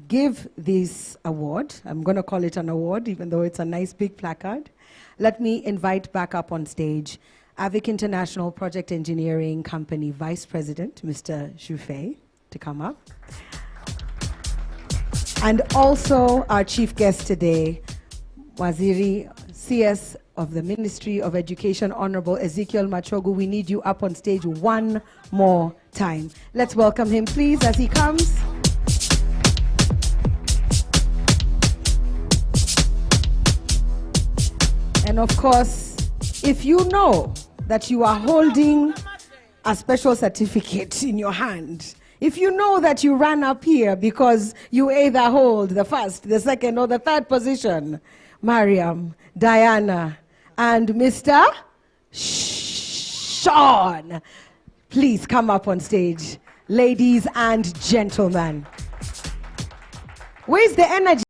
give this award, I'm going to call it an award, even though it's a nice big placard, let me invite back up on stage AVIC International Project Engineering Company Vice President, Mr. Xu Fei, to come up. And also our chief guest today, Waziri CS of the Ministry of Education, Honorable Ezekiel Machogu. We need you up on stage one more time. Let's welcome him, please, as he comes. And of course, if you know that you are holding a special certificate in your hand, if you know that you ran up here because you either hold the first, the second, or the third position, Mariam, Diana, and Mr. Sean, please come up on stage, ladies and gentlemen. Where's the energy?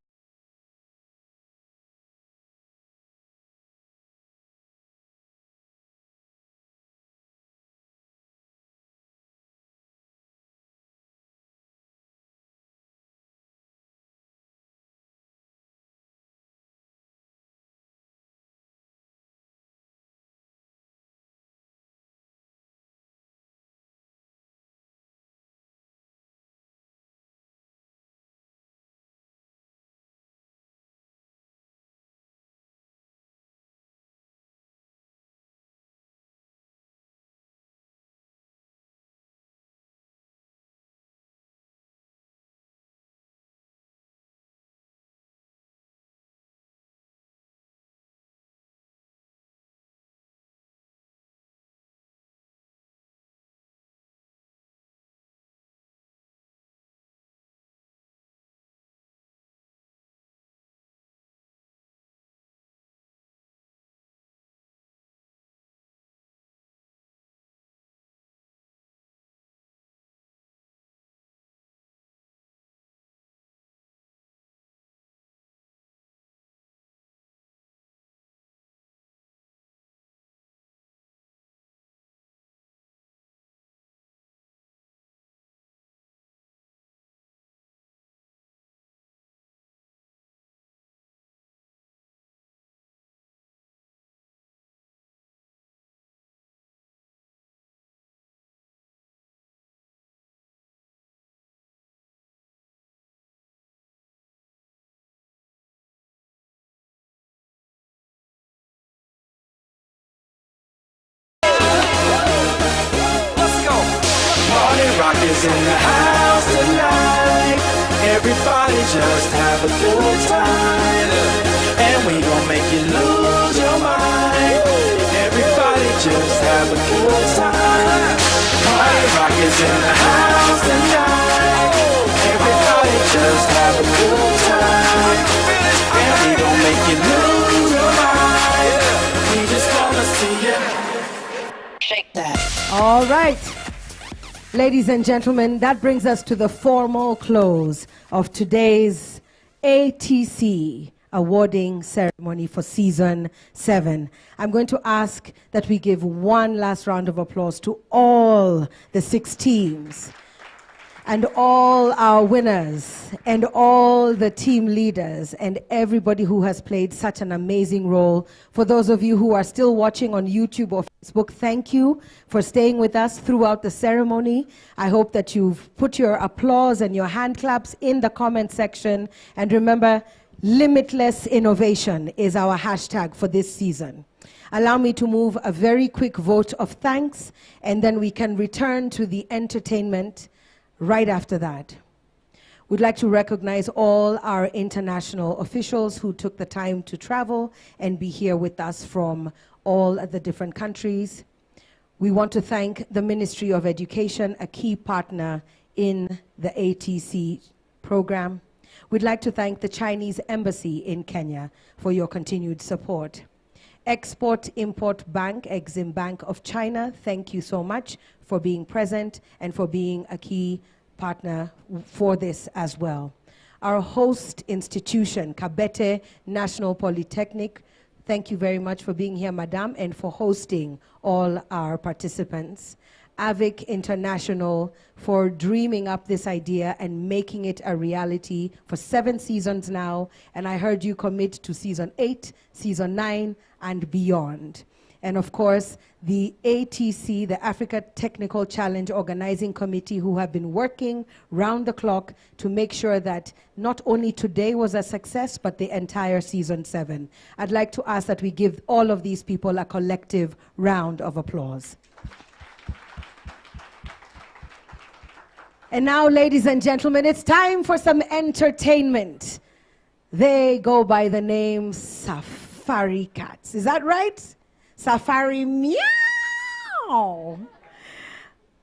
Rock is in the house tonight. Everybody just have a good time, and we gon' make you lose your mind. Everybody just have a good time. Party rock is in the house tonight. Everybody just have a good time, and we gon' make you lose your mind. We just wanna see you shake that. All right. Ladies and gentlemen, that brings us to the formal close of today's ATC awarding ceremony for Season 7. I'm going to ask that we give one last round of applause to all the 6 teams and all our winners and all the team leaders and everybody who has played such an amazing role. For those of you who are still watching on YouTube or Facebook, thank you for staying with us throughout the ceremony. I hope that you've put your applause and your hand claps in the comment section. And remember, limitless innovation is our hashtag for this season. Allow me to move a very quick vote of thanks, and then we can return to the entertainment right after that. We'd like to recognize all our international officials who took the time to travel and be here with us from all the different countries. We want to thank the Ministry of Education, a key partner in the ATC program. We'd like to thank the Chinese Embassy in Kenya for your continued support. Export-Import Bank, Exim Bank of China, thank you so much for being present and for being a key partner for this as well. Our host institution, Kabete National Polytechnic, thank you very much for being here, Madam, and for hosting all our participants. AVIC International for dreaming up this idea and making it a reality for 7 seasons now. And I heard you commit to season 8, season 9, and beyond. And of course, the ATC, the Africa Technical Challenge Organizing Committee, who have been working round the clock to make sure that not only today was a success, but the entire season 7. I'd like to ask that we give all of these people a collective round of applause. And now, ladies and gentlemen, it's time for some entertainment. They go by the name Safari Cats. Is that right? Safari Meow.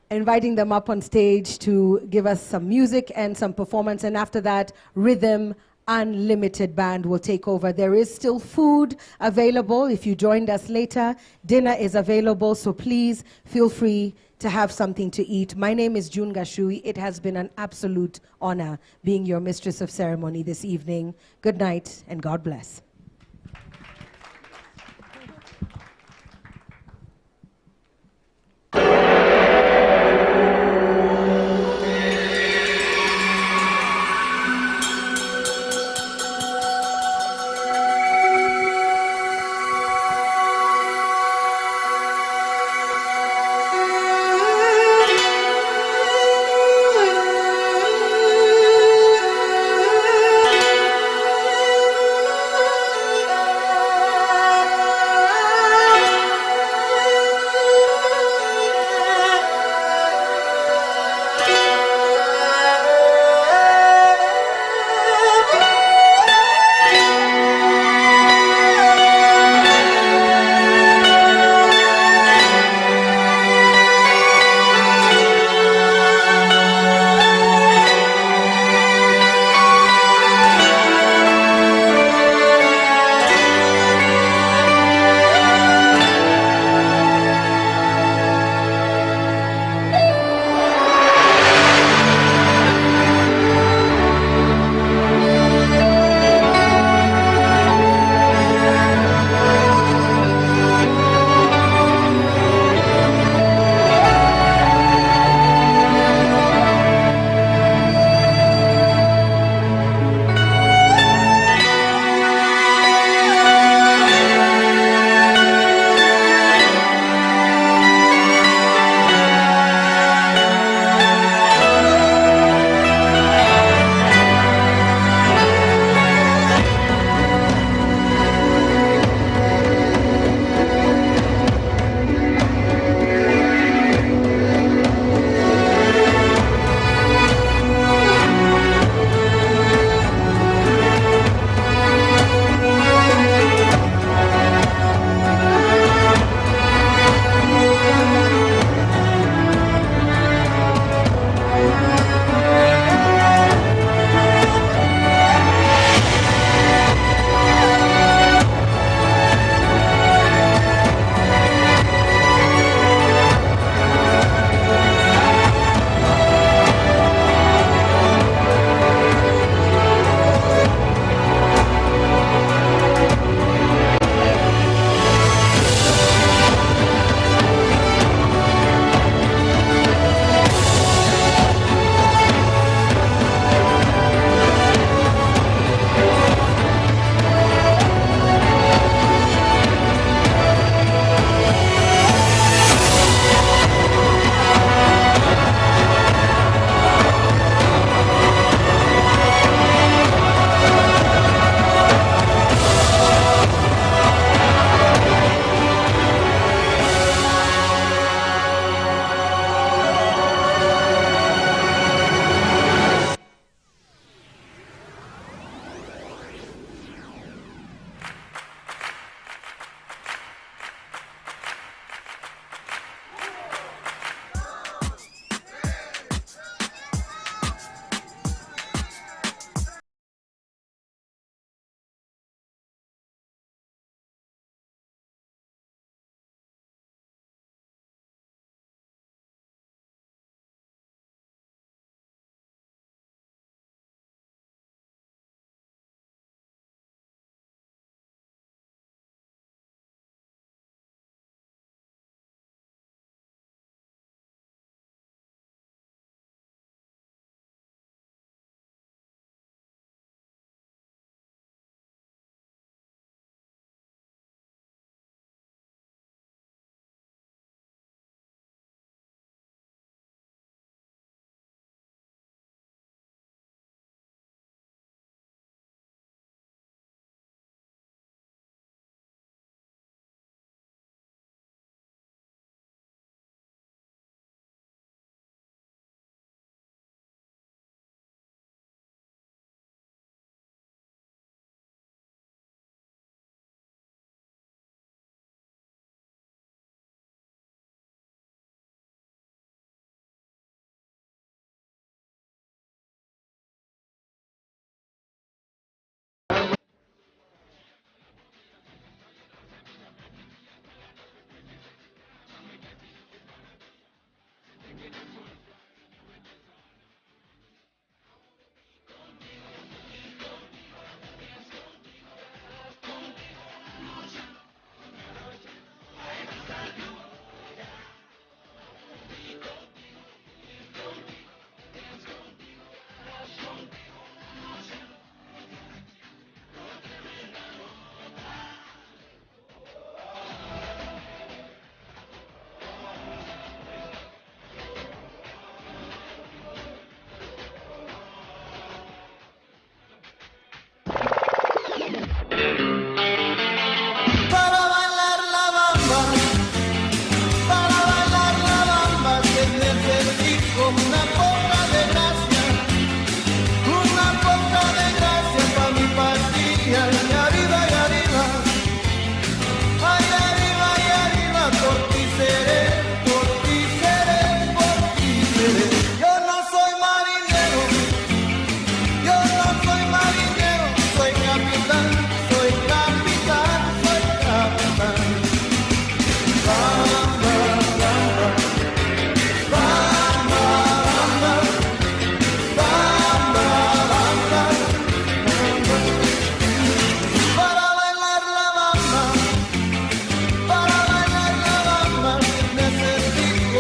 Inviting them up on stage to give us some music and some performance. And after that, Rhythm Unlimited Band will take over. There is still food available if you joined us later. Dinner is available, so please feel free to have something to eat. My name is June Gashui. It has been an absolute honor being your mistress of ceremony this evening. Good night and God bless.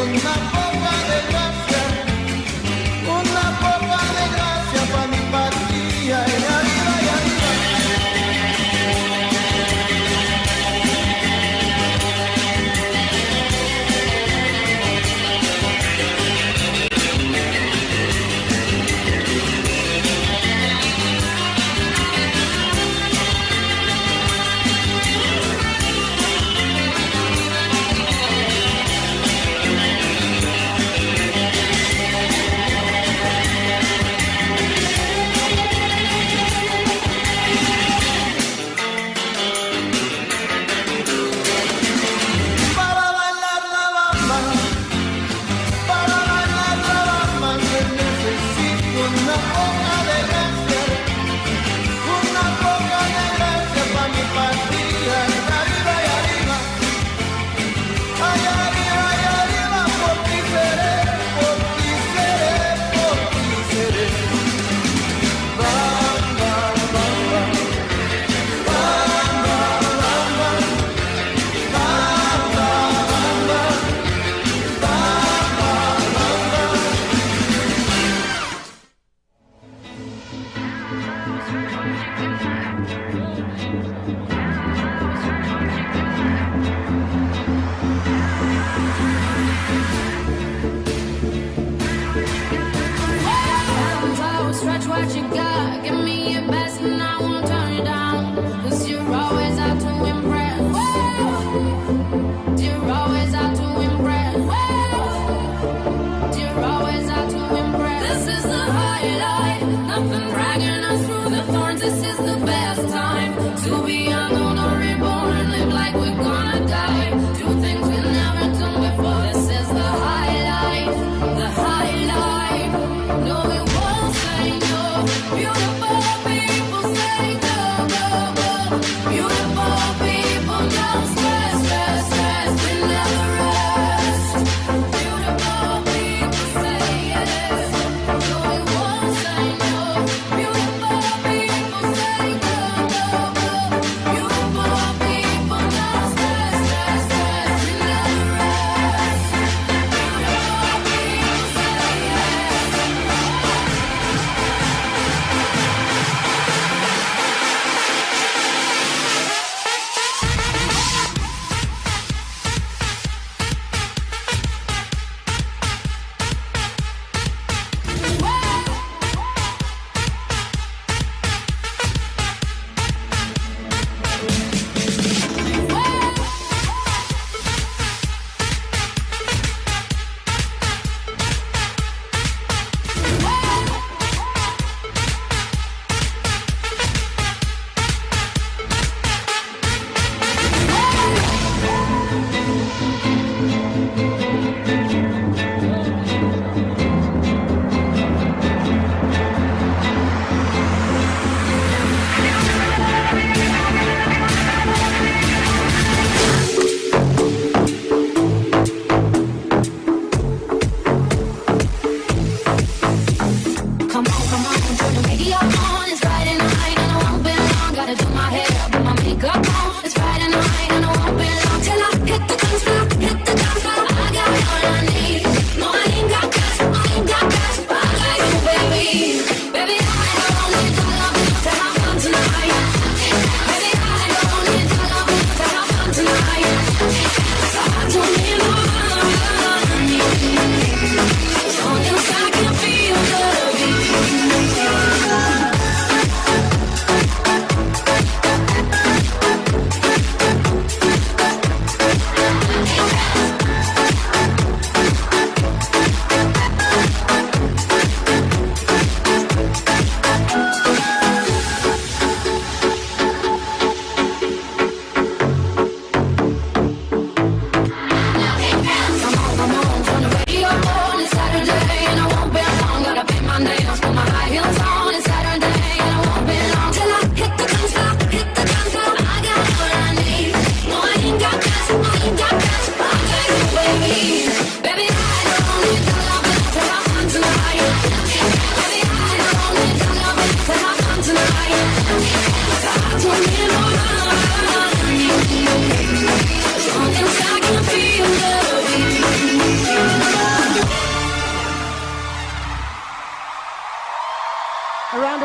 una popa de gracia para mi patria, y arriba y arriba.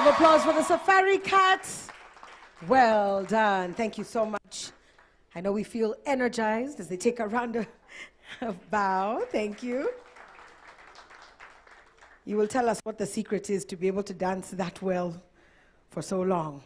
of applause for the Safari Cats. Well done. Thank you so much. I know we feel energized as they take a round of bow. Thank you. You will tell us what the secret is to be able to dance that well for so long.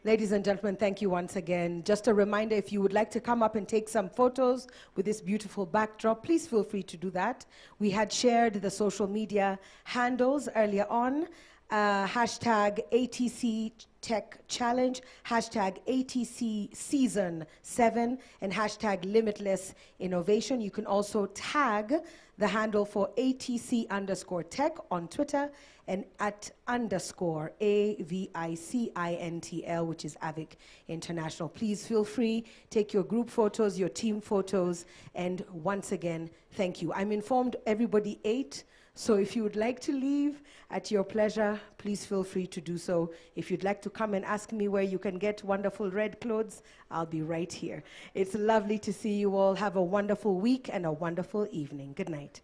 Ladies and gentlemen, thank you once again. Just a reminder, if you would like to come up and take some photos with this beautiful backdrop, please feel free to do that. We had shared the social media handles earlier on. Hashtag ATC Tech Challenge, hashtag ATC Season 7, and hashtag Limitless Innovation. You can also tag the handle for ATC_Tech on Twitter and at _AVICINTL, which is AVIC International. Please feel free, take your group photos, your team photos, and once again, thank you. I'm informed everybody ate, so if you would like to leave at your pleasure, please feel free to do so. If you'd like to come and ask me where you can get wonderful red clothes, I'll be right here. It's lovely to see you all. Have a wonderful week and a wonderful evening. Good night.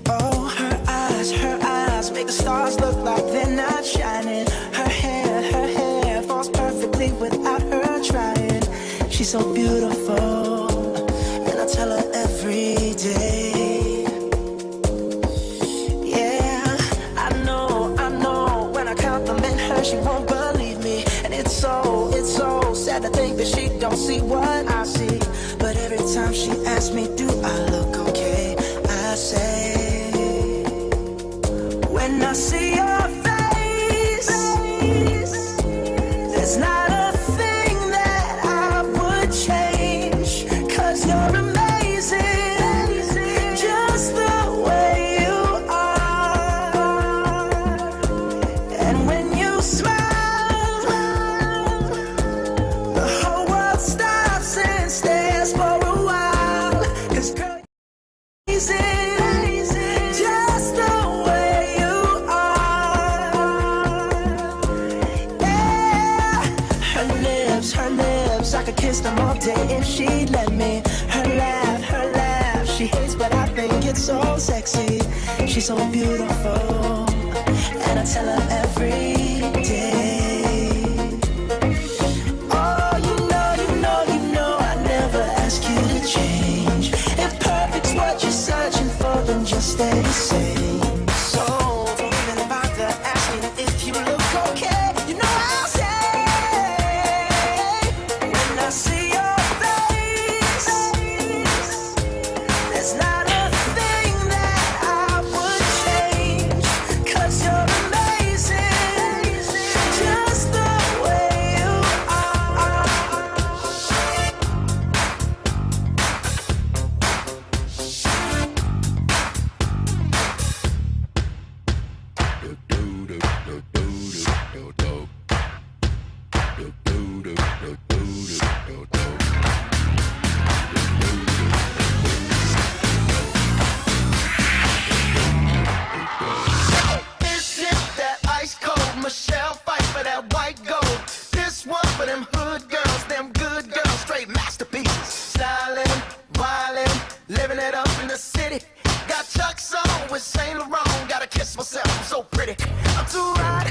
Oh, her eyes make the stars look like they're not shining. Her hair falls perfectly without her trying. She's so beautiful, and I tell her every day. Yeah, I know, when I compliment her, she won't believe me. And it's so sad to think that she don't see what I see. But every time she asks me, do I look okay? I say, when I see your face, there's not a thing that I would change. 'Cause you're amazing, just the way you are. And when you smile, the whole world stops and stares for a while. 'Cause girl, you're amazing, just the way you are. Yeah, her lips, I could kiss them all day if she'd let me. Her laugh, she hates, but I think it's so sexy. She's so beautiful, and I tell her every day. Oh, you know, I never ask you to change. If perfect's what you're searching for, then just stay the same. So don't even bother asking if you look okay. You know I'll say, when I see your face, there's not a thing that I would change. 'Cause you're amazing, just the way you are. This is that ice cold Michelle fight for that white gold. This one for them hood girls, them good girls, straight masterpieces. Stylin', wildin', living it up in the city. Got Chuck's on with Saint Laurent. Gotta kiss myself, I'm so pretty. I'm too hot.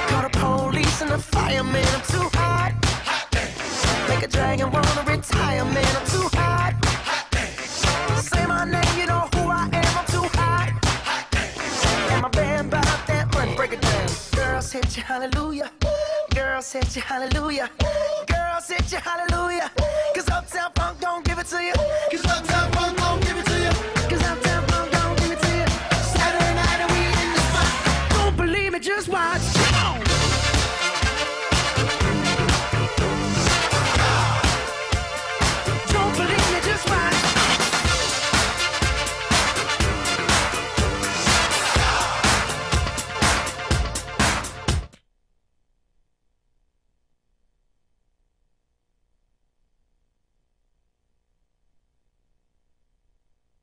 Call the police and the fireman. I'm too hot. Make a dragon wanna retire, man. I'm too hot. Say my name, you know who I am. I'm too hot. And my band bought that money, break it down. Girls hit you hallelujah. Girls hit you hallelujah. Girls hit you hallelujah. 'Cause Uptown Funk don't give it to you. 'Cause Uptown Funk don't give it